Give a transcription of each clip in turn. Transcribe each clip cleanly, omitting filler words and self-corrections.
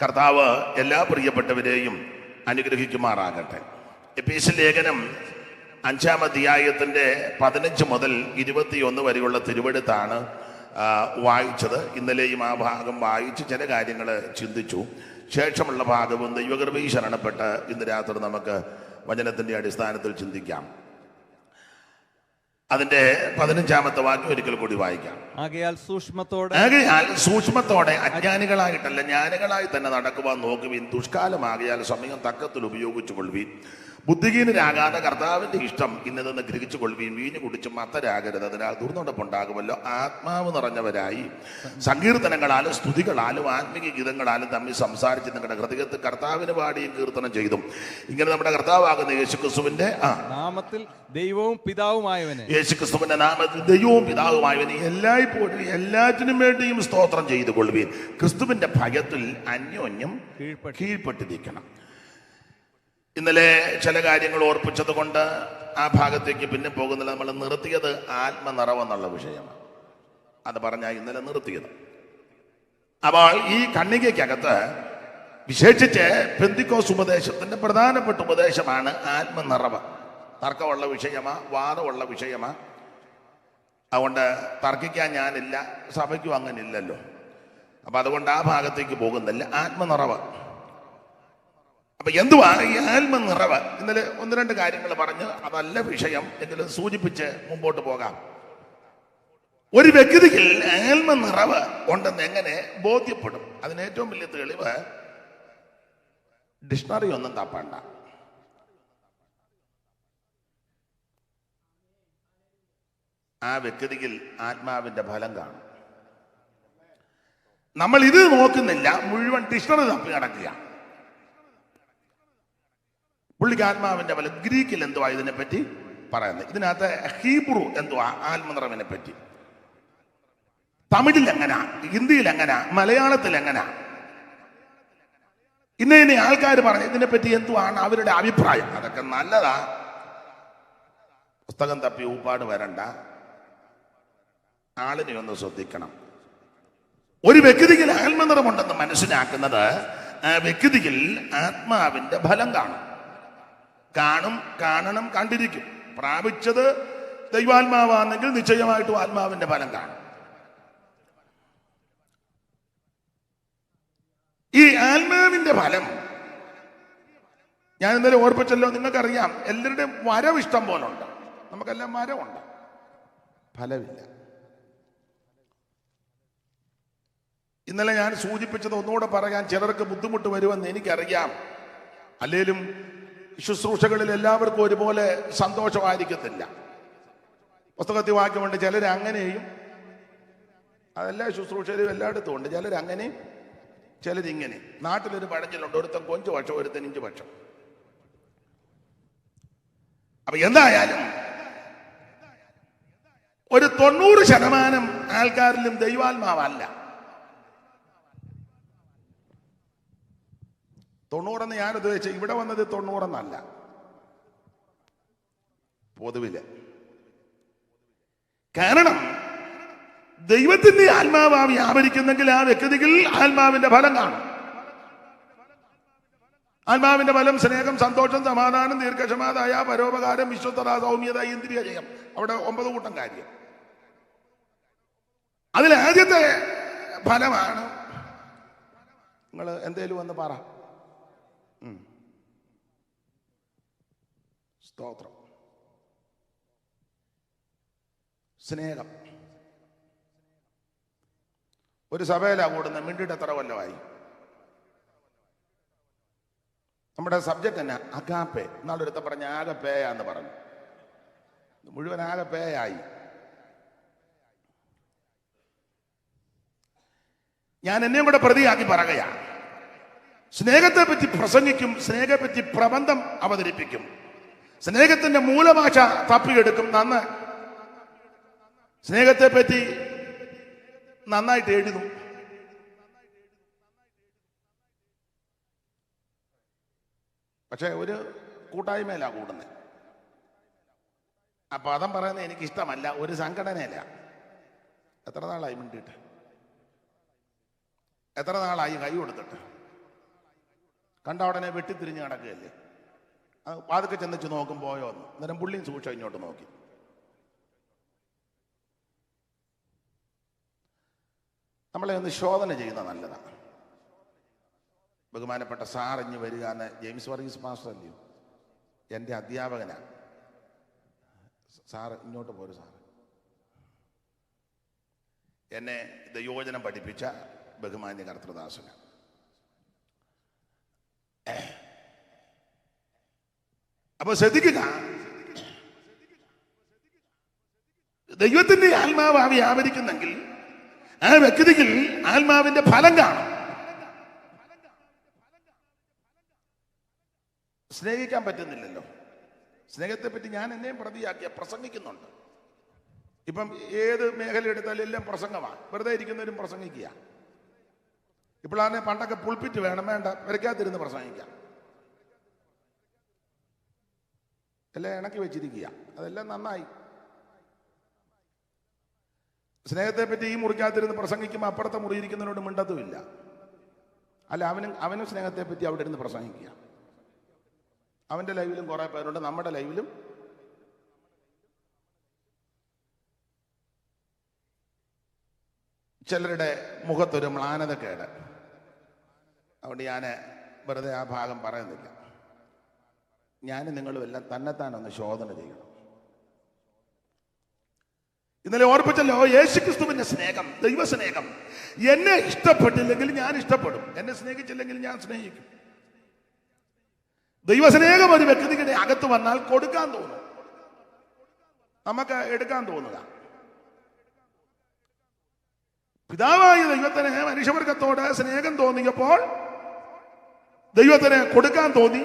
കർത്താവ് എല്ലാ പ്രിയപ്പെട്ടവരെയും അനുഗ്രഹിക്കുമാറാകട്ടെ. എഫേസ്യ ലേഖനം 5-ാം അധ്യായത്തിൻ്റെ 15 മുതൽ 21 വരെയുള്ള തിരുവെഴുത്താണ് വായിച്ചത്. ഇന്നലെയും ആ ഭാഗം വായിച്ച് ചില കാര്യങ്ങൾ ചിന്തിച്ചു. ശേഷമുള്ള ഭാഗവും ദൈവകൃപയിൽ ശരണപ്പെട്ട് ഇന്ന് രാത്രി നമുക്ക് വചനത്തിൻ്റെ അടിസ്ഥാനത്തിൽ ചിന്തിക്കാം. അതിന്റെ 15-ാമത്തെ വാക്യം ഒരിക്കൽ കൂടി വായിക്കാം. ആകയാൽ സൂക്ഷ്മത്തോടെ അജ്ഞാനികളായിട്ടല്ല ജ്ഞാനികളായി തന്നെ നടക്കുവാൻ നോക്കുവിൻ. ദുഷ്കാലമാകയാൽ സമയം തക്കത്തിൽ ഉപയോഗിച്ചു കൊള്ളുവീൻ. ബുദ്ധിഹീനരാകാതെ കർത്താവിന്റെ ഇഷ്ടം ഇന്നതെന്ന് ഗ്രഹിച്ചു കൊള്ളുവീൻ. വീഞ്ഞു കുടിച്ച് മത്തരാകരുത്, അതിനാൽ ദുർനടപ്പുണ്ടാകുമല്ലോ. ആത്മാവ് നിറഞ്ഞവരായി സങ്കീർത്തനങ്ങളാലും സ്തുതികളാലും ആത്മീയ ഗീതങ്ങളാലും തമ്മിൽ സംസാരിച്ച് നിങ്ങളുടെ ഹൃദയത്തിൽ കർത്താവിന് പാടിയും കീർത്തനം ചെയ്തും ഇങ്ങനെ നമ്മുടെ കർത്താവാകുന്ന യേശുക്രിസ്തുവിന്റെ നാമത്തിൽ ദൈവവും പിതാവുമായവനെ യേശുക്രിസ്തുവിന്റെ നാമത്തിൽ ദൈവവും പിതാവുമായവനെ എല്ലായ്പ്പോഴും എല്ലാറ്റിനും വേണ്ടിയും സ്തോത്രം ചെയ്തു കൊള്ളുവീൻ. ക്രിസ്തുവിന്റെ ഭയത്തിൽ അന്യോന്യം കീഴ്പ്പെട്ടിരിക്കണം. ഇന്നലെ ചില കാര്യങ്ങൾ ഓർപ്പിച്ചത് കൊണ്ട് ആ ഭാഗത്തേക്ക് പിന്നെ പോകുന്നില്ല. നമ്മൾ നിർത്തിയത് ആത്മനിറവെന്നുള്ള വിഷയമാണ്. അത് പറഞ്ഞാൽ ഇന്നലെ നിർത്തിയത്. അപ്പോൾ ഈ കണ്ണികയ്ക്കകത്ത് വിശേഷിച്ച് പെന്തിക്കോസ് ഉപദേശത്തിന്റെ പ്രധാനപ്പെട്ട ഉപദേശമാണ് ആത്മനിറവ്. തർക്കമുള്ള വിഷയമാ, വാദമുള്ള വിഷയമാ. അതുകൊണ്ട് തർക്കിക്കാൻ ഞാനില്ല, സഭയ്ക്കും അങ്ങനെ ഇല്ലല്ലോ. അപ്പൊ അതുകൊണ്ട് ആ ഭാഗത്തേക്ക് പോകുന്നില്ല. ആത്മനിറവ്. അപ്പൊ എന്തുവാ ഈ ആത്മനിറവ്? ഇന്നലെ 1-2 കാര്യങ്ങൾ പറഞ്ഞ് അതല്ല വിഷയം എങ്കിലും സൂചിപ്പിച്ച് മുമ്പോട്ട് പോകാം. ഒരു വ്യക്തിയിൽ ആത്മനിറവ് ഉണ്ടെന്ന് എങ്ങനെ ബോധ്യപ്പെടും? അതിന് ഏറ്റവും വലിയ തെളിവ് ഡിക്ഷണറി ഒന്നും തപ്പണ്ട. ആ വ്യക്തിയിൽ ആത്മാവിന്റെ ഫലം കാണും. നമ്മൾ ഇത് നോക്കുന്നില്ല, മുഴുവൻ ഡിക്ഷണറി തപ്പി നടക്കുക. പുള്ളിക്ക് ആത്മാവിന്റെ ഫലം ഗ്രീക്കിൽ എന്തുവാ ഇതിനെപ്പറ്റി പറയുന്നത്? ഇതിനകത്ത് ഹീബ്രു എന്തുവാ ആത്മനിറവിനെ പറ്റി? തമിഴിൽ എങ്ങനാ, ഹിന്ദിയിൽ എങ്ങനാ, മലയാളത്തിൽ എങ്ങനാ? ഇന്ന ആൾക്കാർ പറഞ്ഞ ഇതിനെപ്പറ്റി എന്തുവാണ് അവരുടെ അഭിപ്രായം? അതൊക്കെ നല്ലതാ. പുസ്തകം തപ്പി ഊപ്പാട് വരണ്ട. ആളിനെ ഒന്ന് ശ്രദ്ധിക്കണം. ഒരു വ്യക്തിയിൽ ആത്മനിറവുണ്ടെന്ന് മനസ്സിലാക്കുന്നത് ആ വ്യക്തിയിൽ ആത്മാവിന്റെ ഫലം കാണണം, കണ്ടിരിക്കും. പ്രാപിച്ചത് ദൈവാത്മാവാണെങ്കിൽ നിശ്ചയമായിട്ടും ആത്മാവിന്റെ ഫലം കാണും. ഈ ആത്മാവിന്റെ ഫലം ഞാൻ ഇന്നലെ ഓർപ്പിച്ചല്ലോ. നിങ്ങൾക്കറിയാം, എല്ലാവരുടെയും വരവ് ഇഷ്ടം പോലെ ഉണ്ട്. നമുക്കെല്ലാം വരവുണ്ട്, ഫലമില്ല. ഇന്നലെ ഞാൻ സൂചിപ്പിച്ചത് ഒന്നുകൂടെ പറയാൻ ചിലർക്ക് ബുദ്ധിമുട്ട് വരുമെന്ന് എനിക്കറിയാം. അല്ലേലും ശുശ്രൂഷകളിൽ എല്ലാവർക്കും ഒരുപോലെ സന്തോഷമായിരിക്കത്തില്ല. പുസ്തകത്തിൽ വാക്യമുണ്ട്, ചിലർ അങ്ങനെയും, അതെല്ലാ ശുശ്രൂഷയിലും എല്ലായിടത്തും ഉണ്ട്. ചിലരങ്ങനെയും ചിലരിങ്ങനെ. നാട്ടിലൊരു പഴഞ്ചൊല്ലുണ്ട്, ഒരുത്തൻ 5 പക്ഷം ഒരുത്തൻ 5 പക്ഷം. അപ്പൊ എന്തായാലും ഒരു 90% ആൾക്കാരിലും ദൈവാത്മാവല്ല. 90 ഞാൻ ഉദ്ദേശിച്ച ഇവിടെ വന്നത് 90 പൊതുവില്. കാരണം ദൈവത്തിന്റെ ആത്മാവ് വ്യാപരിക്കുന്നെങ്കിൽ ആ വ്യക്തിയിൽ ആത്മാവിന്റെ ഫലം കാണും. ആത്മാവിന്റെ ഫലം സ്നേഹം, സന്തോഷം, സമാധാനം, ദീർഘക്ഷമ, ദയ, പരോപകാരം, വിശ്വസ്തത, സൗമ്യത, ഇന്ദ്രിയ ജയം. അവിടെ 9 കൂട്ടം കാര്യം. അതിൽ ആദ്യത്തെ ഫലമാണ്, നിങ്ങൾ എന്തേലും ഒന്ന് പറ, സ്തോത്രം, സ്നേഹം. ഒരു സഭയിലാ കൂടുന്ന, മിണ്ടിട്ട് എത്ര കൊല്ലമായി? നമ്മുടെ സബ്ജക്റ്റ് തന്നെ അഗാപ്പെ. എന്നാളൊരുത്ത പറഞ്ഞ ആകപ്പേയാന്ന് പറഞ്ഞു. മുഴുവൻ ആകപ്പേയായി. ഞാൻ എന്നെയും കൂടെ പ്രതിയാക്കി പറയുകയാ. സ്നേഹത്തെ പറ്റി പ്രസംഗിക്കും, സ്നേഹത്തെപ്പറ്റി പ്രബന്ധം അവതരിപ്പിക്കും, സ്നേഹത്തിന്റെ മൂലഭാഷ തപ്പിയെടുക്കും, സ്നേഹത്തെ പറ്റി നന്നായിട്ട് എഴുതും. പക്ഷെ ഒരു കൂട്ടായ്മയിലാ കൂടുന്നത്. ആ പദം പറയുന്നത് എനിക്ക് ഇഷ്ടമല്ല. ഒരു സംഘടനയില്ല. എത്ര നാളായി മിണ്ടിയിട്ട്? എത്ര നാളായി കൈ കൊടുത്തിട്ട്? കണ്ട ഉടനെ വെട്ടിത്തിരിഞ്ഞ് കിടക്കുകയല്ലേ. വാതൊക്കെ ചെന്നിച്ച് നോക്കും പോയോ എന്ന്. അന്നേരം പുള്ളിയും സൂക്ഷിച്ച് ഇങ്ങോട്ട് നോക്കി. നമ്മളെ ഒന്ന് ശോധന ചെയ്യുന്നത് നല്ലതാണ്. ബഹുമാനപ്പെട്ട സാർ ഇഞ്ഞ് വരിക എന്ന് ജെയിംസ് വർഗീസ് മാസ്റ്റർ അല്ലയോ, എൻ്റെ അധ്യാപകനാണ്. സാറ് ഇങ്ങോട്ട് പോരും. സാറ് എന്നെ ദൈവവചനം പഠിപ്പിച്ച ബഹുമാന്യ കർത്തൃദാസന്. അപ്പൊ ശ്രദ്ധിക്കുക, ദൈവത്തിന്റെ ആത്മാവ് വ്യാപരിക്കുന്നെങ്കിൽ ആ വ്യക്തിയിൽ ആത്മാവിന്റെ ഫലം കാണും. സ്നേഹിക്കാൻ പറ്റുന്നില്ലല്ലോ. സ്നേഹത്തെ പറ്റി ഞാൻ എന്നെയും പ്രതിയാക്കിയ പ്രസംഗിക്കുന്നുണ്ട്. ഇപ്പം ഏത് മേഖല എടുത്താലും എല്ലാം പ്രസംഗമാണ്. വെറുതെ ഇരിക്കുന്നവരും പ്രസംഗിക്കുക. ഇപ്പോഴാണ് പണ്ടൊക്കെ പുൾപ്പിറ്റ് വേണം, വേണ്ട വരയ്ക്കാതിരുന്ന് പ്രസംഗിക്കാം. എല്ലാം ഇണക്കി വെച്ചിരിക്കുക. അതെല്ലാം നന്നായി. സ്നേഹത്തെ പറ്റി ഈ മുറിക്കാതിരുന്ന് പ്രസംഗിക്കുമ്പോൾ അപ്പുറത്തെ മുറിയിരിക്കുന്നതിനോട് മിണ്ടത്തുമില്ല. അല്ല, അവനും സ്നേഹത്തെ പറ്റി അവിടെ ഇരുന്ന് പ്രസംഗിക്കുക. അവന്റെ ലൈവിലും കുറെ പേരുണ്ട്, നമ്മുടെ ലൈവിലും. ചിലരുടെ മുഖത്തൊരു മ്ലാനതക്കേട്. അതുകൊണ്ട് ഞാൻ വെറുതെ ആ ഭാഗം പറയുന്നില്ല. ഞാനും നിങ്ങളും എല്ലാം തന്നെത്താനൊന്ന് ശോധന ചെയ്യണം. ഇന്നലെ ഓർപ്പിച്ചല്ലോ, യേശുക്രിസ്തുവിന്റെ സ്നേഹം, ദൈവസ്നേഹം. എന്നെ ഇഷ്ടപ്പെട്ടില്ലെങ്കിൽ ഞാൻ ഇഷ്ടപ്പെടും, എന്നെ സ്നേഹിച്ചില്ലെങ്കിൽ ഞാൻ സ്നേഹിക്കും. ദൈവസ്നേഹം ഒരു വ്യക്തിയുടെ അകത്ത് വന്നാൽ കൊടുക്കാൻ തോന്നും, നമുക്ക് എടുക്കാൻ തോന്നുക. പിതാവായ ദൈവത്തിന് മനുഷ്യവർഗത്തോട് സ്നേഹം തോന്നിയപ്പോൾ ദൈവത്തിന് കൊടുക്കാൻ തോന്നി.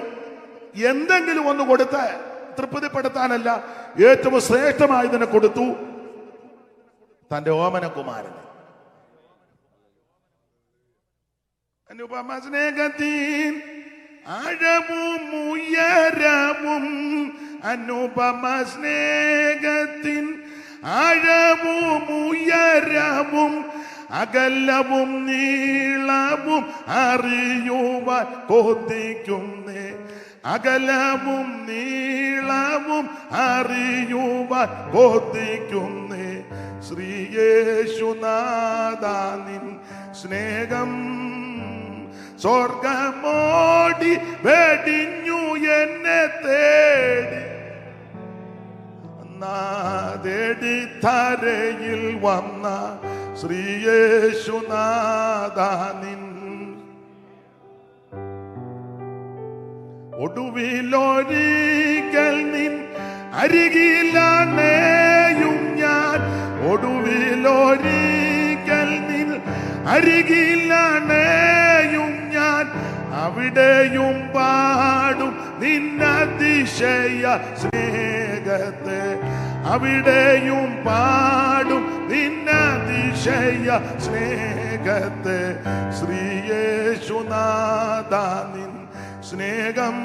എന്തെങ്കിലും ഒന്ന് കൊടുത്ത് തൃപ്തിപ്പെടുത്താനല്ല, ഏറ്റവും ശ്രേഷ്ഠമായതിനെ കൊടുത്തു, തന്റെ ഓമനകുമാരന്. അനുപമ സ്നേഹത്തിൻ ആഴവും ഉയരവും, അനുപമ സ്നേഹത്തിൻ ആഴവും ഉയരവും, അകലവും നീളവും അറിയുവാൻ കൊതിക്കുന്നേ. അകലവും നീളവും അറിയുവാൻ കൊതിക്കുന്നേ. ശ്രീയേശുനാഥാ നിൻ സ്നേഹം സ്വർഗമോടി വെടിഞ്ഞു എന്നെ തേടി. തേടി തരയിൽ വന്ന ശ്രീയേശുനാഥാ നിൻ ഒടുവിലൊരിക്കൽ നിൻ അരികിലാണേയും ഞാൻ. ഒടുവിലൊരിക്കൽ നിൻ അരികിലാണേയും ഞാൻ. അവിടെയും പാടും നിന്നതിശയ സ്നേഹത്തെ. അവിടെയും പാടും നിന്നതിശയ സ്നേഹത്തെ. ശ്രീയേശുനാഥാ നിൻ സ്നേഹം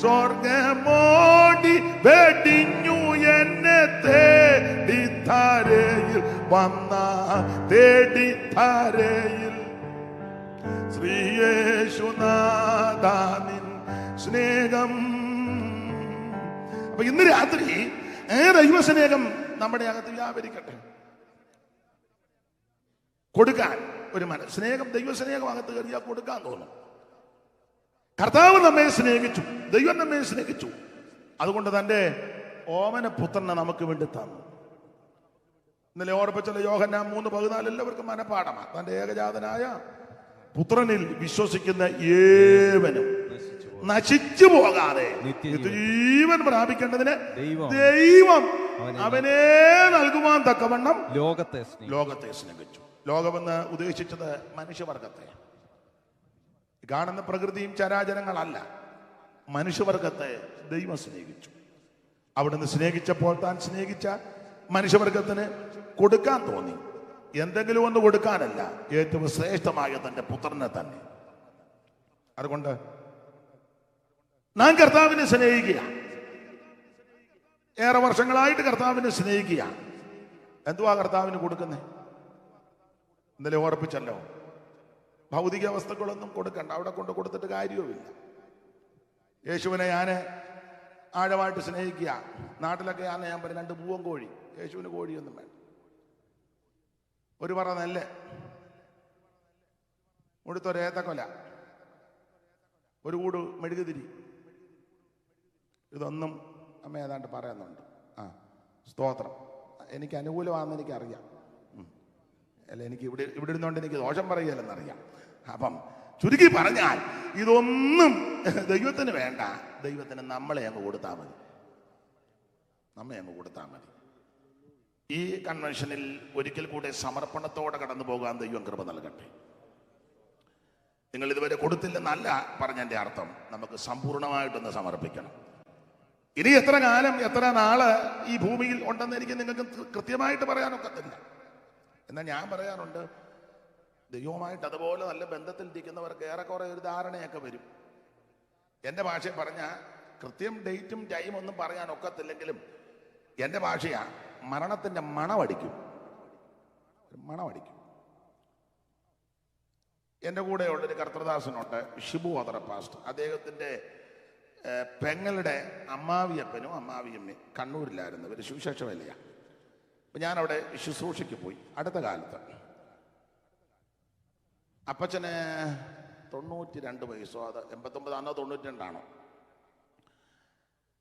സ്വർഗമോടി വെടിഞ്ഞു എന്നെ തേടി ധാരയിൽ വന്ന. തേടി ധാരയിൽ ശ്രീയേശുനാഥാ നിൻ സ്നേഹം. അപ്പൊ ഇന്ന് രാത്രി ദൈവസ്നേഹം നമ്മുടെ അകത്ത് വ്യാപരിക്കട്ടെ. കൊടുക്കാൻ ഒരു സ്നേഹം, ദൈവസ്നേഹം അകത്ത് കയറിയാൽ കൊടുക്കാൻ തോന്നും. കർത്താവ് നമ്മെ സ്നേഹിച്ചു, ദൈവം നമ്മെ സ്നേഹിച്ചു. അതുകൊണ്ട് തന്റെ ഓമന പുത്രനെ നമുക്ക് വേണ്ടി തന്നു. ഇന്നലെ ഓർപ്പിച്ചല്ലോ, യോഹന്നാൻ 3:14 എല്ലാവർക്കും മനപ്പാഠമാണ്. തന്റെ ഏകജാതനായ പുത്രനിൽ വിശ്വസിക്കുന്ന ഏവനും നശിച്ചു പോകാതെ ജീവൻ പ്രാപിക്കേണ്ടതിന് ദൈവം അവനെ നൽകുവാൻ തക്കവണ്ണം ലോകത്തെ സ്നേഹിച്ചു. ലോകമെന്ന് ഉദ്ദേശിച്ചത് മനുഷ്യവർഗത്തെ. കാണുന്ന പ്രകൃതിയും ചരാചരങ്ങളല്ല, മനുഷ്യവർഗത്തെ ദൈവം സ്നേഹിച്ചു. അവിടുന്ന് സ്നേഹിച്ചപ്പോൾ താൻ സ്നേഹിച്ച മനുഷ്യവർഗത്തിന് കൊടുക്കാൻ തോന്നി. എന്തെങ്കിലും ഒന്ന് കൊടുക്കാനല്ല, ഏറ്റവും ശ്രേഷ്ഠമായ തന്റെ പുത്രനെ തന്നെ. അതുകൊണ്ട് നാം കർത്താവിനെ സ്നേഹിക്കുക. ഏറെ വർഷങ്ങളായിട്ട് കർത്താവിനെ സ്നേഹിക്കുക. എന്തുവാ കർത്താവിന് കൊടുക്കുന്നേ? ഇന്നലെ ഓർപ്പിച്ചല്ലോ, ഭൗതിക വസ്തുക്കളൊന്നും കൊടുക്കണ്ട, അവിടെ കൊണ്ട് കൊടുത്തിട്ട് കാര്യവുമില്ല. യേശുവിനെ ഞാൻ ആഴമായിട്ട് സ്നേഹിക്കുക. നാട്ടിലൊക്കെ ഞാൻ പറയും 2 പൂവൻ കോഴി. യേശുവിന് കോഴിയൊന്നും വേണ്ട. ഒരു പറ നെല്ല്, മുഴുത്തൊരു ഏത്തക്കൊല, ഒരു കൂട് മെഴുകുതിരി, ഇതൊന്നും അമ്മ ഏതാണ്ട് പറയുന്നുണ്ട്. സ്തോത്രം. എനിക്ക് അനുകൂലമാണെന്ന് എനിക്കറിയാം. അല്ല, എനിക്ക് ഇവിടെ ഇരുന്നുകൊണ്ട് എനിക്ക് ദോഷം പറയുകയല്ലെന്നറിയാം. അപ്പം ചുരുക്കി പറഞ്ഞാൽ ഇതൊന്നും ദൈവത്തിന് വേണ്ട. ദൈവത്തിന് നമ്മളെ അങ്ങ് കൊടുത്താൽ മതി. ഈ കൺവെൻഷനിൽ ഒരിക്കൽ കൂടെ സമർപ്പണത്തോടെ കടന്നു പോകാൻ ദൈവം കൃപ നൽകട്ടെ. നിങ്ങൾ ഇതുവരെ കൊടുത്തില്ലെന്നല്ല പറഞ്ഞതിൻ്റെ അർത്ഥം. നമുക്ക് സമ്പൂർണമായിട്ടൊന്ന് സമർപ്പിക്കണം. ഇനി എത്ര കാലം എത്ര നാള് ഈ ഭൂമിയിൽ ഉണ്ടെന്ന് എനിക്ക് നിങ്ങൾക്ക് കൃത്യമായിട്ട് പറയാനൊക്കത്തില്ല. എന്നാൽ ഞാൻ പറയാറുണ്ട്, ദൈവവുമായിട്ട് അതുപോലെ നല്ല ബന്ധത്തിൽ ഇരിക്കുന്നവർക്ക് ഏറെക്കുറെ ഒരു ധാരണയൊക്കെ വരും. എൻ്റെ ഭാഷയിൽ പറഞ്ഞാൽ കൃത്യം ഡേറ്റും ടൈം ഒന്നും പറയാൻ ഒക്കത്തില്ലെങ്കിലും എൻ്റെ ഭാഷയാ, മരണത്തിൻ്റെ മണമടിക്കും. എൻ്റെ കൂടെയുള്ളൊരു കർത്തൃദാസനുണ്ട്, ഷിബു ഓതറ പാസ്റ്റർ. അദ്ദേഹത്തിൻ്റെ പെങ്ങളുടെ അമ്മാവിയപ്പനും അമ്മാവിയമ്മയും കണ്ണൂരിലായിരുന്നു. ഇവർ സുവിശേഷ വേലയാണ്. അപ്പം ഞാനവിടെ ശുശ്രൂഷയ്ക്ക് പോയി. അടുത്ത കാലത്ത് അപ്പച്ചന് 92 വയസ്സോ, അത് 89 ആണോ 92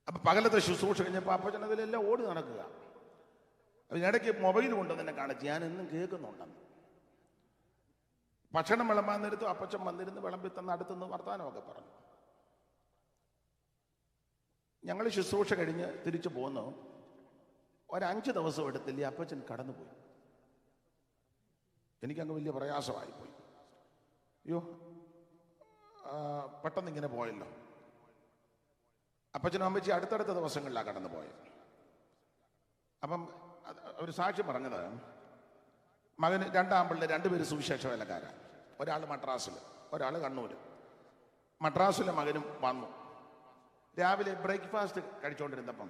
അപ്പം പകലത്തെ ശുശ്രൂഷ കഴിഞ്ഞപ്പോൾ അപ്പച്ചൻ അതിലെല്ലാം ഓടി നടക്കുക. അതിനിടയ്ക്ക് മൊബൈൽ കൊണ്ടുവന്ന് എന്നെ കാണിച്ച്, ഞാൻ ഇന്നും കേൾക്കുന്നുണ്ടെന്ന്. ഭക്ഷണം വിളമ്പാൻ നേരത്തും അപ്പച്ചൻ വന്നിരുന്ന് വിളമ്പി തന്ന് അടുത്തുനിന്ന് വർത്താനമൊക്കെ പറഞ്ഞു. ഞങ്ങൾ ശുശ്രൂഷ കഴിഞ്ഞ് തിരിച്ചു പോന്നു. 5 ദിവസം എടുത്തില്ല, അപ്പച്ചൻ കടന്നുപോയി. എനിക്കങ്ങ് വലിയ പ്രയാസമായിപ്പോയി. അയ്യോ, പെട്ടെന്ന് ഇങ്ങനെ പോയല്ലോ. അപ്പച്ചനും അമ്മച്ചി അടുത്തടുത്ത ദിവസങ്ങളിലാണ് കടന്നു പോയത്. അപ്പം ഒരു സാക്ഷി പറഞ്ഞത്, മകന് 2 ആമ്പിള്ളേർ, 2 പേര് സുവിശേഷ വേലക്കാരാണ്. ഒരാൾ മദ്രാസിൽ, ഒരാൾ കണ്ണൂർ. മദ്രാസിലെ മകനും വന്നു. രാവിലെ ബ്രേക്ക്ഫാസ്റ്റ് കഴിച്ചുകൊണ്ടിരുന്നപ്പം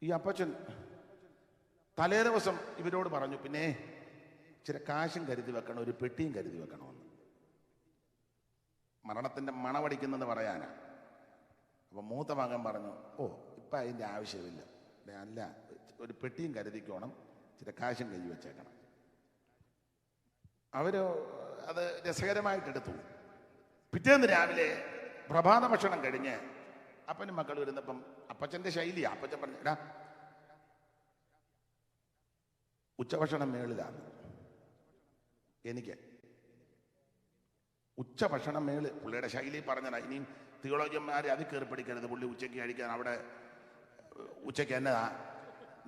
ഈ അപ്പച്ചൻ തലേ ദിവസം ഇവരോട് പറഞ്ഞു, പിന്നെ ഇച്ചിരി കാശും കരുതി വെക്കണം, ഒരു പെട്ടിയും കരുതി വെക്കണമെന്ന്. മരണത്തിൻ്റെ മണമടിക്കുന്നെന്ന് പറയാനാ. അപ്പം മൂത്ത മകൻ പറഞ്ഞു, ഇപ്പം അതിൻ്റെ ആവശ്യമില്ല, അല്ല, ഒരു പെട്ടിയും കരുതിക്കോണം, ഇച്ചിരി കാശും കരുതി വെച്ചേക്കണം. അവർ അത് രസകരമായിട്ടെടുത്തു. പിറ്റേന്ന് രാവിലെ പ്രഭാത ഭക്ഷണം കഴിഞ്ഞ് അപ്പനും മക്കൾ വരുന്നപ്പം അപ്പച്ചൻ്റെ ശൈലിയാ. അപ്പച്ചൻ പറഞ്ഞു, എടാ, ഉച്ചഭക്ഷണം മേളിലാണ്. എനിക്ക് ഉച്ചഭക്ഷണം മേള്. പുള്ളിയുടെ ശൈലി പറഞ്ഞതാ. ഇനിയും തിയോളജിയന്മാരെ അതിൽ കയറി പിടിക്കരുത്. പുള്ളി ഉച്ചയ്ക്ക് കഴിക്കാൻ അവിടെ ഉച്ചയ്ക്ക് എന്നതാ,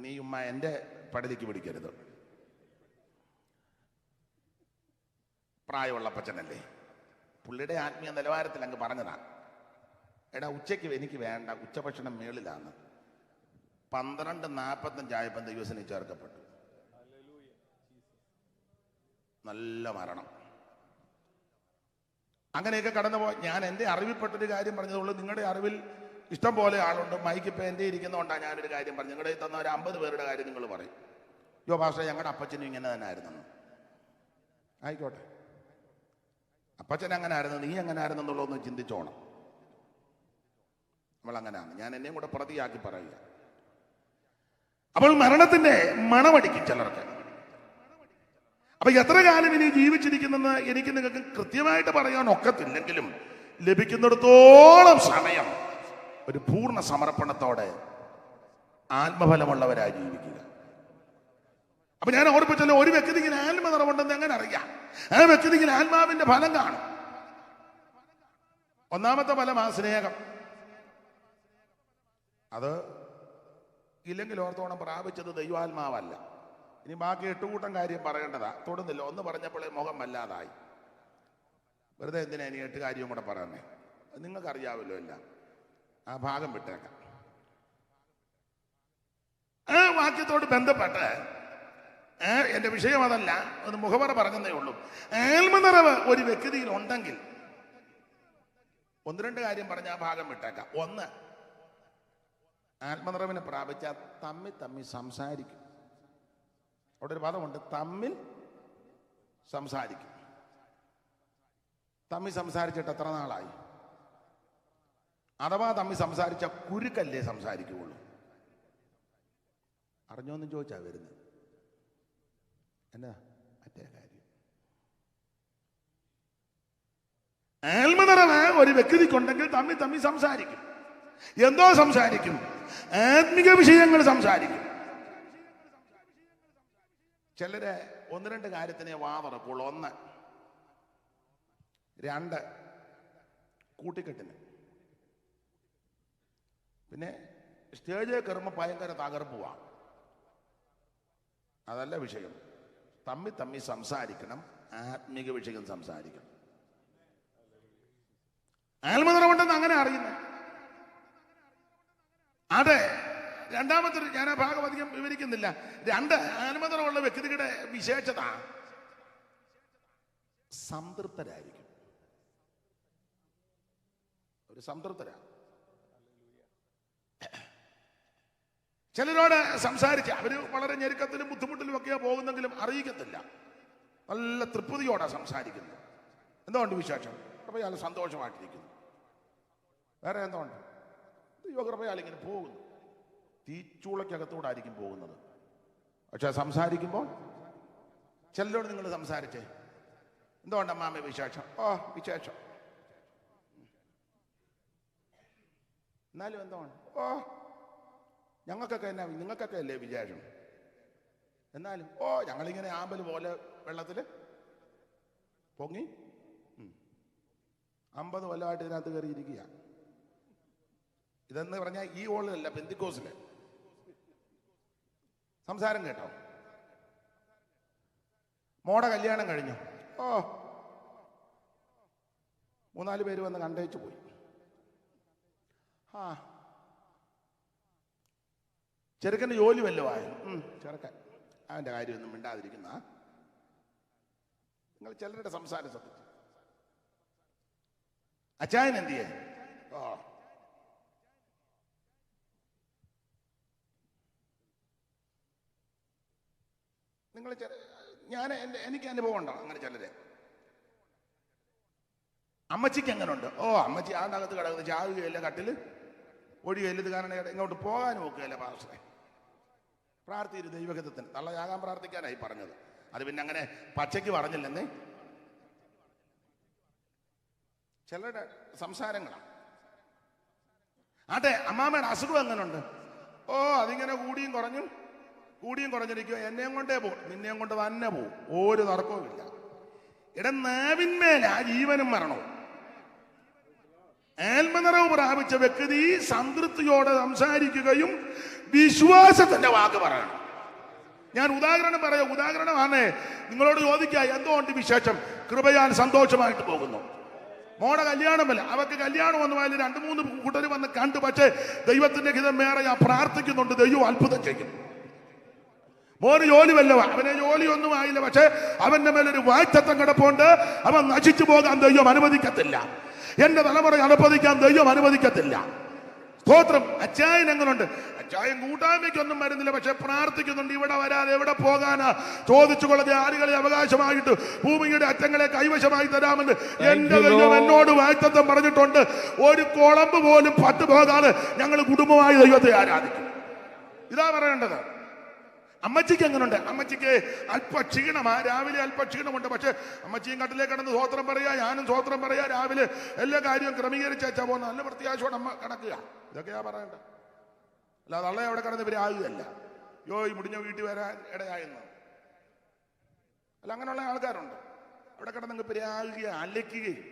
നീ ഉമ്മ എൻ്റെ പടലിക്ക് പിടിക്കരുത്. പ്രായമുള്ള അപ്പച്ചനല്ലേ, പുള്ളിയുടെ ആത്മീയ നിലവാരത്തിൽ അങ്ങ് പറഞ്ഞതാ. എടാ, ഉച്ചയ്ക്ക് എനിക്ക് വേണ്ട, ഉച്ചഭക്ഷണം മേളിലാണ്. 12:45 ആയപ്പം ദൈവസേന ചേർക്കപ്പെട്ടു. നല്ല മരണം. അങ്ങനെയൊക്കെ കടന്നുപോയി. ഞാൻ എൻ്റെ അറിവിൽപ്പെട്ടൊരു കാര്യം പറഞ്ഞതുള്ളൂ. നിങ്ങളുടെ അറിവിൽ ഇഷ്ടം പോലെ ആളുണ്ട്. മൈക്ക് ഇപ്പം എൻ്റെ ഇരിക്കുന്നതുകൊണ്ടാണ് ഞാനൊരു കാര്യം പറഞ്ഞു. നിങ്ങളുടെ തന്ന ഒരു 50 പേരുടെ കാര്യം നിങ്ങൾ പറയും. യോ പാസ്റ്റർ, ഞങ്ങളുടെ അപ്പച്ചനും ഇങ്ങനെ തന്നെ ആയിരുന്നു. ആയിക്കോട്ടെ, അപ്പച്ചൻ അങ്ങനെ ആയിരുന്നു, നീ എങ്ങനെ ആയിരുന്നെന്നുള്ളതൊന്ന് ചിന്തിച്ചോണം. നമ്മളങ്ങനെയാണ്. ഞാൻ എന്നെയും കൂടെ പ്രതിയാക്കി പറയുക. അപ്പോൾ മരണത്തിന്റെ മണമടിക്കും ചിലർക്ക്. അപ്പൊ എത്ര കാലം ഇനി ജീവിച്ചിരിക്കുന്നെന്ന് എനിക്ക് നിങ്ങൾക്ക് കൃത്യമായിട്ട് പറയാൻ ഒക്കത്തില്ലെങ്കിലും ലഭിക്കുന്നിടത്തോളം സമയം ഒരു പൂർണ്ണ സമർപ്പണത്തോടെ ആത്മഫലമുള്ളവരായി ജീവിക്കുക. അപ്പൊ ഞാൻ ഓർപ്പിച്ചല്ലോ, ഒരു വ്യക്തിക്ക് ആത്മനിറവുണ്ടെന്ന് എങ്ങനെ അറിയാം? ആ വ്യക്തിക്ക് ആത്മാവിന്റെ ഫലം കാണും. ഒന്നാമത്തെ ഫലം ആ സ്നേഹം. അത് ഇല്ലെങ്കിൽ ഓർത്തോണം, പ്രാപിച്ചത് ദൈവാത്മാവല്ല. ഇനി ബാക്കി 8 കൂട്ടം കാര്യം പറയേണ്ടതാ, തൊടുന്നില്ല. ഒന്ന് പറഞ്ഞപ്പോഴേ മുഖം വല്ലാതായി. വെറുതെ എന്തിനാ ഇനി 8 കാര്യവും കൂടെ പറയുന്നേ? നിങ്ങൾക്കറിയാമല്ലോ എല്ലാം. ആ ഭാഗം വിട്ടേക്കാം. ആ വാക്യത്തോട് ബന്ധപ്പെട്ട് എന്റെ വിഷയം അതല്ല, ഒന്ന് മുഖവറ പറഞ്ഞതേ ഉള്ളൂ. ആത്മനിറവ് ഒരു വ്യക്തിയിൽ ഉണ്ടെങ്കിൽ 1-2 കാര്യം പറഞ്ഞ ആ ഭാഗം വിട്ടേക്കാം. 1, ആത്മനിറവിനെ പ്രാപിച്ചാൽ തമ്മിൽ സംസാരിക്കും. അവിടെ ഒരു പദമുണ്ട്, തമ്മിൽ സംസാരിക്കും. തമ്മി സംസാരിച്ചിട്ട് എത്ര നാളായി? അഥവാ തമ്മി സംസാരിച്ച കുരുക്കല്ലേ സംസാരിക്കുകയുള്ളൂ. അറിഞ്ഞോന്നും ചോദിച്ചാ വരുന്നത്. എന്നാ മറ്റേ കാര്യം, ആത്മനിറവ് ഒരു വ്യക്തിക്കുണ്ടെങ്കിൽ തമ്മി സംസാരിക്കും. എന്തോ സംസാരിക്കും? ആത്മിക വിഷയങ്ങൾ സംസാരിക്കും. ചിലര് ഒന്ന് രണ്ട് കാര്യത്തിനെ വാതറക്കുള്ളൂ. 1, 2 കൂട്ടിക്കെട്ടിന്. പിന്നെ സ്റ്റേജിൽ കയറുമ്പോൾ ഭയങ്കര തകർപ്പുവാ. അതല്ല വിഷയം. തമ്മി സംസാരിക്കണം. ആത്മിക വിഷയം സംസാരിക്കണം. ആത്മനിറവുണ്ടെന്ന് അങ്ങനെ അറിയുന്നത്. അതെ, രണ്ടാമത്തെ ഞാൻ ആ ഭാഗം അധികം വിവരിക്കുന്നില്ല. 2 ആത്മനിറവുള്ള വ്യക്തികളുടെ വിശേഷത സംതൃപ്തരായിരിക്കും. ഒരു സംതൃപ്തരാ. ചിലരോട് സംസാരിച്ച് അവര് വളരെ ഞെരുക്കത്തിലും ബുദ്ധിമുട്ടിലും ഒക്കെയാ പോകുന്നെങ്കിലും അറിയിക്കത്തില്ല. നല്ല തൃപ്തിയോടെ സംസാരിക്കുന്നു. എന്തുകൊണ്ട് വിശേഷം? കൃപയാൽ സന്തോഷമായിട്ടിരിക്കുന്നു. വേറെ എന്തുകൊണ്ട്? ദൈവകൃപയാൽ ഇങ്ങനെ പോകുന്നു. തീച്ചൂളക്കകത്തോടായിരിക്കും പോകുന്നത്. പക്ഷെ സംസാരിക്കുമ്പോൾ ചിലരോട് നിങ്ങൾ സംസാരിച്ചേ, എന്തുകൊണ്ട് അമ്മാമ വിശേഷം? ഓ വിശേഷം. എന്നാലും എന്തുകൊണ്ട്? ഓ ഞങ്ങൾക്കൊക്കെ എന്നാ, നിങ്ങൾക്കൊക്കെ അല്ലേ വിശേഷം? എന്നാലും ഓ ഞങ്ങളിങ്ങനെ ആമ്പൽ പോലെ വെള്ളത്തിൽ പൊങ്ങി 50 കൊല്ലമായിട്ട് ഇതിനകത്ത് കയറിയിരിക്കുക. ഇതെന്ന് പറഞ്ഞാൽ ഈ ഓളിലല്ല, പെന്തിക്കോസിലെ സംസാരം കേട്ടോ. മോടെ കല്യാണം കഴിഞ്ഞു. ഓ 3-4 പേര് വന്ന് കണ്ടേച്ചു പോയി. ചെറുക്കൻ്റെ ജോലി വല്ലതും ആയോ? ചെറുക്കൻ അവൻ്റെ കാര്യമൊന്നും മിണ്ടാതിരിക്കുന്ന നിങ്ങൾ ചിലരുടെ സംസാരം ശ്രദ്ധിച്ചു. അച്ചായൻ എന്തിയേ? ഓ നിങ്ങൾ എനിക്ക് അനുഭവം ഉണ്ടോ അങ്ങനെ ചിലരെ? അമ്മച്ചിക്ക് എങ്ങനെ ഉണ്ട്? ഓ അമ്മച്ചി ആണ്ട് അകത്ത് കിടക്കുന്നത് ചാവുകയല്ല, കട്ടില് ഒഴികയില്ല. ഇത് കാരണം ഇങ്ങോട്ട് പോകാൻ നോക്കുകയല്ല. പാസ്റ്ററെ പ്രാർത്ഥിരു ദൈവഹിതത്തിന് തള്ളയാകാൻ പ്രാർത്ഥിക്കാനായി പറഞ്ഞത്. അത് പിന്നെ അങ്ങനെ പച്ചയ്ക്ക് പറഞ്ഞില്ലെന്നേ. ചിലരുടെ സംസാരങ്ങളാണ്. അതെ, അമ്മാമ്മയുടെ അസുഖം എങ്ങനെയുണ്ട്? ഓ അതിങ്ങനെ കൂടിയും കുറഞ്ഞിരിക്കുക. എന്നെയും കൊണ്ടേ പോകും, നിന്നെയും കൊണ്ട് തന്നെ പോകും. ഒരു തർക്കവും ഇല്ല. നാവിന്മേല ജീവനും മരണവും. ആത്മനിറവ് പ്രാപിച്ച വ്യക്തി സംതൃപ്തിയോടെ സംസാരിക്കുകയും വിശ്വാസത്തിന്റെ വാക്ക് പറയണം. ഞാൻ ഉദാഹരണമാണ് നിങ്ങളോട് ചോദിക്കുക, എന്തുകൊണ്ട് വിശേഷം? കൃപയാൽ സന്തോഷമായിട്ട് പോകുന്നു. മോടെ കല്യാണമല്ല, അവർക്ക് കല്യാണം ഒന്നും ആയാലും 2-3 കൂട്ടർ വന്ന് കണ്ടു. പക്ഷേ ദൈവത്തിന്റെ ഹിതം വേറെ. ഞാൻ പ്രാർത്ഥിക്കുന്നുണ്ട്, ദൈവം അത്ഭുതം ചെയ്യും. മോന് ജോലി വല്ലവ, അവനെ ജോലിയൊന്നും ആയില്ല, പക്ഷെ അവന്റെ മേലൊരു വായ്ത്തത്വം കിടപ്പുണ്ട്. അവൻ നശിച്ചു പോകാൻ ദൈവം അനുവദിക്കത്തില്ല. എന്റെ തലമുറ അനുവദിക്കാൻ ദൈവം അനുവദിക്കത്തില്ല. സ്തോത്രം. അച്ചായൻ എങ്ങനുണ്ട്? അച്ചായൻ കൂട്ടായ്മയ്ക്കൊന്നും വരുന്നില്ല, പക്ഷെ പ്രാർത്ഥിക്കുന്നുണ്ട്. ഇവിടെ വരാതെ എവിടെ പോകാനാ? ചോദിച്ചു കൊള്ളത് ആളുകളെ അവകാശമായിട്ട് ഭൂമിയുടെ അറ്റങ്ങളെ കൈവശമായി തരാമെന്ന് എന്റെ ദൈവം എന്നോട് വായ്ത്തത്വം പറഞ്ഞിട്ടുണ്ട്. ഒരു കുളമ്പ് പോലും പട്ടു പോകാതെ ഞങ്ങൾ കുടുംബമായി ദൈവത്തെ ആരാധിക്കും. ഇതാ പറയേണ്ടത്. അമ്മച്ചിക്ക് എങ്ങനുണ്ട്? അമ്മച്ചിക്ക് അല്പ ക്ഷീണമാ, രാവിലെ അല്പ ക്ഷീണമുണ്ട്. പക്ഷെ അമ്മച്ചിയും കട്ടിലേക്ക് കിടന്ന് സ്വോത്രം പറയാ, ഞാനും സ്വോത്രം പറയാ. രാവിലെ എല്ലാ കാര്യവും ക്രമീകരിച്ച് വെച്ചാൽ പോകുന്ന നല്ല പ്രത്യാശയോടെ അമ്മ കിടക്കുക. ഇതൊക്കെയാ പറയണ്ട. അല്ലാതെ അള്ളയെ അവിടെ കിടന്ന് ഇവരെ ആകുകയല്ല. ഈ മുടിഞ്ഞ വീട്ടിൽ വരാൻ ഇടയായെന്ന് അല്ല. അങ്ങനെയുള്ള ആൾക്കാരുണ്ട്. അവിടെ കിടന്ന് പെരുകുകയും അലയ്ക്കുകയും.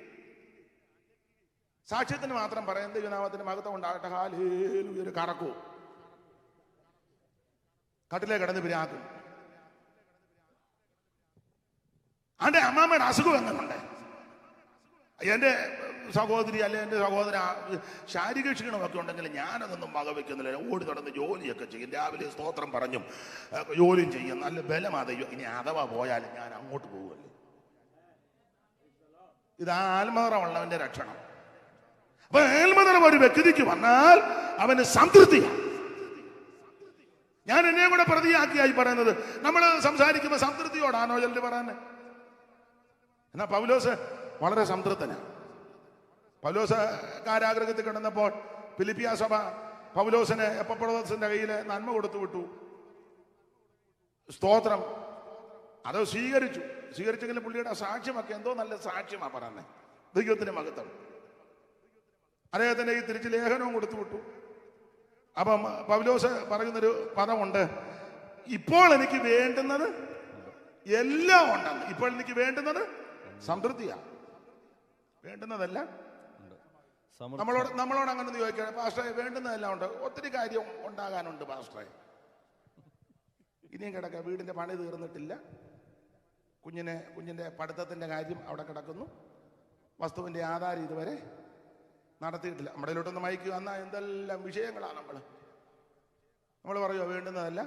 സാക്ഷ്യത്തിന് മാത്രം പറയാം, ദൈവനാമത്തിന് മഹത്വം ഉണ്ടാകട്ടെ, ഹല്ലേലൂയ, ഒരു കറക്കവും കട്ടിലേ കിടന്ന് പിരാക്കും. അതെ, അമ്മാമ്മയുടെ അസുഖം എങ്ങനുണ്ട്? എൻ്റെ സഹോദരി അല്ലെ എൻ്റെ സഹോദര ശാരീരിക ക്ഷീണമൊക്കെ ഉണ്ടെങ്കിൽ ഞാനതൊന്നും വകവെക്കുന്നില്ല. ഓടി നടന്ന് ജോലിയൊക്കെ ചെയ്യും. രാവിലെ സ്തോത്രം പറഞ്ഞും ജോലിയും ചെയ്യും. നല്ല ബലമാതെ. ഇനി അഥവാ പോയാലും ഞാൻ അങ്ങോട്ട് പോകുമല്ലോ. ഇത് ആത്മനിറവുള്ളവന്റെ ലക്ഷണം. അപ്പൊ ആത്മനിറവ് ഒരു വ്യക്തിക്ക് വന്നാൽ അവന് സംതൃപ്തിയാണ്. ഞാൻ എന്നെ കൂടെ പ്രതിയാക്കിയായി പറയുന്നത്. നമ്മൾ സംസാരിക്കുമ്പോൾ സംതൃപ്തിയോടാണോ ചിലർ പറയാൻ? എന്നാ പൗലോസ് വളരെ സംതൃപ്തനാണ്. പൗലോസ് കാരാഗൃഹത്തിൽ കിടന്നപ്പോൾ ഫിലിപ്പിയ സഭ പൗലോസിന് എപ്പപ്പളോസിന്റെ കയ്യിൽ നന്മ കൊടുത്തു വിട്ടു. സ്തോത്രം. അത് സ്വീകരിച്ചെങ്കിലും പുള്ളിയുടെ സാക്ഷ്യമൊക്കെ എന്തോ നല്ല സാക്ഷ്യമാണ് പറയുന്നത്. ദൈവത്തിന്റെ മഹത്വം. അദ്ദേഹത്തിന്റെ ഈ തിരിച്ച് ലേഖനവും കൊടുത്തു വിട്ടു. അപ്പം പൗലോസ് പറയുന്നൊരു പദമുണ്ട്, ഇപ്പോൾ എനിക്ക് വേണ്ടുന്നത് എല്ലാം ഉണ്ടെന്ന്. ഇപ്പോൾ എനിക്ക് വേണ്ടുന്നത് സംതൃപ്തിയാണ്. വേണ്ടുന്നതല്ല നമ്മളോട് അങ്ങനെ ചോദിക്കണം, പാസ്റ്ററെ വേണ്ടുന്നതെല്ലാം ഉണ്ട്, ഒത്തിരി കാര്യം ഉണ്ടാകാനുണ്ട് പാസ്റ്ററെ. ഇനിയും കിടക്കുക, വീടിന്റെ പണി തീർന്നിട്ടില്ല, കുഞ്ഞിന്റെ പഠിത്തത്തിന്റെ കാര്യം അവിടെ കിടക്കുന്നു, വസ്തുവിന്റെ ആധാരം ഇതുവരെ നടത്തിയിട്ടില്ല. നമ്മുടെ ഇതിലോട്ടൊന്ന് മയക്ക് വന്നാൽ എന്തെല്ലാം വിഷയങ്ങളാണ്. നമ്മൾ പറയുമോ വേണ്ടുന്നതല്ല?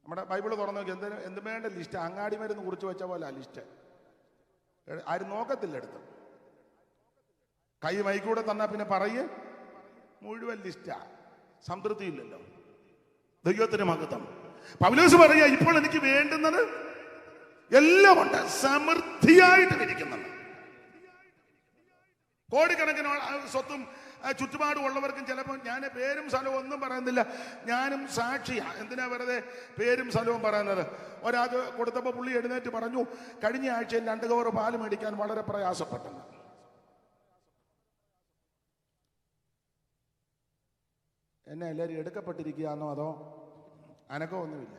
നമ്മുടെ ബൈബിള് തുറന്നു നോക്കി എന്ത് വേണ്ട ലിസ്റ്റ്, അങ്ങാടി മരുന്ന് കുറിച്ച് വെച്ച പോലെ ആ ലിസ്റ്റ്. ആരും നോക്കത്തില്ല എടുത്ത്. കൈ മൈക്കൂടെ തന്നാൽ പിന്നെ പറയേ മുഴുവൻ ലിസ്റ്റാ. സംതൃപ്തി ഇല്ലല്ലോ. ദൈവത്തിന് മഹത്വം. പൗലോസ് പറയുക, ഇപ്പോൾ എനിക്ക് വേണ്ടുന്നത് എല്ലാം ഉണ്ട്, സമൃദ്ധിയായിട്ട് ഇരിക്കുന്നുണ്ട്. കോടിക്കണക്കിന് സ്വത്തും ചുറ്റുപാടും ഉള്ളവർക്കും ചിലപ്പോൾ ഞാൻ പേരും സ്ഥലവും ഒന്നും പറയുന്നില്ല, ഞാനും സാക്ഷിയാ. എന്തിനാ വെറുതെ പേരും സ്ഥലവും പറയുന്നത്? ഒരാൾക്ക് കൊടുത്തപ്പോൾ പുള്ളി എഴുന്നേറ്റ് പറഞ്ഞു, കഴിഞ്ഞ ആഴ്ചയിൽ 2 കവർ പാല് മേടിക്കാൻ വളരെ പ്രയാസപ്പെട്ടെന്ന്. എന്നെ എല്ലാവരും എടുക്കപ്പെട്ടിരിക്കുകയാണോ അതോ അനക്കമൊന്നുമില്ല?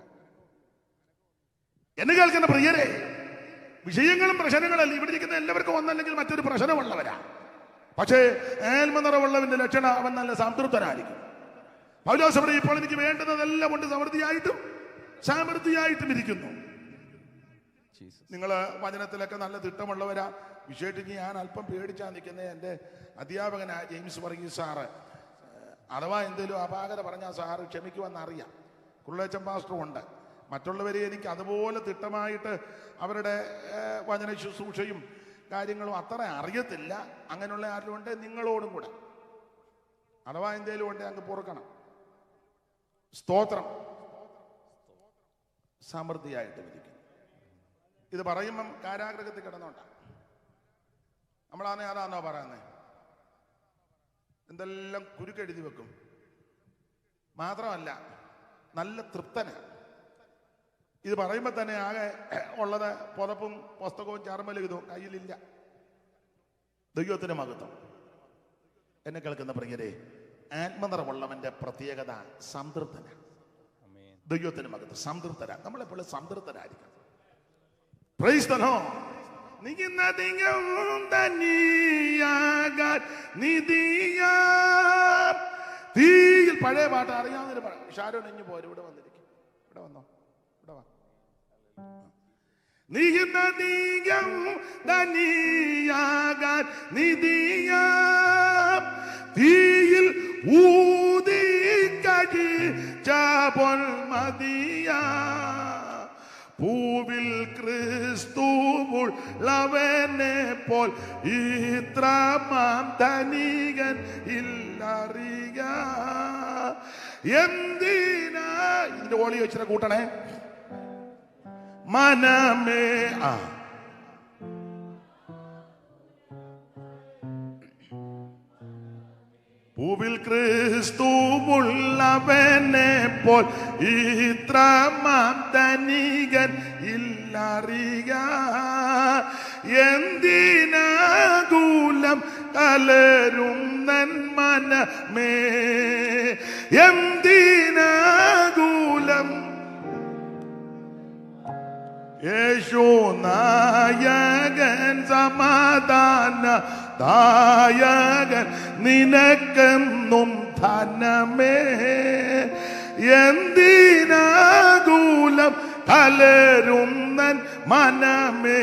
എന്നെ കേൾക്കുന്ന പ്രിയരെ, വിഷയങ്ങളും പ്രശ്നങ്ങളല്ല. ഇവിടെ ഇരിക്കുന്ന എല്ലാവർക്കും ഒന്നല്ലെങ്കിൽ മറ്റൊരു പ്രശ്നമുള്ളവരാ. പക്ഷേ ആത്മനിറവുള്ളവന്റെ ലക്ഷണം അവൻ നല്ല സംതൃപ്തനായിരിക്കും. പൗലോസ് പറയും, ഇപ്പോൾ എനിക്ക് വേണ്ടുന്നതെല്ലാം കൊണ്ട് സമൃദ്ധിയായിട്ടും ഇരിക്കുന്നു. നിങ്ങൾ വചനത്തിലൊക്കെ നല്ല തിട്ടമുള്ളവരാ. വിശേഷിച്ച് ഞാൻ അല്പം പേടിച്ചാ നിൽക്കുന്നത് എൻ്റെ അധ്യാപകനായ ജെയിംസ് വർഗീസ് സാറ്. അഥവാ എന്തെങ്കിലും അപാകത പറഞ്ഞാൽ സാറ് ക്ഷമിക്കുമെന്നറിയാം. കുള്ളേച്ചൻ പാസ്റ്ററും ഉണ്ട്. മറ്റുള്ളവരെ എനിക്ക് അതുപോലെ തിട്ടമായിട്ട് അവരുടെ വചന ശുശ്രൂഷയും കാര്യങ്ങളും അത്ര അറിയത്തില്ല. അങ്ങനെയുള്ള ആരും ഉണ്ട്, നിങ്ങളോടും കൂടെ അഥവാ എന്തേലും ഉണ്ട് അങ്ങ് പൊറുക്കണം. സ്തോത്രം. സമൃദ്ധിയായിട്ട് ഇരിക്കും. ഇത് പറയുമ്പം കാരാഗ്രഹത്തിൽ കിടന്നോണ്ടാ. നമ്മളാണെ അതാണോ പറയുന്നത്? എന്തെല്ലാം കുരുക്കെഴുതി വെക്കും. മാത്രമല്ല നല്ല തൃപ്തനാണ്. ഇത് പറയുമ്പോൾ തന്നെ ആകെ ഉള്ളത് പുതപ്പും പുസ്തകവും ചർമ്മലിഖിതവും കയ്യിലില്ല. ദൈവത്തിന് മഹത്വം. എന്നെ കേൾക്കുന്ന പ്രിയരെ, ആത്മനിറവുള്ളവന്റെ പ്രത്യേകത സംതൃപ്തനാണ്. ദൈവത്തിന് മഹത്വം. സംതൃപ്തരാ. നമ്മളെപ്പോഴും സംതൃപ്തരായിരിക്കണം. Praise the Lord. തീയിൽ പഴയ പാട്ട് അറിയാവുന്നൊരു ഷാരോ നെഞ്ഞു പോരും. ഇവിടെ വന്നിരിക്കും. ഇവിടെ വന്നോ, ഇവിടെ വാ. തീയിൽ ഊതി കഴിച്ച പൊന്മതിയാ പൂവിൽ ക്രിസ്തുവുള്ളവനെ പോൽ ഇത്രമാം ധനികൻ ഇല്ലറിയ. എന്തിനാ ഇതിന്റെ ഓളി വെച്ചിട്ട് കൂട്ടണേ മനമേ. പൂവിൽ ക്രിസ്തുവുള്ളവനെ പോൽ ഇത്രമാം ധനികൻ ഇല്ലറിയ. എന്തിനാകുലം കലരും നന്മനമേ, എന്തിനാകുലം. യേശു നായകൻ സമാധാന ദായകൻ നിനക്കെന്നും ധനമേ. എന്തിനാകുലം കലരുന്നൻ മനമേ,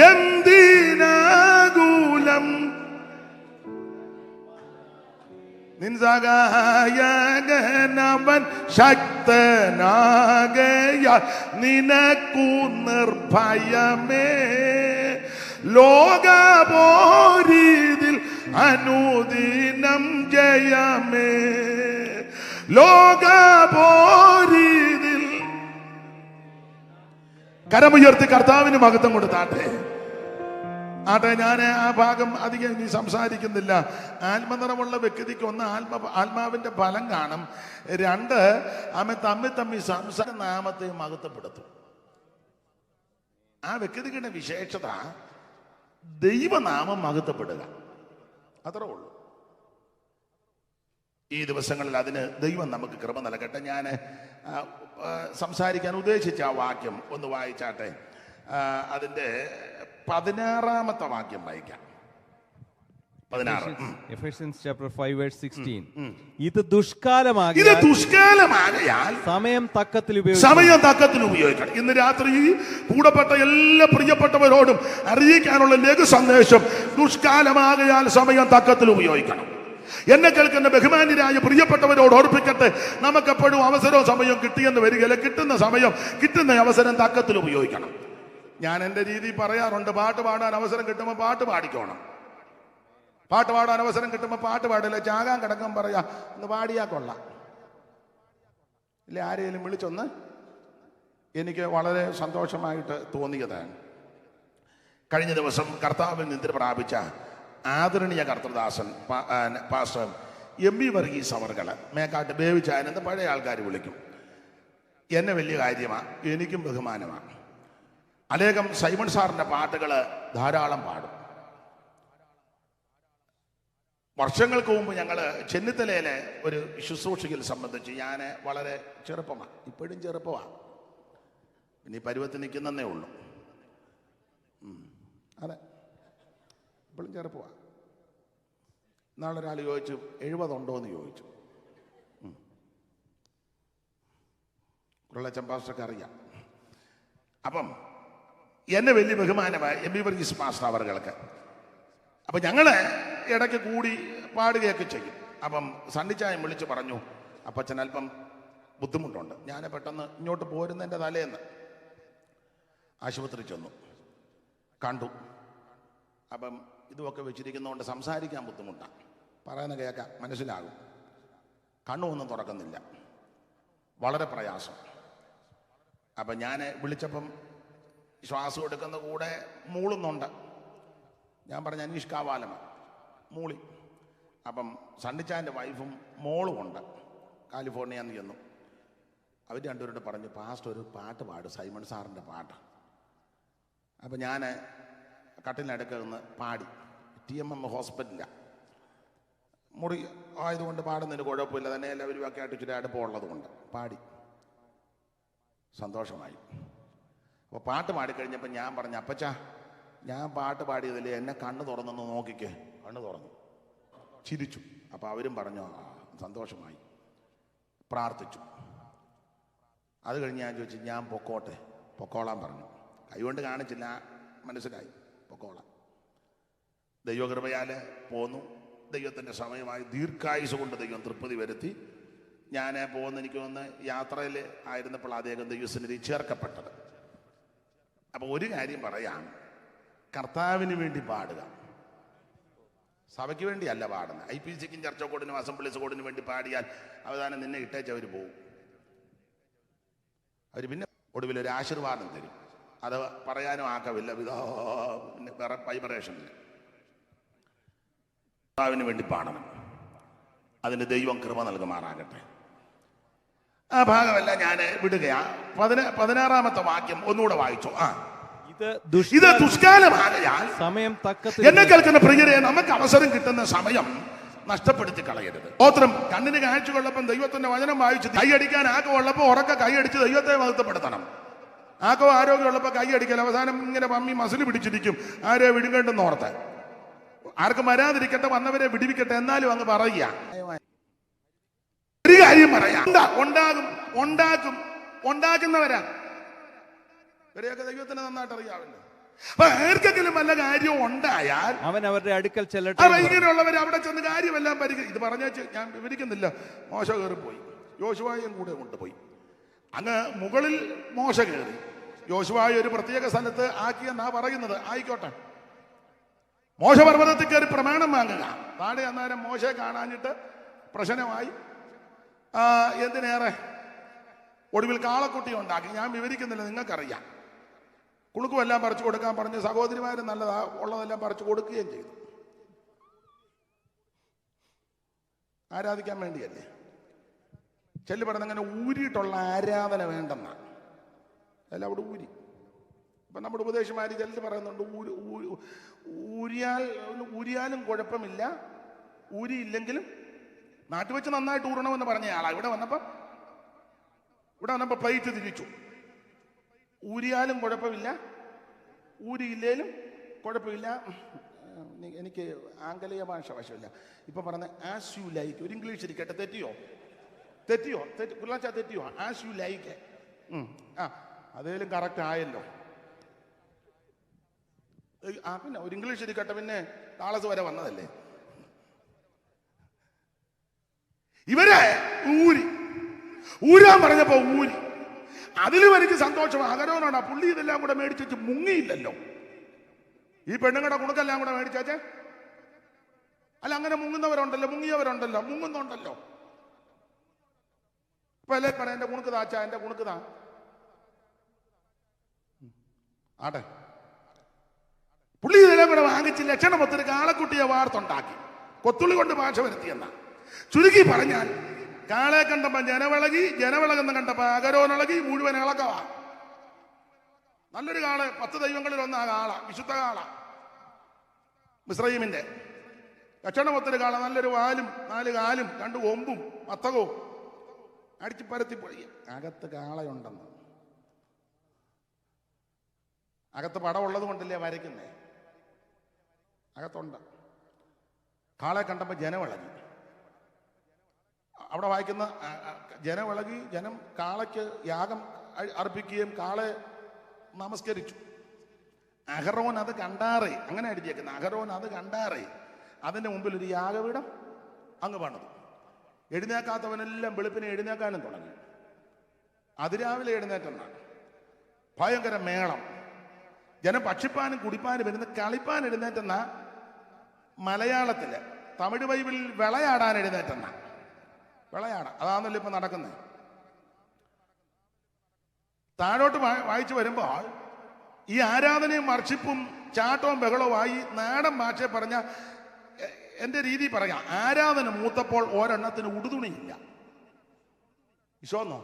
എന്തിനാകുലം. നിൻ സഹായകനവൻ ശക്തനാകയാൽ നിനക്കു നിർഭയമേ. ലോകപോരിതിൽ അനുദിനം ജയമേ. ലോകപോരിതിൽ കരമുയർത്തി കർത്താവിന് മഹത്വം കൊടുത്താട്ടെ. ആട്ടെ, ഞാൻ ആ ഭാഗം അധികം ഇനി സംസാരിക്കുന്നില്ല. ആത്മനിറമുള്ള വ്യക്തിക്ക് ഒന്ന് ആത്മാവിന്റെ ഫലം കാണും. രണ്ട്, അവൻ തമ്മി സംസാര നാമത്തെ മഹത്വപ്പെടുത്തും. ആ വ്യക്തിയുടെ വിശേഷത ദൈവനാമം മഹത്വപ്പെടുക, അത്രേ ഉള്ളൂ. ഈ ദിവസങ്ങളിൽ അതിന് ദൈവം നമുക്ക് കൃപ നൽകട്ടെ. ഞാൻ സംസാരിക്കാൻ ഉദ്ദേശിച്ച ആ വാക്യം ഒന്ന് വായിച്ചാട്ടെ. അതിന്റെ 16-ാമത്തെ വാക്യം വായിക്കാം. 16. Ephesians chapter 5 verse 16. ഇത് ദുഷ്കാലമാകിയാൽ സമയം തക്കത്തിൽ ഉപയോഗിക്കണം. ഇന്ന് രാത്രി കൂടപ്പെട്ട എല്ലാ പ്രിയപ്പെട്ടവരോടും അറിയിക്കാനുള്ള ലഘു സന്ദേശം, ദുഷ്കാലമാകയാൽ സമയം തക്കത്തിൽ ഉപയോഗിക്കണം. എന്നെ കേൾക്കുന്ന ബഹുമാന്യരായ പ്രിയപ്പെട്ടവരോട് ഓർപ്പിക്കട്ടെ, നമുക്കെപ്പോഴും അവസരവും സമയവും കിട്ടിയെന്ന് വരികയില്ല. കിട്ടുന്ന സമയം, കിട്ടുന്ന അവസരം തക്കത്തിൽ ഉപയോഗിക്കണം. ഞാൻ എൻ്റെ രീതി പറയാറുണ്ട്, പാട്ട് പാടാൻ അവസരം കിട്ടുമ്പോൾ പാട്ട് പാടിക്കോണം. പാട്ട് പാടാൻ അവസരം കിട്ടുമ്പോൾ പാട്ട് പാടില്ല. ചാകാൻ കിടക്കാൻ പറയാ, ഒന്ന് പാടിയാ കൊള്ളാം ഇല്ലേ, ആരെയും വിളിച്ചൊന്ന്. എനിക്ക് വളരെ സന്തോഷമായിട്ട് തോന്നിയതാണ്. കഴിഞ്ഞ ദിവസം കർത്താവിൽ നിദ്ര പ്രാപിച്ച ആദരണീയ കർത്തൃദാസൻ പാസ്റ്റർ എം വി വർഗീസ് അവർകള് മേക്കാട്ട് ബേവിച്ചാനെന്ന് പഴയ ആൾക്കാർ വിളിക്കും. എന്നെ വലിയ കാര്യമാണ്, എനിക്കും ബഹുമാനമാണ്. അനേകം സൈമൺ സാറിൻ്റെ പാട്ടുകൾ ധാരാളം പാടും. വർഷങ്ങൾക്ക് മുമ്പ് ഞങ്ങൾ ചെന്നിത്തലയിലെ ഒരു ശുശ്രൂഷയിൽ സംബന്ധിച്ച് ഞാൻ വളരെ ചെറുപ്പമാണ്, ഇപ്പോഴും ചെറുപ്പമാണ്, പിന്നെ ഈ പരുവത്തിൽ നിൽക്കുന്നതേ ഉള്ളൂ. അതെ, ഇപ്പോഴും ചെറുപ്പമാണ്. നാളൊരാൾ ചോദിച്ചു 70 ഉണ്ടോ എന്ന് ചോദിച്ചു. ഉരുളച്ചൻ പാസ്റ്റർക്ക് അറിയാം. അപ്പം എന്നെ വലിയ ബഹുമാനമായി എം വി വർഗീസ് പാസ്റ്റർ അവർക്ക്. അപ്പം ഞങ്ങൾ ഇടയ്ക്ക് കൂടി പാടുകയൊക്കെ ചെയ്യും. അപ്പം സണ്ണിച്ചായം വിളിച്ച് പറഞ്ഞു, അപ്പച്ചൻ അല്പം ബുദ്ധിമുട്ടുണ്ട്. ഞാൻ പെട്ടെന്ന് ഇങ്ങോട്ട് പോരുന്നതിൻ്റെ തലേന്ന് ആശുപത്രി ചെന്നു, കണ്ടു. അപ്പം ഇതുമൊക്കെ വെച്ചിരിക്കുന്നതുകൊണ്ട് സംസാരിക്കാൻ ബുദ്ധിമുട്ടാണ്, പറയുന്ന കേൾക്കാം, മനസ്സിലാകും. കണ്ണൊന്നും തുറക്കുന്നില്ല, വളരെ പ്രയാസം. അപ്പം ഞാൻ വിളിച്ചപ്പം ശ്വാസം എടുക്കുന്ന കൂടെ മൂളുന്നുണ്ട്. ഞാൻ പറഞ്ഞ അനീഷ് കാവാലമാണ് മൂളി. അപ്പം സണ്ണിച്ചാൻ്റെ വൈഫും മോളും ഉണ്ട്, കാലിഫോർണിയയിൽ നിന്ന് ചെന്നു. അവർ രണ്ടുപേരോട് പറഞ്ഞു, പാസ്റ്റർ ഒരു പാട്ട് പാട്, സൈമൺ സാറിൻ്റെ പാട്ട്. അപ്പം ഞാൻ കട്ടിലിനടുക്ക് നിന്ന് പാടി. TMM ഹോസ്പിറ്റലിലാണ്, മുറി ആയതുകൊണ്ട് പാടുന്നതിന് കുഴപ്പമില്ല, തന്നെ എല്ലാവരും ഒക്കെ ആയിട്ട് ഇച്ചിരി അടുപ്പമുള്ളത് കൊണ്ട് പാടി. സന്തോഷമായി. അപ്പോൾ പാട്ട് പാടിക്കഴിഞ്ഞപ്പോൾ ഞാൻ പറഞ്ഞു, അപ്പച്ചാ ഞാൻ പാട്ട് പാടിയതിൽ എന്നെ കണ്ണ് തുറന്നൊന്ന് നോക്കിക്കേ. കണ്ണ് തുറന്നു, ചിരിച്ചു. അപ്പോൾ അവരും പറഞ്ഞു സന്തോഷമായി, പ്രാർത്ഥിച്ചു. അത് കഴിഞ്ഞ് ഞാൻ ചോദിച്ചു, ഞാൻ പൊക്കോളാൻ പറഞ്ഞു. കൈകൊണ്ട് കാണിച്ചില്ല, മനസ്സിലായി, പൊക്കോളാം. ദൈവകൃപയാൽ പോന്നു. ദൈവത്തിൻ്റെ സമയമായി ദീർഘായുസ് കൊണ്ട് ദൈവം തൃപ്തി വരുത്തി. ഞാൻ പോകുന്ന എനിക്ക് തോന്നുന്നു യാത്രയിൽ ആയിരുന്നപ്പോൾ അദ്ദേഹം ദൈവസന്നിധി ചേർക്കപ്പെട്ടത്. അപ്പോൾ ഒരു കാര്യം പറയാം, കർത്താവിന് വേണ്ടി പാടുക, സഭയ്ക്ക് വേണ്ടിയല്ല പാടുന്നത്. IPCക്കും ചർച്ച കോഡിനും അസംബ്ലീസ് കോഡിനും വേണ്ടി പാടിയാൽ അവസാനം നിന്നെ ഇട്ടേച്ചവർ പോവും. അവർ പിന്നെ ഒടുവിൽ ഒരു ആശീർവാദം തരും, അത് പറയാനും ആക്കവില്ല, വേറെ വൈബ്രേഷനില്ല. കർത്താവിന് വേണ്ടി പാടണം, അതിന് ദൈവം കൃപ നൽകുമാറാകട്ടെ. ആ ഭാഗമല്ല ഞാൻ വിടുകയാ. 16-ാമത്തെ വാക്യം ഒന്നുകൂടെ വായിച്ചോ. ഇത് ദുഷ്കാലമാകയാൽ സമയം തക്കത്തിൽ. എന്നെ കേൾക്കുന്ന പ്രിയരെ, നമുക്ക് അവസരം കിട്ടുന്ന സമയം നഷ്ടപ്പെടുത്തി കളയരുത്. സ്തോത്രം. കണ്ണിന് കാഴ്ച കൊള്ളപ്പം ദൈവത്തിന്റെ വചനം വായിച്ച് കൈയടിക്കാൻ ആക്കമുള്ളപ്പോൾ ഉറക്ക കൈയടിച്ച് ദൈവത്തെ മഹത്വപ്പെടുത്തണം. ആക്കോ ആരോഗ്യമുള്ളപ്പോൾ കൈയടിക്കൽ, അവസാനം ഇങ്ങനെ പമ്മി മസിൽ പിടിച്ചിരിക്കും, ആരെ വിടുകണ്ടെന്ന് ഓർത്ത്. ആർക്കും വരാതിരിക്കട്ടെ, വന്നവരെ വിടിവിക്കട്ടെ, എന്നാലും അങ്ങ് പറയുക. ഒരു കാര്യം പറയാം, ഉണ്ടാക്കുന്നവരാ ഇവരെയൊക്കെ ദൈവത്തിന് നന്നായിട്ട് അറിയാമല്ലോ. അപ്പൊ ആർക്കെങ്കിലും വല്ല കാര്യവും ഉണ്ടായാൽ അവൻ അവരുടെ അടുക്കൽ ചെല്ലട്ടെ. ഇങ്ങനെയുള്ളവർ അവിടെ ചെന്ന് കാര്യമെല്ലാം ഇത് പറഞ്ഞ ഞാൻ വിവരിക്കുന്നില്ല. മോശ കയറിപ്പോയി, യോശുവായും കൂടെ കൊണ്ടുപോയി. അങ്ങ് മുകളിൽ മോശ കയറി, യോശുവായ ഒരു പ്രത്യേക സ്ഥലത്ത് ആക്കിയെന്നാ പറയുന്നത്. ആയിക്കോട്ടെ, മോശ പർവ്വതത്തിൽ കയറി പ്രമാണം വാങ്ങുക. താഴെ അന്നേരം മോശയെ കാണാഞ്ഞിട്ട് പ്രശ്നമായി. എന്തിനേറെ ഒടുവിൽ കാളക്കുട്ടി ഉണ്ടാക്കി. ഞാൻ വിവരിക്കുന്നില്ല, നിങ്ങൾക്കറിയാം. കുണുക്കും എല്ലാം പറിച്ചു കൊടുക്കാൻ പറഞ്ഞ് സഹോദരിമാര് നല്ലതാ ഉള്ളതെല്ലാം പറിച്ചു കൊടുക്കുകയും ചെയ്തു. ആരാധിക്കാൻ വേണ്ടിയല്ലേ. ചെല്ലു പറഞ്ഞ അങ്ങനെ ഊരിയിട്ടുള്ള ആരാധന വേണ്ടെന്ന അല്ല അവിടെ ഊരി. ഇപ്പം നമ്മുടെ ഉപദേശമാര് ചെല്ലു പറയുന്നുണ്ട് ഊരിയാലും കുഴപ്പമില്ല, ഊരിയില്ലെങ്കിലും നാട്ടിൽ വെച്ച് നന്നായിട്ട് ഊറണമെന്ന് പറഞ്ഞ ആളാ. ഇവിടെ വന്നപ്പോൾ പ്ലേറ്റ് തിരിച്ചു. ഊരിയാലും കുഴപ്പമില്ല, ഊരിയില്ലേലും കുഴപ്പമില്ല. എനിക്ക് ആംഗലേയ ഭാഷ വശമില്ല. ഇപ്പൊ പറഞ്ഞ ആസ് യു ലൈക്ക്. ഒരു ഇംഗ്ലീഷ് ഇരിക്കട്ടെ. തെറ്റിയോ തെറ്റിയോ? As you like. അതേലും കറക്റ്റ് ആയല്ലോ. പിന്നെ ഒരു ഇംഗ്ലീഷ് ഇരിക്കട്ടെ. പിന്നെ താളസ് വരെ വന്നതല്ലേ. ഇവരെ ഊരാൻ പറഞ്ഞപ്പോ ഊരി. അതിലും എനിക്ക് സന്തോഷം. അഹരോനാണ് പുള്ളി ഇതെല്ലാം കൂടെ മേടിച്ചു മുങ്ങിയില്ലല്ലോ. ഈ പെണ്ണുങ്ങളുടെ കുണുക്കെല്ലാം കൂടെ മേടിച്ചേ. അല്ല, അങ്ങനെ മുങ്ങിയവരുണ്ടല്ലോ, മുങ്ങുന്നുണ്ടല്ലോ. ഇപ്പൊ അല്ലേ പറയാം എന്റെ കുണുക്ക് താച്ചാ, എന്റെ കുണുക്ക് താ ആട്ടെ. പുള്ളി ഇതെല്ലാം കൂടെ വാങ്ങിച്ച് ലക്ഷണമൊത്തൊരു കാളക്കുട്ടിയെ വാർത്തുണ്ടാക്കി കൊത്തുള്ളി കൊണ്ട് ഭാഷ വരുത്തിയെന്ന. ചുരുക്കി പറഞ്ഞാൽ കാളെ കണ്ടപ്പോ ജനവിളകെന്ന് കണ്ടപ്പോ അകരോനിളകി, മുഴുവൻ ഇളക്കവാ. നല്ലൊരു കാള, 10 ദൈവങ്ങളിൽ ഒന്നാ കാള, വിശുദ്ധ കാള, മിസ്രയീമിന്റെ ലക്ഷണമൊത്തൊരു കാള. നല്ലൊരു വാലും 4 കാലും 2 കൊമ്പും മത്തകവും അടിച്ച് പരത്തി പൊഴിയ. അകത്ത് കാളയുണ്ടെന്ന്. അകത്ത് പടമുള്ളത് കൊണ്ടല്ലേ വരയ്ക്കുന്നേ. അകത്തുണ്ട്. കാളെ കണ്ടപ്പോൾ ജനവിളകി. അവിടെ വായിക്കുന്ന ജനവിളകി. ജനം കാളയ്ക്ക് യാഗം അർപ്പിക്കുകയും കാളെ നമസ്കരിച്ചു. അഹരോൻ അത് കണ്ടാറേ, അങ്ങനെ എഴുതിയേക്കുന്നത്. അഹരോൻ അത് കണ്ടാറേ അതിന്റെ മുമ്പിൽ ഒരു യാഗപീഠം അങ്ങ് പണിതു. എഴുന്നേക്കാത്തവനെല്ലാം വെളുപ്പിനെ എഴുന്നേക്കാനും തുടങ്ങി. അതിരാവിലെ എഴുന്നേറ്റെന്നാണ്. ഭയങ്കര മേളം. ജനം ഭക്ഷിപ്പാനും കുടിപ്പാനും വരുന്ന കളിപ്പാൻ എഴുന്നേറ്റെന്ന മലയാളത്തില്. തമിഴ് ബൈബിളിൽ വിളയാടാൻ എഴുന്നേറ്റെന്ന. വിളയാടാൻ അതാണല്ലോ ഇപ്പൊ നടക്കുന്നത്. താഴോട്ട് വായിച്ചു വരുമ്പോൾ ഈ ആരാധനയും വർഷിപ്പും ചാട്ടവും ബഹളവുമായി നാടൻ ഭാഷ പറഞ്ഞ എന്റെ രീതി പറയാം. ആരാധന മൂത്തപ്പോൾ ഒരെണ്ണത്തിന് ഉടുതുണിയില്ല. വിശ്വാസോ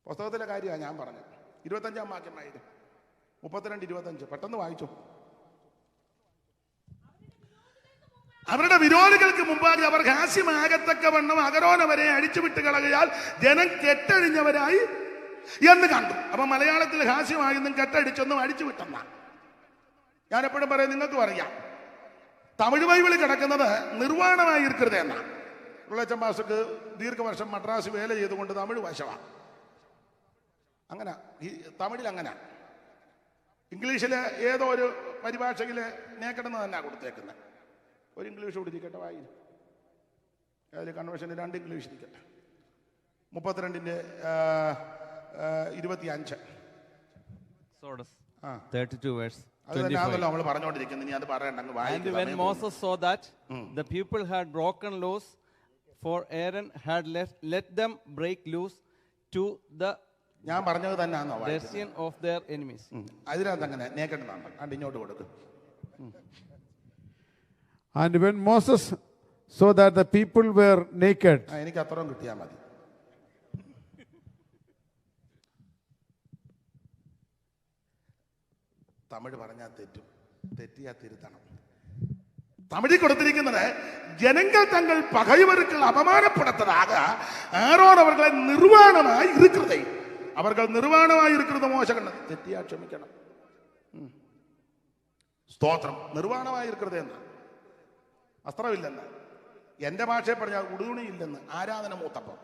പുസ്തകത്തിലെ കാര്യമാണ് ഞാൻ പറഞ്ഞത്. 25-ാം വാക്യം 32-25 പെട്ടെന്ന് വായിച്ചു. അവരുടെ വിരോധികൾക്ക് മുമ്പാകെ അവർ ഹാസ്യമാകത്തക്കവണ്ണം അഹരോനവരെ അഴിച്ചുവിട്ട് കളകയാൽ ജനം കെട്ടഴിഞ്ഞവരായി എന്ന് കണ്ടു. അപ്പൊ മലയാളത്തിൽ ഹാസ്യമായെന്നും കെട്ടടിച്ചൊന്നും അഴിച്ചുവിട്ടെന്ന. ഞാൻ എപ്പോഴും പറയാം, നിങ്ങൾക്കും അറിയാം. തമിഴ് ബൈബിളിൽ കിടക്കുന്നത് നിർവാണമായി ഇരിക്കരുത് എന്നാണ്. ഉള്ളച്ചൻ മാസ്റ്റർക്ക് ദീർഘവർഷം മദ്രാസ് വേല ചെയ്തുകൊണ്ട് തമിഴ് വശമാണ്. അങ്ങനെ ഈ തമിഴിൽ അങ്ങനെ. ഇംഗ്ലീഷിലെ ഏതോ ഒരു പരിഭാഷയില് നേക്കടെന്ന് തന്നെ കൊടുത്തേക്കുന്നത്. ഒരു ഇംഗ്ലീഷ് കൂടി ഇരിക്കട്ടെ വായി. അതിൽ കൺവെൻഷന് 2 ഇംഗ്ലീഷ് ഇരിക്കട്ടെ. 32-ന്റെ 25. 32 verse. നമ്മൾ പറഞ്ഞുകൊണ്ടിരിക്കുന്നത്. ഇനി അത് പറയണ്ട. And when Moses saw that the people had broken loose, for Aaron had let them break loose to the ഞാൻ പറഞ്ഞത് തന്നെയാണോ destiny of their enemies. അതിനകത്ത് അങ്ങനെ നേക്കട്ടെന്നാണ്. അത് ഇങ്ങോട്ട് കൊടുക്കും. And when Moses saw that the people were naked, എനിക്ക് അത്രയും കിട്ടിയാൽ മതി. തമിഴ് പറഞ്ഞാൽ തെറ്റിയാ തിരുത്തണം. തമിഴിൽ കൊടുത്തിരിക്കുന്നത് ജനങ്ങൾ തങ്ങൾ പകയവർക്ക് അപമാനപ്പെടുത്തதாக ആരോൺ അവർകളെ നിർവാണമായി ഇരിക്കുന്നതേ. അവർക്ക് നിർവാണമായി ഇരിക്കുന്നത് മോശം. തെറ്റിയാ ക്ഷമിക്കണം. സ്തോത്രം. നിർവാണമായി ഇരിക്കുന്നത് എന്നാ. വസ്ത്രമില്ലെന്ന്. എന്റെ ഭാഷയെ പറഞ്ഞാൽ ഉടുതുണിയില്ലെന്ന്. ആരാധന മൂത്തപ്പം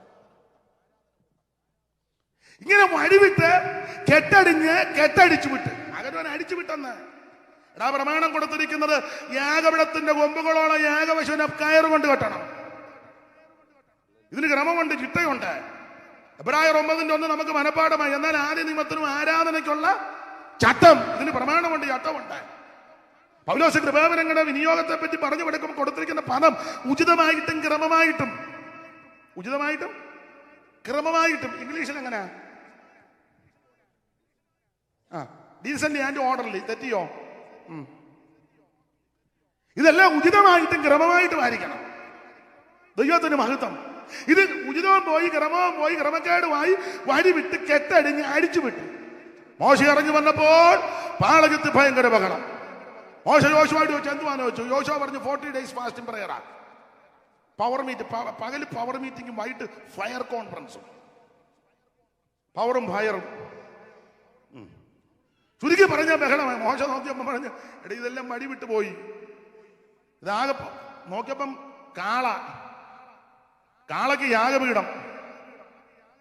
ഇങ്ങനെ വഴിവിട്ട് കെട്ടടിച്ചു വിട്ട് അകരോൻ അടിച്ചു വിട്ടെന്ന്. എടാ, പ്രമാണം കൊടുത്തിരിക്കുന്നത് യാഗപീഠത്തിന്റെ കൊമ്പുകളോളം യാഗപശുവിനെ കയറുകൊണ്ട് കെട്ടണം. ഇതിന് ക്രമമുണ്ട്, ചിട്ടയുണ്ട്. എബ്രായർ 9:1 നമുക്ക് മനപ്പാഠമായി. എന്നാൽ ആദ്യ നിയമത്തിനും ആരാധനയ്ക്കുള്ള ചട്ടം, ഇതിന് പ്രമാണമുണ്ട്, ചട്ടമുണ്ട്. പൗലോസ് കൃപാവരങ്ങളുടെ വിനിയോഗത്തെ പറ്റി പറഞ്ഞു കൊടുക്കുമ്പോൾ കൊടുത്തിരിക്കുന്ന പദം ഉചിതമായിട്ടും ക്രമമായിട്ടും ഇംഗ്ലീഷിൽ എങ്ങനെ ഡീസന്റ് ആൻഡ് ഓർഡർലി. തെറ്റിയോ? ഇതെല്ലാം ഉചിതമായിട്ടും ക്രമമായിട്ടും ആയിരിക്കണം. ദൈവത്തിന് മഹത്വം. ഇത് ഉചിതവും പോയി ക്രമവും പോയി ക്രമക്കേടുമായി വരി വിട്ട് കെട്ടടിഞ്ഞ് അടിച്ചു വിട്ടു. മോശ ഇറങ്ങി വന്നപ്പോൾ പാളകത്ത് ഭയങ്കര ബഹളം. മോശ യോശുവായിട്ട് ചോദിച്ചു, എന്തുവാന്ന് ചോദിച്ചു. യോശുവ പറഞ്ഞു 40 days ഫാസ്റ്റിംഗ് പ്രയറാ. പവർ മീറ്റ്, പകല് പവർ മീറ്റിംഗും വൈകിട്ട് ഫയർ കോൺഫറൻസും. പവറും ഫയറും. ചുരുക്കി പറഞ്ഞ ബഹളമായി. മോശ നോക്കിയപ്പം പറഞ്ഞു, എടാ ഇതെല്ലാം വഴി വിട്ടു പോയി. ഇതാകെ നോക്കിയപ്പം കാളയ്ക്ക് യാഗപീഠം.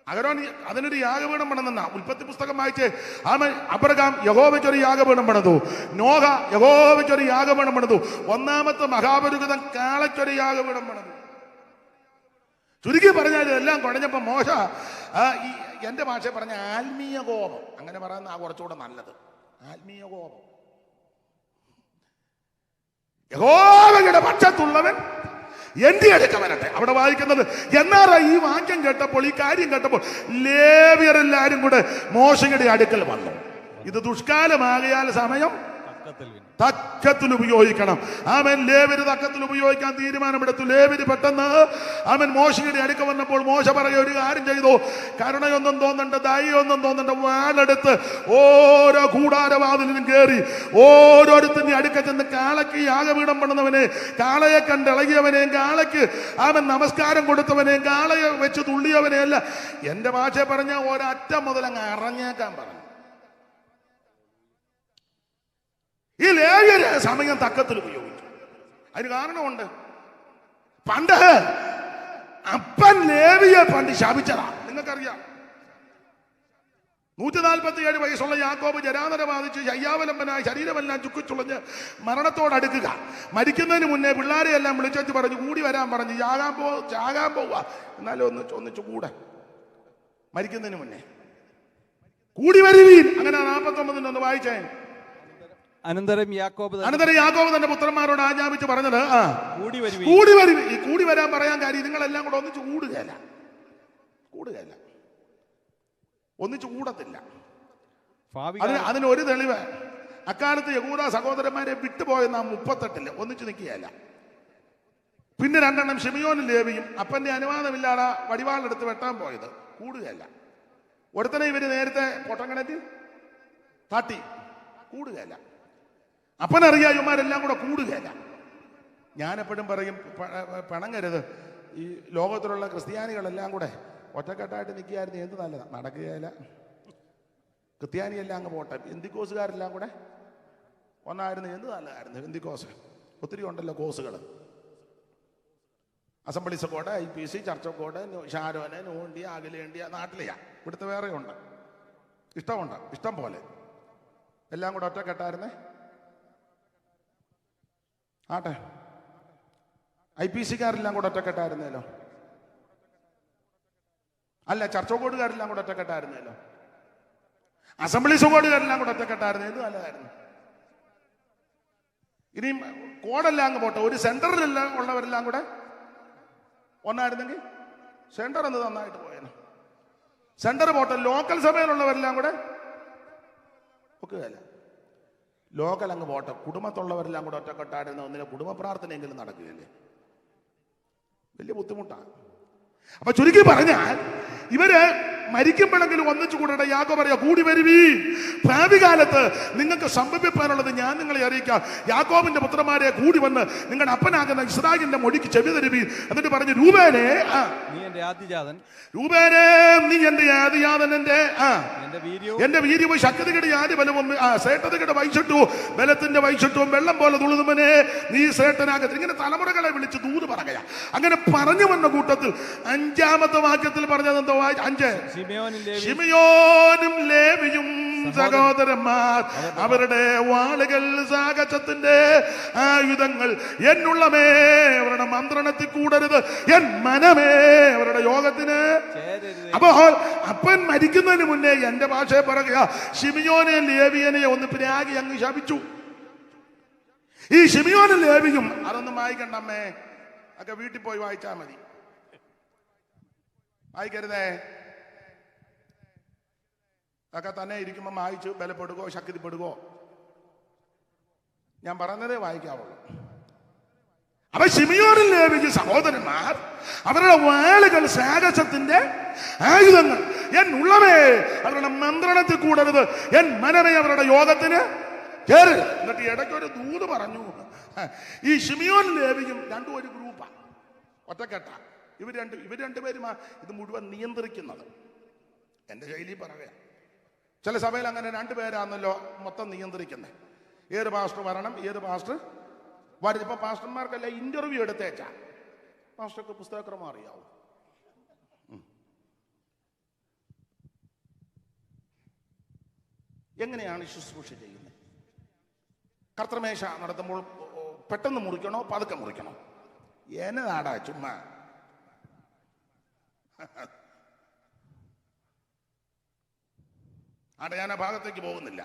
അഹരോൻ അതിനൊരു യാഗപീഠം പണിതെന്ന ഉൽപ്പത്തി പുസ്തകം വായിച്ച് അബ്രഹാം യഹോവയ്ക്കൊരു യാഗപീഠം പണിതു. നോഹ യഹോവയ്ക്കൊരു യാഗപീഠം പണിതു. ഒന്നാമത്തെ മഹാപുരുഷൻ കാളയ്ക്കൊരു യാഗപീഠം പണിതു. ചുരുക്കി പറഞ്ഞാൽ ഇതെല്ലാം കുഴഞ്ഞപ്പോ മോശ എന്റെ ഭാഷ പറഞ്ഞ ആത്മീയ കോപം, അങ്ങനെ പറയുന്ന കുറച്ചുകൂടെ നല്ലത്. ആത്മീയ കോപം. യഹോവയുടെ പക്ഷത്തുള്ളവൻ എന്റെ അടുക്ക വരട്ടെ. അവിടെ വായിക്കുന്നത് എന്നാറാ ഈ വാക്യം കേട്ടപ്പോൾ, ഈ കാര്യം കേട്ടപ്പോൾ ലേവ്യരെല്ലാരും കൂടെ മോശയുടെ അടുക്കൽ വന്നു. ഇത് ദുഷ്കാലമാകിയാൽ സമയം തക്കത്തിൽ ഉപയോഗിക്കണം. അവൻ ലേവര് തക്കത്തിൽ ഉപയോഗിക്കാൻ തീരുമാനമെടുത്തു. ലേവര് പെട്ടെന്ന് അവൻ മോശയുടെ അടുക്ക വന്നപ്പോൾ മോശ പറയുക, ഒരു കാര്യം ചെയ്തു, കരുണയൊന്നും തോന്നണ്ട, ദയൊന്നും തോന്നണ്ട, വാളെടുത്ത് ഓരോ കൂടാരവാതിലും കയറി ഓരോരുത്തരുടെ അടുക്ക ചെന്ന് കാളയ്ക്ക് യാഗപീഠം പണിതവനെ, കാളയെ കണ്ടിളകിയവനെയും കാളയ്ക്ക് അവൻ നമസ്കാരം കൊടുത്തവനെയും കാളയെ വെച്ച് തുള്ളിയവനെയല്ല, എന്റെ ഭാഷ പറഞ്ഞ ഒരറ്റം മുതൽ അങ്ങ് അറിഞ്ഞേക്കാൻ പറഞ്ഞു. ഈ ലേവ്യര് സമയം തക്കത്തിൽ ഉപയോഗിച്ചു. അതിന് കാരണമുണ്ട്. പണ്ട് അപ്പൻ ലേവിയെ പണ്ട് ശപിച്ചതാ. നിങ്ങൾക്കറിയാം, 147 വയസ്സുള്ള യാക്കോബ് ജരാനര ബാധിച്ച് ശയ്യാവലംബനായി ശരീരമെല്ലാം ചുക്കിച്ചുളഞ്ഞ് മരണത്തോടടുക്കുക. മരിക്കുന്നതിന് മുന്നേ പിള്ളേരെയെല്ലാം വിളിച്ചു പറഞ്ഞു, കൂടി വരാൻ പറഞ്ഞു, ചാകാൻ പോവുക, എന്നാലും ഒന്നിച്ചു കൂടെ, മരിക്കുന്നതിന് മുന്നേ കൂടി വരുവീൻ. അങ്ങനെ 49 വായിച്ചേ. അനന്തരം യാക്കോബ് തന്റെ പുത്രന്മാരോട് ആജ്ഞാപിച്ച് പറഞ്ഞത്, കൂടി വരുവീൻ. ഈ കൂടി വരാൻ പറയാൻ കാര്യം നിങ്ങളെല്ലാം കൂടെ ഒന്നിച്ച് കൂടുകയല്ല, ഒന്നിച്ച് കൂടത്തില്ല. അതിനൊരു തെളിവ്, അക്കാലത്ത് യഹൂദ സഹോദരന്മാരെ വിട്ടുപോയെന്ന 38 ഒന്നിച്ചു നിൽക്കുകയല്ല. പിന്നെ 2 ശിമിയോനും ലേവിയും അപ്പന്റെ അനുവാദമില്ലാതെ വടിവാളെടുത്ത് വെട്ടാൻ പോയത്, കൂടുകയല്ല. ഒരുത്തനെ ഇവര് നേരത്തെ പൊട്ടങ്കണത്തിൽ തട്ടി, കൂടുകയല്ല. അപ്പനറിയാം ഇവന്മാരെല്ലാം കൂടെ കൂടുകയല്ല. ഞാനെപ്പോഴും പറയും, പിണങ്ങരുത്. ഈ ലോകത്തിലുള്ള ക്രിസ്ത്യാനികളെല്ലാം കൂടെ ഒറ്റക്കെട്ടായിട്ട് നിൽക്കുകയായിരുന്നു എന്ത് നല്ലതാണ്. നടക്കുകയില്ല. ക്രിസ്ത്യാനിയെല്ലാം അങ്ങ് പോട്ടെ, ബെന്തിക്കോസുകാരെല്ലാം കൂടെ ഒന്നായിരുന്നു എന്ത് നല്ലതായിരുന്നു. ബെന്തിക്കോസ് ഒത്തിരി ഉണ്ടല്ലോ കോസുകൾ. Assemblies god, IPC, church god, Sharon, നൂണ്ടിയ, അഖിലേന്ത്യ, നാട്ടിലെയാ. ഇവിടുത്തെ വേറെ ഉണ്ട്, ഇഷ്ടമുണ്ട്, ഇഷ്ടം പോലെ. എല്ലാം കൂടെ ഒറ്റക്കെട്ടായിരുന്നേ. ആട്ടെ, IPCക്കാരെല്ലാം കൂടെ ഒറ്റക്കെട്ടായിരുന്നല്ലോ. അല്ല, ചർച്ച കോഡുകാരെല്ലാം കൂടെ ഒറ്റക്കെട്ടായിരുന്നല്ലോ. അസംബ്ലീസ് കോഡുകാരെല്ലാം കൂടെ ഒറ്റക്കെട്ടായിരുന്നു. ഇത് നല്ലതായിരുന്നു. ഇനിയും കോഡെല്ലാം അങ്ങ് പോട്ടെ, ഒരു സെന്ററിലെല്ലാം ഉള്ളവരെല്ലാം കൂടെ ഒന്നായിരുന്നെങ്കിൽ സെന്റർ എന്ന് നന്നായിട്ട് പോയേനെ. സെന്റർ പോട്ടെ, ലോക്കൽ സഭയിലുള്ളവരെല്ലാം കൂടെ ഒക്കുകയല്ല. ലോക്കൽ അങ്ങ് പോട്ടെ, കുടുംബത്തുള്ളവരെല്ലാം കൂടെ ഒറ്റക്കെട്ടായിരുന്ന ഒന്നിനെ കുടുംബ പ്രാർത്ഥനയെങ്കിലും നടക്കുകയല്ലേ. വലിയ ബുദ്ധിമുട്ടാണ്. അപ്പൊ ചുരുക്കി പറഞ്ഞാൽ ഇവര് മരിക്കുമ്പോഴെങ്കിലും ഒന്നിച്ചു കൂടെ. യാക്കോബ് പറയാ, കൂടി വരുവീ. ഭാവി കാലത്ത് നിങ്ങൾക്ക് സംഭവിപ്പാനുള്ളത് ഞാൻ നിങ്ങളെ അറിയിക്കാം. യാക്കോബിന്റെ പുത്രന്മാരെ കൂടി വന്ന് നിങ്ങളുടെ അപ്പനാകുന്ന ഇസ്രായേലിന്റെ മൊഴിക്ക് ചെവി തരുവീൻ. എന്നിട്ട് പറഞ്ഞു, രൂബേനെ നീ എന്റെ ആദ്യജാതൻ, രൂബേനെ നീ എന്റെ ആദ്യജാതൻ, എന്റെ വീര്യവും ശക്തിയുടെ ആദ്യ ബലവും ശ്രേഷ്ഠതയുടെ വൈശിഷ്ടവും ബലത്തിന്റെ വൈശിഷ്ടവും വെള്ളം പോലെ തുളുതുമനെ നീ ശ്രേഷ്ഠനാകത്തിൽ. ഇങ്ങനെ തലമുറകളെ വിളിച്ച് ദൂത് പറയുക. അങ്ങനെ പറഞ്ഞു വന്ന കൂട്ടത്തിൽ 5ാമത്തെ വാക്യത്തിൽ പറഞ്ഞത് എന്തോ? 5 ശിമിയോനും ലേവിയും സഹോദരന്മാർ അവരുടെ വാളുകൾ സാഹചത്തിന്റെ ആയുധങ്ങൾ എന്നുള്ളമേ അവരുടെ മന്ത്രണത്തിൽ കൂടരുത്, എൻ മനമേ അവരുടെ യോഗത്തിന്. അപ്പോൾ അപ്പൻ മരിക്കുന്നതിന് മുന്നേ എന്റെ ഭാഷയെ പറയുക, ശിമിയോനെ ലേവിയനെ ഒന്ന് പിരാഗി അങ്ങ് ശപിച്ചു. ഈ ശിമിയോനും ലേവിയും അതൊന്നും വായിക്കണ്ട അമ്മേ, ഒക്കെ വീട്ടിൽ പോയി വായിച്ചാൽ മതി. വായിക്കരുതേ. ഒക്കെ തന്നെ ഇരിക്കുമ്പോൾ വായിച്ച് ബലപ്പെടുകയോ ശക്തിപ്പെടുകയോ, ഞാൻ പറഞ്ഞതേ വായിക്കാവുള്ളൂ. അപ്പൊ ശിമിയോനിൽ ലേവിക്ക് സഹോദരന്മാർ അവരുടെ വാളുകൾ സാഹസത്തിന്റെ ആയുധങ്ങൾ. എൻ ഉള്ളവേ അവരുടെ മന്ത്രണത്തിൽ കൂടരുത്, എൻ മനമേ അവരുടെ യോഗത്തിന് കേറരുത്. എന്നിട്ട് ഇടയ്ക്ക് ഒരു ദൂത് പറഞ്ഞു. ഈ ശിമിയോൻ ലേവിയും രണ്ടും ഒരു ഗ്രൂപ്പാണ്, ഒറ്റക്കെട്ട. ഇവർ രണ്ടുപേരും ഇത് മുഴുവൻ നിയന്ത്രിക്കുന്നത്. എൻ്റെ ശൈലി പറയുക, ചില സഭയിൽ അങ്ങനെ രണ്ടുപേരാണല്ലോ മൊത്തം നിയന്ത്രിക്കുന്നത്. ഏത് പാസ്റ്റർ വരണം, ഏത് പാസ്റ്റർ വരും. ഇപ്പൊ പാസ്റ്റർമാർക്കല്ല ഇന്റർവ്യൂ എടുത്തേച്ചാ പാസ്റ്റർക്ക് പുസ്തകക്രമം അറിയാവും. എങ്ങനെയാണ് ശുശ്രൂഷ ചെയ്യുന്നത്? കർത്തൃമേശ നടത്തുമ്പോൾ പെട്ടെന്ന് മുറിക്കണോ പതുക്കെ മുറിക്കണോ? എന്നതാടാ ചുമ്മാ. ആടെ ഞാൻ ആ ഭാഗത്തേക്ക് പോകുന്നില്ല.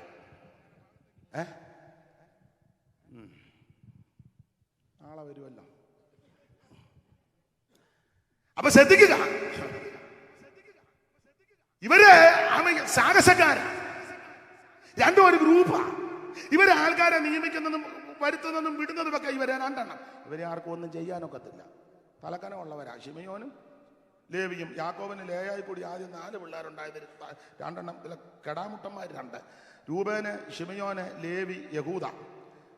നാളെ വരുമല്ലോ. അപ്പൊ ശ്രദ്ധിക്കുക, ഇവര് സാഹസക്കാരാ, രണ്ടും ഒരു ഗ്രൂപ്പാ. ഇവര് ആൾക്കാരെ നിയമിക്കുന്നതും വരുത്തുന്നതും വിടുന്നതും ഒക്കെ ഇവരെ രണ്ടെണ്ണം. ഇവരെ ആർക്കും ഒന്നും ചെയ്യാനൊക്കത്തില്ല, തലക്കനമുള്ളവരാ. ശിമയോനും ലേവിയും. യാക്കോബിന് ലേയായി കൂടി ആദ്യം 4 പിള്ളേരുണ്ടായത്, 2 എണ്ണം കെടാമുട്ടന്മാർ 2. രൂബേന്, ശിമയോന്, ലേവി, യഹൂദ.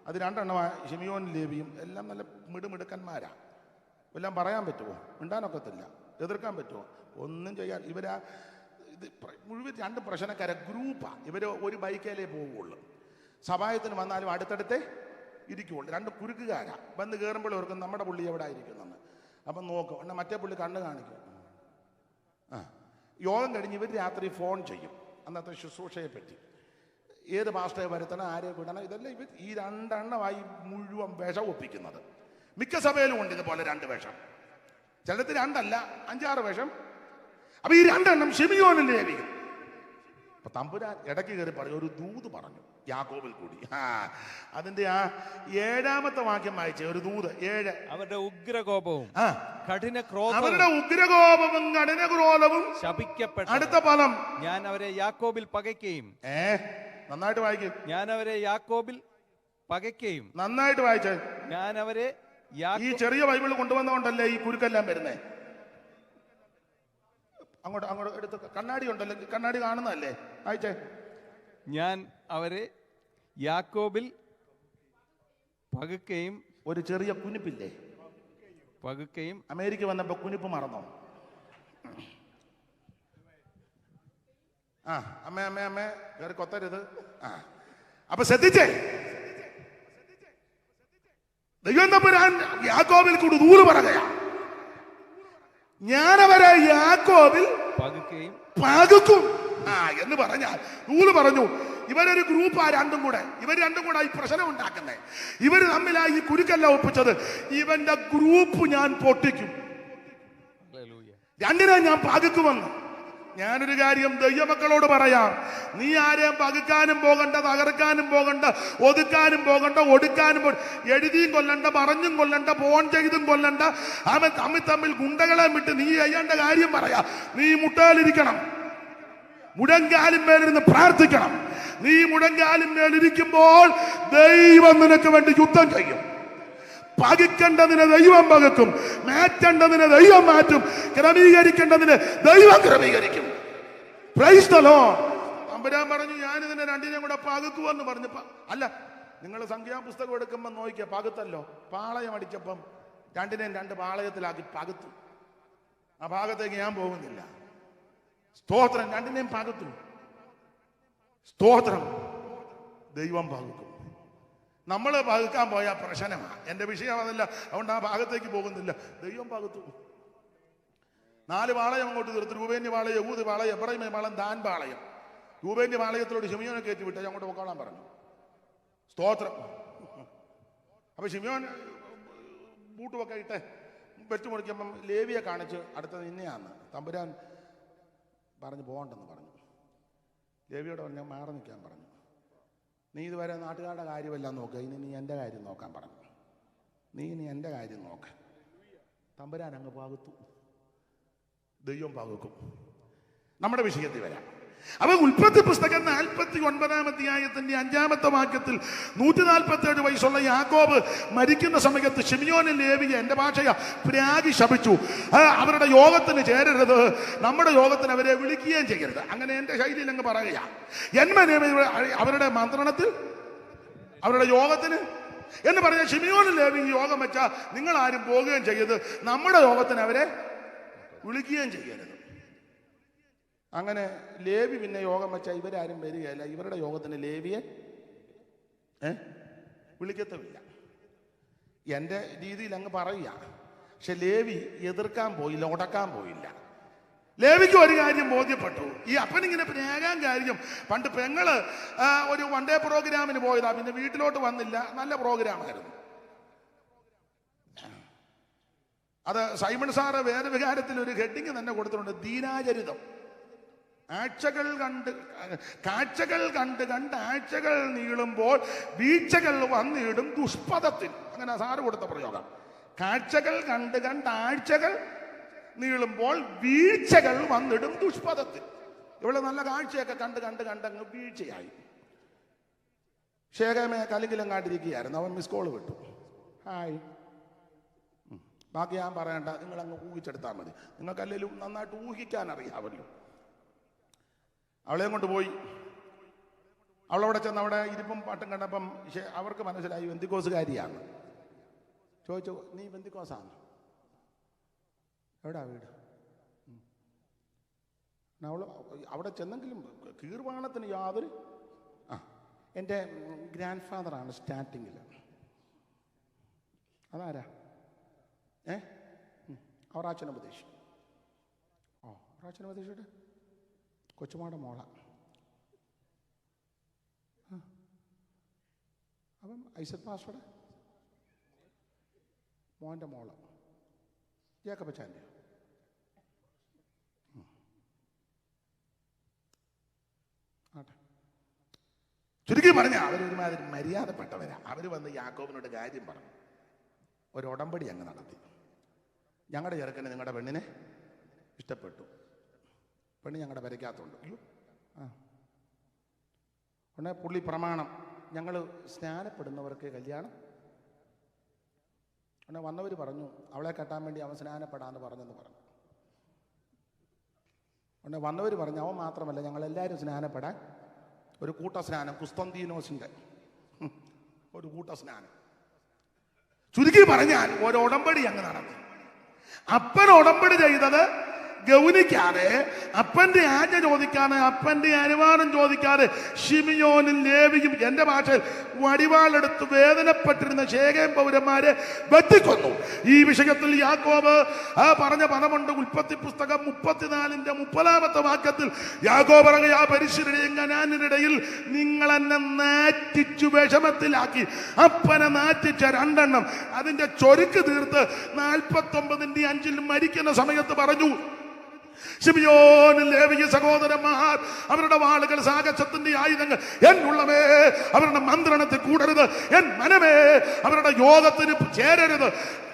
അത് 2 എണ്ണമാണ്. ശിമയോനും ലേവിയും എല്ലാം നല്ല മിടുമിടുക്കന്മാരാ. എല്ലാം പറയാൻ പറ്റുമോ? മിണ്ടാനൊക്കത്തില്ല. എതിർക്കാൻ പറ്റുമോ? ഒന്നും ചെയ്യാൻ. ഇവരാ ഇത് മുഴുവൻ 2 പ്രശ്നക്കാരെ ഗ്രൂപ്പാ. ഇവർ ഒരു ബൈക്കേലേ പോവുള്ളൂ. സഭായത്തിന് വന്നാലും അടുത്തടുത്തേ ഇരിക്കുള്ളൂ. 2 കുരുക്കുകാരാ. വന്ന് കയറുമ്പോൾ ഓർക്കും നമ്മുടെ പുള്ളി എവിടെ ആയിരിക്കുന്നെന്ന്. അപ്പം നോക്കും, എന്നാൽ മറ്റേ പുള്ളി കണ്ണ് കാണിക്കും. യോഗം കഴിഞ്ഞ് ഇവർ രാത്രി ഫോൺ ചെയ്യും അന്നത്തെ ശുശ്രൂഷയെ പറ്റി. ഏത് പാസ്റ്ററെ വരുത്തണം, ആരെ വിടണം, ഇതെല്ലാം ഇവർ ഈ 2 എണ്ണമായി മുഴുവൻ വിഷം ഒപ്പിക്കുന്നത്. മിക്ക സഭയിലും ഉണ്ട് ഇതുപോലെ 2 വേഷം. ചിലത്തിൽ 2 അല്ല 5-6 വേഷം. അപ്പൊ ഈ 2 എണ്ണം ശിമിയോനും ലേവിയും. അപ്പൊ തമ്പുരാൻ ഇടയ്ക്ക് കയറി പറഞ്ഞു, ഒരു ദൂത് പറഞ്ഞു യാക്കോബിൽ കൂടി. അതിന്റെ ആ 7-ാമത്തെ വാക്യം വായിച്ചേ. ഒരു ദൂത് 7. അവരുടെ ഉഗ്രകോപവും അവരുടെ ഉഗ്രകോപവും കഠിനക്രോധവും ശപിക്കപ്പെട്ട. അടുത്ത പദം, ഞാൻ അവരെ യാക്കോബിൽ പകയ്ക്കുകയും. നന്നായിട്ട് വായിക്കും. ഞാൻ അവരെ യാക്കോബിൽ പകയ്ക്കുകയും. നന്നായിട്ട് വായിച്ചേ. ഞാൻ അവരെ ഈ ചെറിയ ബൈബിൾ കൊണ്ടുവന്നുകൊണ്ടല്ലേ ഈ കുരുക്കെല്ലാം വരുന്നേ. അങ്ങോട്ട് അങ്ങോട്ട് എടുത്ത് കണ്ണാടി ഉണ്ടല്ലോ, കണ്ണാടി കാണുന്നതല്ലേ, വായിച്ചേ. ഞാൻ അവരെ യാക്കോബിൽ പകുക്കുകയും. ഒരു ചെറിയ കുനിപ്പില്ലേ, പകുക്കുകയും. അമേരിക്ക വന്നപ്പോ കുനിപ്പ് മറന്നോ? അമ്മേ അമ്മേ അമ്മേ കയറി കൊത്തരുത്. അപ്പൊ ശ്രദ്ധിച്ചേ, ദൈവം തമ്പുരാൻ യാക്കോബിൽ കൂടി ദൂത് പറയുകയാ. ഞാനവരെ യാക്കോബിൽ പകുക്കും എന്ന് പറഞ്ഞാൽ ദൂത് പറഞ്ഞു. ഇവരൊരു ഗ്രൂപ്പാ, ഇവർ രണ്ടും കൂടെ ഈ പ്രശ്നം ഉണ്ടാക്കുന്നേ. ഇവര് തമ്മിലാ ഈ കുരുക്കല്ല ഒപ്പിച്ചത്. ഇവന്റെ ഗ്രൂപ്പ് ഞാൻ പൊട്ടിക്കും, 2 ഞാൻ പകുക്കുമെന്ന്. ഞാനൊരു കാര്യം ദൈവമക്കളോട് പറയാം, നീ ആരെയും പകുക്കാനും പോകണ്ട, തകർക്കാനും പോകണ്ട, ഒതുക്കാനും പോകണ്ട, ഒടുക്കാനും എഴുതിയും കൊല്ലണ്ട, പറഞ്ഞും കൊല്ലണ്ട, ഫോൺ ചെയ്തും കൊല്ലണ്ട. അവൻ തമ്മിൽ ഗുണ്ടകളെ വിട്ട് നീ ചെയ്യേണ്ട കാര്യം പറയാ. നീ മുട്ടയിലിരിക്കണം, മുഴങ്കാലും മേലിരുന്ന് പ്രാർത്ഥിക്കണം. നീ മുഴങ്കാലും മേലിരിക്കുമ്പോൾ ദൈവം നിനക്ക് വേണ്ടി യുദ്ധം ചെയ്യും. പകിക്കേണ്ടതിന് ദൈവം പകക്കും, മാറ്റേണ്ടതിന് ദൈവം മാറ്റും, ക്രമീകരിക്കേണ്ടതിന് ദൈവം ക്രമീകരിക്കും. Praise the Lord. തമ്പുരാൻ പറഞ്ഞു, ഞാൻ ഇതിനെ 2 കൂടെ പകുക്കുമെന്ന് പറഞ്ഞപ്പോ, അല്ല നിങ്ങൾ സംഖ്യാപുസ്തകം എടുക്കുമ്പോൾ നോക്കിയ പകുത്തല്ലോ. പാളയം അടിച്ചപ്പം 2 പാളയത്തിലാക്കി പകുത്തു. ആ ഭാഗത്തേക്ക് ഞാൻ പോകുന്നില്ല. സ്തോത്രം. 2 പകുത്തു. സ്തോത്രം. ദൈവം പകുക്കും. നമ്മൾ പകുക്കാൻ പോയാൽ പ്രശ്നമാണ്. എൻ്റെ വിഷയം അതല്ല, അതുകൊണ്ട് ആ ഭാഗത്തേക്ക് പോകുന്നില്ല. ദൈവം പകുത്തു. 4 പാളയം അങ്ങോട്ട് തീർത്തു. രൂപേന്യ പാളയം, യഹൂദ പാളയം, എബ്രാഹിം പാളയം, ദാൻ പാളയം. രൂപേന്യ പാളയത്തിലോട് ശിമിയോനെ കയറ്റി വിട്ട് അങ്ങോട്ട് പൊക്കോളാൻ പറഞ്ഞു. സ്തോത്രം. അപ്പൊ ശിമിയോൻ ബൂട്ടുമൊക്കെ ഇട്ട് വെച്ചു മുറിക്കുമ്പം ലേവിയെ കാണിച്ച് അടുത്തത് ഇന്നയാന്ന് തമ്പുരാൻ പറഞ്ഞു പോകണ്ടെന്ന് പറഞ്ഞു. ലേവിയോട് പറഞ്ഞു മാറി നിൽക്കാൻ പറഞ്ഞു. നീ ഇതുവരെ നാട്ടുകാരുടെ കാര്യമെല്ലാം നോക്കുക, ഇനി നീ എൻ്റെ കാര്യം നോക്കാൻ പറഞ്ഞു. നീ ഇനി എൻ്റെ കാര്യം നോക്ക. തമ്പുരാൻ അങ്ങ് പകുത്തു. ദൈവം പകുക്കും. നമ്മുടെ വിഷയത്തിൽ വരാം. അപ്പൊ ഉൽപ്പത്തി പുസ്തകം 49-ാം അധ്യായത്തിന്റെ 5-ാമത്തെ വാക്യത്തിൽ 147 വയസ്സുള്ള യാക്കോബ് മരിക്കുന്ന സമയത്ത് ശിമിയോനും ലേവിയെ, എന്റെ ഭാഷയാ, പ്രാഗി ശപിച്ചു. അവരുടെ യോഗത്തിന് ചേരരുത്, നമ്മുടെ യോഗത്തിന് അവരെ വിളിക്കുകയും ചെയ്യരുത്. അങ്ങനെ എന്റെ ശൈലിയിൽ അങ്ങ് പറയുക, അവരുടെ മന്ത്രണത്തിൽ, അവരുടെ യോഗത്തിന് എന്ന് പറഞ്ഞാൽ ശിമിയോനും ലേവി യോഗം വെച്ചാൽ നിങ്ങൾ ആരും പോകുകയും ചെയ്യരുത്, നമ്മുടെ യോഗത്തിന് അവരെ വിളിക്കുകയും ചെയ്യരുത്. അങ്ങനെ ലേവി പിന്നെ യോഗം വെച്ചാൽ ഇവരാരും വരികയില്ല, ഇവരുടെ യോഗത്തിന് ലേവിയെ വിളിക്കത്തുമില്ല. എൻ്റെ രീതിയിൽ അങ്ങ് പറയുക. പക്ഷെ ലേവി എതിർക്കാൻ പോയില്ല, ഉടക്കാൻ പോയില്ല. ലേവിക്ക് ഒരു കാര്യം ബോധ്യപ്പെട്ടു, ഈ അപ്പനിങ്ങനെ പ്രാകാൻ കാര്യം. പണ്ട് പെങ്ങള് ഒരു വൺ ഡേ പ്രോഗ്രാമിന് പോയതാ, പിന്നെ വീട്ടിലോട്ട് വന്നില്ല. നല്ല പ്രോഗ്രാമായിരുന്നു അത്. സൈമൺ സാറ് വേദവികാരത്തിൽ ഒരു ഹെഡിങ് തന്നെ കൊടുത്തിട്ടുണ്ട്, ദീനാചരിതം. കാഴ്ചകൾ കണ്ട് ആഴ്ചകൾ നീളുമ്പോൾ വീഴ്ചകൾ വന്നിടും ദുഷ്പഥത്തിൽ. അങ്ങനെ സാറ് കൊടുത്ത പ്രയോഗം. കാഴ്ചകൾ കണ്ട് ആഴ്ചകൾ നീളുമ്പോൾ വീഴ്ചകൾ വന്നിടും ദുഷ്പഥത്തിൽ. ഇവിടെ നല്ല കാഴ്ചയൊക്കെ കണ്ട് അങ്ങ് വീഴ്ചയായി. ശേഖമേ കലിങ്കിലങ്ങാണ്ടിരിക്കുകയായിരുന്നു, അവൻ മിസ് കോള് വിട്ടു. ഹായ്, ബാക്കി ഞാൻ പറയണ്ട, നിങ്ങളങ്ങ് ഊഹിച്ചെടുത്താൽ മതി. നിങ്ങൾക്കല്ലെങ്കിലും നന്നായിട്ട് ഊഹിക്കാൻ അറിയാമല്ലോ. അവളെയും കൊണ്ട് പോയി. അവളവിടെ ചെന്ന് അവിടെ ഇരിപ്പും പാട്ടും കണ്ടപ്പം അവർക്ക് മനസ്സിലായി ബന്ധിക്കോസുകാരിയാണ്. ചോദിച്ചു, നീ ബന്ധിക്കോസാണ്? എവിടാ വീട്? അവൾ അവിടെ ചെന്നെങ്കിലും കീർവാണത്തിന് യാതൊരു എൻ്റെ ഗ്രാൻഡ് ഫാദറാണ് സ്റ്റാർട്ടിങ്ങിൽ. അതാരാ? അവറാച്ചനുപദേശി. അവറാച്ചനുപദേശിയുടെ കൊച്ചുമാടെ മോള. അപ്പം ഐസക് മാസ്റ്ററുടെ മോൻ്റെ മോള് ജേക്കബച്ചാൻ്റെ. ആട്ടെ, ചുരുക്കി പറഞ്ഞ അവരൊരുമാതിരി മര്യാദപ്പെട്ടവരാ. അവർ വന്ന് യാക്കോബിനോട് കാര്യം പറഞ്ഞു. ഒരു ഉടമ്പടി അങ്ങ് നടത്തി. ഞങ്ങളുടെ ചെറുക്കന് നിങ്ങളുടെ പെണ്ണിനെ ഇഷ്ടപ്പെട്ടു, പെണ്ണ് ഞങ്ങളുടെ വരയ്ക്കാത്തുണ്ട്. അയ്യോ, ഉടനെ പുള്ളി പ്രമാണം, ഞങ്ങൾ സ്നാനപ്പെടുന്നവർക്ക് കല്യാണം. ഉടനെ വന്നവർ പറഞ്ഞു, അവളെ കെട്ടാൻ വേണ്ടി അവൻ സ്നാനപ്പെടാന്ന് പറഞ്ഞെന്ന് പറഞ്ഞു. ഉടനെ വന്നവർ പറഞ്ഞു, അവൻ മാത്രമല്ല ഞങ്ങളെല്ലാവരും സ്നാനപ്പെടാൻ ഒരു കൂട്ട സ്നാനം, കുസ്തന്തീനോസിൻ്റെ ഒരു കൂട്ട സ്നാനം. ചുരുക്കി പറഞ്ഞാൽ ഒരു ഉടമ്പടി അങ്ങ് നടന്നു. അപ്പൻ ഉടമ്പടി ചെയ്തത് ഗൗനിക്കാതെ, അപ്പന്റെ ആജ്ഞ ചോദിക്കാതെ, അപ്പന്റെ അനുവാദം ചോദിക്കാതെ ശിമിയോനും ലേവിയും, എന്റെ ഭാഷയിൽ വടിവാളെടുത്ത് വേദനപ്പെട്ടിരുന്ന ശേഖേം പൗരന്മാരെ വെട്ടിക്കൊന്നു. ഈ വിഷയത്തിൽ യാക്കോബ് പറഞ്ഞ പദമുണ്ട്. ഉൽപ്പത്തി പുസ്തകം 34-ന്റെ 30-ാമത്തെ വാക്യത്തിൽ യാക്കോബ് പറയുക, ആ പരിശുദ്ധരുടെയും കനാന്യരുടെയിൽ നിങ്ങൾ എന്നെ നാറ്റിച്ചു വിഷമത്തിലാക്കി. അപ്പനെ നാറ്റിച്ച 2 എണ്ണം അതിന്റെ ചൊരുക്ക് തീർത്ത് 49-5 മരിക്കുന്ന സമയത്ത് പറഞ്ഞു, ശിമിയോനും ലേവിയും സഹോദരന്മാർ, അവരുടെ വാളുകൾ സാഹസത്തിന്റെ ആയുധങ്ങൾ, എന്നുള്ളവേ അവരുടെ മന്ത്രണത്തിൽ കൂടരുത്, എൻ മനമേ അവരുടെ യോഗത്തിന് ചേരരുത്.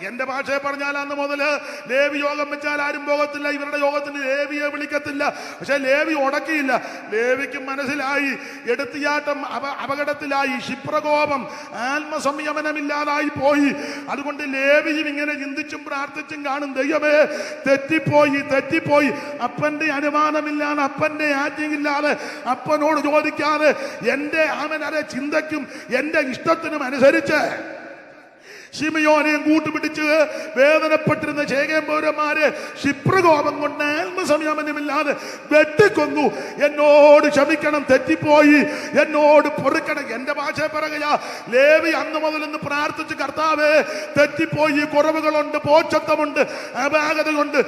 എന്റെ ഭാഷയെ പറഞ്ഞാൽ അന്ന് മുതല് ലേവി യോഗം വെച്ചാൽ ആരും പോകത്തില്ല, ഇവരുടെ യോഗത്തിന് ലേവിയെ വിളിക്കത്തില്ല. പക്ഷെ ലേവി ഉടക്കിയില്ല. ലേവിക്ക് മനസ്സിലായി എടുത്തിയാട്ടം അപകടത്തിലായി, ക്ഷിപ്രകോപം, ആത്മസംയമനമില്ലാതായി പോയി. അതുകൊണ്ട് ലേവിയും ഇങ്ങനെ ചിന്തിച്ചും പ്രാർത്ഥിച്ചും കാണും, ദൈവമേ തെറ്റിപ്പോയി, അപ്പന്റെ അനുമാനമില്ലാതെ, അപ്പന്റെ ആജ്ഞയില്ലാതെ, അപ്പനോട് ചോദിക്കാതെ, എന്റെ അവനരെ ചിന്തയ്ക്കും എന്റെ ഇഷ്ടത്തിനും അനുസരിച്ച് ശിമിയോനെയും കൂട്ടുപിടിച്ച് വേദനപ്പെട്ടിരുന്ന ശേഖേം പൗരന്മാരെ ക്ഷിപ്രകോപം കൊണ്ട് ആത്മസംയമനമില്ലാതെ വെട്ടിക്കൊന്നു. എന്നോട് ക്ഷമിക്കണം, തെറ്റിപ്പോയി, എന്നോട് പൊറുക്കണം. എന്റെ ഭാഷ പറയുക, ലേവി അന്ന് മുതൽ ഇന്ന് പ്രാർത്ഥിച്ച്, കർത്താവേ തെറ്റിപ്പോയി, കുറവുകളുണ്ട്, പോച്ചത്വമുണ്ട്, അപാകതയുണ്ട്.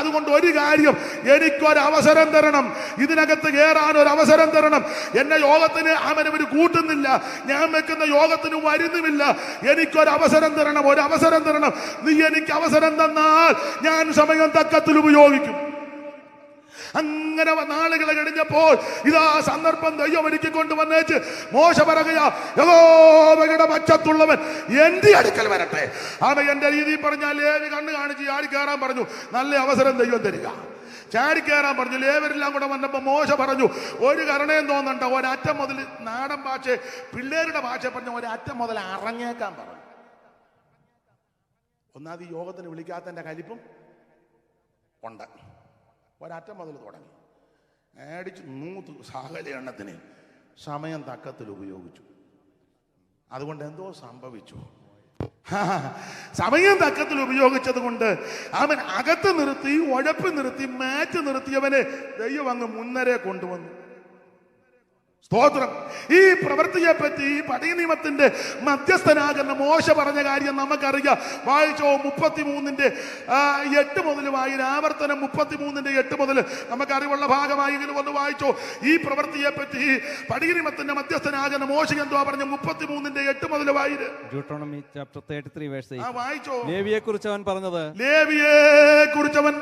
അതുകൊണ്ട് ഒരു കാര്യം, എനിക്കൊരവസരം തരണം, ഇതിനകത്ത് കയറാൻ ഒരു അവസരം തരണം. എന്നെ യോഗത്തിന് അവനവര് കൂട്ടുന്നില്ല, ഞാൻ വെക്കുന്ന യോഗത്തിന് വരുന്നുമില്ല. എനിക്കൊരവസരം തരണം, ഒരു അവസരം തരണം. നീ എനിക്ക് അവസരം തന്നാൽ ഞാൻ സമയം തക്കത്തിൽ ഉപയോഗിക്കും. അങ്ങനെ നാളുകൾ കഴിഞ്ഞപ്പോൾ ഇതാ സന്ദർഭം ദൈവം ഒരുക്കിക്കൊണ്ട് വന്നേച്ച് മോശ പറയുക, യഹോവയുടെ പക്ഷത്തുള്ളവൻ എന്റെ അടുക്കൽ വരട്ടെ. അവൻ എന്റെ രീതിയിൽ പറഞ്ഞാൽ ലേവി കണ്ണ് കാണിച്ച് ആടി കയറാൻ പറഞ്ഞു. നല്ല അവസരം ദൈവം തരിക. ചാടിക്കയറാൻ പറഞ്ഞു. ലേവരെല്ലാം കൂടെ വന്നപ്പോൾ മോശ പറഞ്ഞു, ഒരു കരുണയും തോന്നണ്ട, ഒരറ്റം മുതൽ, നാടൻ ഭാഷ പിള്ളേരുടെ ഭാഷ പറഞ്ഞ ഒരറ്റം മുതൽ അറങ്ങേക്കാൻ പറഞ്ഞു. ഒന്നാമത് ഈ യോഗത്തിന് വിളിക്കാത്തതിൻ്റെ കലിപ്പും ഉണ്ട്. ഒരറ്റം മുതൽ തുടങ്ങി അടിച്ച് 100 സകല എണ്ണത്തിന് സമയം തക്കത്തിൽ ഉപയോഗിച്ചു. അതുകൊണ്ട് എന്തോ സംഭവിച്ചു. സമയം തക്കത്തിൽ ഉപയോഗിച്ചത് കൊണ്ട് അവൻ അകത്ത് നിർത്തി, ഉഴപ്പ് നിർത്തി, മാറ്റ് നിർത്തിയവനെ ദൈവം അങ്ങ് മുന്നരെ കൊണ്ടുവന്നു. സ്തോത്രം. ഈ പ്രവൃത്തിയെ പറ്റി ഈ പഴയ നിയമത്തിന്റെ മധ്യസ്ഥനാകുന്ന മോശ പറഞ്ഞ കാര്യം നമുക്കറിയാം. വായിച്ചോ 33:8 മുതൽ വായിച്ച ആവർത്തനം 33:8 മുതൽ നമുക്കറിവുള്ള ഭാഗമായെങ്കിലും ഒന്ന് വായിച്ചോ. ഈ പ്രവൃത്തിയെ പറ്റി പഴയ നിയമത്തിന്റെ മധ്യസ്ഥനാകുന്ന മോശ എന്തോ പറഞ്ഞു? 33:8 മുതൽ വായിര്. Deuteronomy chapter 33 verse 8. വായിച്ചോ. ലേവിയെ കുറിച്ച് അവൻ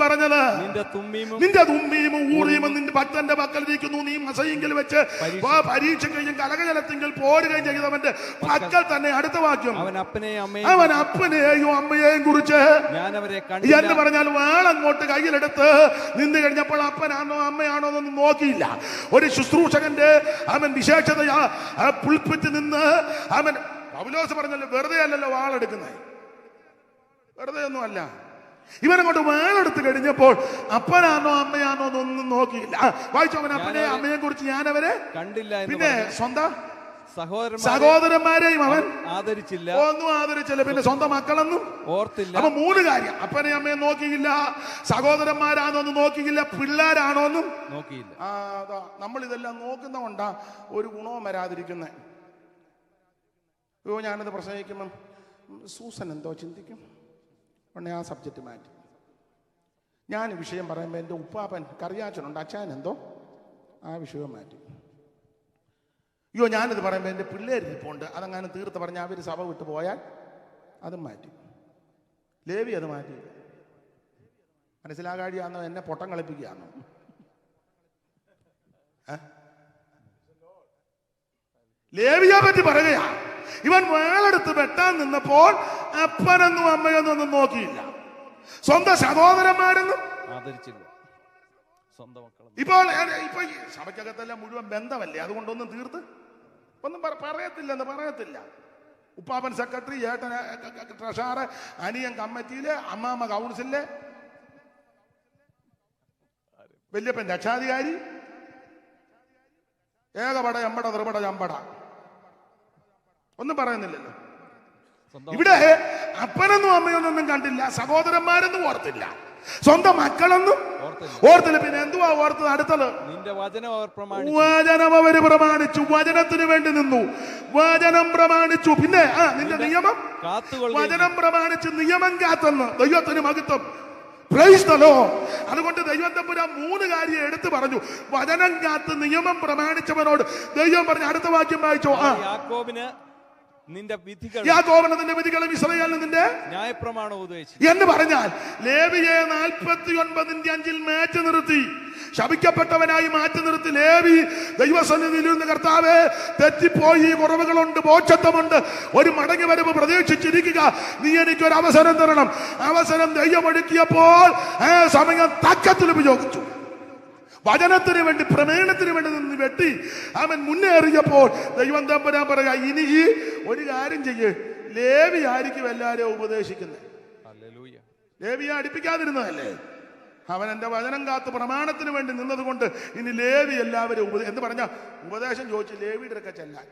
പറഞ്ഞത്, നിന്റെ തുമ്മീമും ഊറീമും നിന്റെ ഭക്തന്റെ പക്കലിരിക്കുന്നു. നീ മസയെങ്കിൽ വെച്ച് പരീക്ഷ കഴിഞ്ഞും കലകജലത്തിങ്കിൽ പോരുകയും ചെയ്തവന്റെ പക്കൽ തന്നെ. അടുത്ത വാക്യം, അവൻ അപ്പനെയും അമ്മയെയും കുറിച്ച് എന്ന് പറഞ്ഞാൽ വാളങ്ങോട്ട് കയ്യിലെടുത്ത് നിന്ന് കഴിഞ്ഞപ്പോൾ അപ്പനാണോ അമ്മയാണോ എന്നൊന്നും നോക്കിയില്ല. ഒരു ശുശ്രൂഷകന്റെ അവൻ വിശേഷതയാ പുൽപ്പിറ്റ് നിന്ന് അവൻ പൗലോസ് പറഞ്ഞല്ലോ, വെറുതെ അല്ലല്ലോ വാളെടുക്കുന്നത്, വെറുതെ ഒന്നും അല്ല. ഇവനങ്ങോട്ട് വാളെടുത്ത് കഴിഞ്ഞപ്പോൾ അപ്പനാണോ അമ്മയാണോ എന്നൊന്നും നോക്കിയില്ല. വായിച്ചു, അവൻ അപ്പനെയും അമ്മയെ കുറിച്ച് ഞാൻ അവരെ കണ്ടില്ല. പിന്നെ സ്വന്തം സഹോദരന്മാരെയും അവൻ ആദരിച്ചില്ല, ഒന്നും ആദരിച്ചില്ല. പിന്നെ സ്വന്തം മക്കളൊന്നും ഓർത്തില്ല. അപ്പൊ 3 കാര്യം: അപ്പനെയും അമ്മയെ നോക്കിയില്ല, സഹോദരന്മാരാണോന്നും നോക്കിയില്ല, പിള്ളേരാണോന്നും നോക്കിയില്ല. അതാ നമ്മൾ ഇതെല്ലാം നോക്കുന്ന കൊണ്ടാ ഒരു ഗുണവും വരാതിരിക്കുന്നത്. ഞാനത് പ്രസംഗിക്കുമ്പം സൂസൻ എന്തോ ചിന്തിക്കും, ഉടനെ ആ സബ്ജക്റ്റ് മാറ്റി. ഞാൻ വിഷയം പറയുമ്പോൾ എൻ്റെ ഉപ്പാപ്പൻ കറിയാച്ചനുണ്ട്, അച്ഛൻ എന്തോ ആ വിഷയം മാറ്റി. ഞാനിത് പറയുമ്പോൾ എൻ്റെ പിള്ളേരിപ്പോണ്ട്, അതങ്ങനെ തീർത്ത് പറഞ്ഞാൽ അവർ സഭ വിട്ടു പോയാൽ അതും മാറ്റി. ലേവി അത് മാറ്റി. മനസ്സിലാകാഴിയാന്നോ എന്നെ പൊട്ടം കളിപ്പിക്കുകയാണോ? ലേവിയെ പറ്റി പറയുകയാ. ഇവൻ വാളെടുത്ത് വെട്ടാൻ നിന്നപ്പോൾ അപ്പനെന്നും അമ്മയൊന്നും ഒന്നും നോക്കിയില്ല, സ്വന്തം സഹോദരന്മാരെന്നും ആദരിച്ചില്ല, സ്വന്തം മക്കൾ. ഇപ്പോൾ സഭയ്ക്കകത്തെല്ലാം മുഴുവൻ ബന്ധമല്ലേ, അതുകൊണ്ടൊന്നും തീർത്ത് ഒന്നും പറയത്തില്ല. ഉപ്പാപ്പൻ സെക്രട്ടറി, ഏട്ടൻ ട്രഷറർ, അനിയൻ കമ്മിറ്റിയിലെ, അമ്മാമ്മ കൗൺസിലെ, വല്യപ്പൻ രക്ഷാധികാരി, ഏകപട എമ്പട ത്രിപട ചമ്പട, ഒന്നും പറയുന്നില്ലല്ലോ. ഇവിടെ അപ്പനൊന്നും അമ്മയൊന്നും കണ്ടില്ല, സഹോദരന്മാരൊന്നും ഓർത്തില്ല, സ്വന്തം മക്കളൊന്നും ഓർത്തില്ല. പിന്നെ എന്തുവാ ഓർത്തത്? അടുത്തത് വചനം അവര് പ്രമാണിച്ചു, വചനത്തിന് വേണ്ടി നിന്നു, വചനം പ്രമാണിച്ചു. പിന്നെ നിന്റെ നിയമം വചനം പ്രമാണിച്ച് നിയമം കാത്തെന്ന്. ദൈവത്തിന് മഹത്വം. Praise the Lord. അതുകൊണ്ട് ദൈവം തമ്പുരാൻ 3 കാര്യം എടുത്തു പറഞ്ഞു. വചനം കാത്ത് നിയമം പ്രമാണിച്ചവനോട് ദൈവം പറഞ്ഞു. അടുത്ത വാക്യം വായിച്ചോ. യാക്കോബിന് നിന്റെ വിധികളും ഇസ്രായേലിന് നിന്റെ ന്യായപ്രമാണം ഉപദേശിച്ചു എന്ന് പറഞ്ഞാൽ ലേവിയെ 49:5 മാറ്റി നിർത്തി, ശപിക്കപ്പെട്ടവനായി മാറ്റി നിർത്തി. ലേവി ദൈവസന്നിധിയിൽ നിന്ന് കർത്താവേ തെറ്റിപ്പോയി, കുറവുകളുണ്ട്, ബോധത്വമുണ്ട്, ഒരു മടങ്ങി വരവ് പ്രതീക്ഷിച്ചിരിക്കുക, നീ എനിക്കൊരു അവസരം തരണം. അവസരം ദൈവം ഒരുക്കിയപ്പോൾ ആ സമയം തക്കത്തിൽ ഉപയോഗിച്ചു. വചനത്തിന് വേണ്ടി, പ്രമേണത്തിന് വേണ്ടി നിന്ന് വെട്ടി അവൻ മുന്നേറിയപ്പോൾ ദൈവം തമ്പുരാൻ പറയാ, ഇനി ഈ ഒരു കാര്യം ചെയ്യ്, ലേവി ആയിരിക്കും എല്ലാരെയും ഉപദേശിക്കുന്നത്. ലേവിയെ അടുപ്പിക്കാതിരുന്നതല്ലേ, അവൻ എന്റെ വചനം കാത്ത് പ്രമാണത്തിന് വേണ്ടി നിന്നത് കൊണ്ട് ഇനി ലേവി എല്ലാവരും എന്ന് പറഞ്ഞ ഉപദേശം ചോദിച്ച് ലേവിയുടെ ഒക്കെ ചെല്ലാൻ.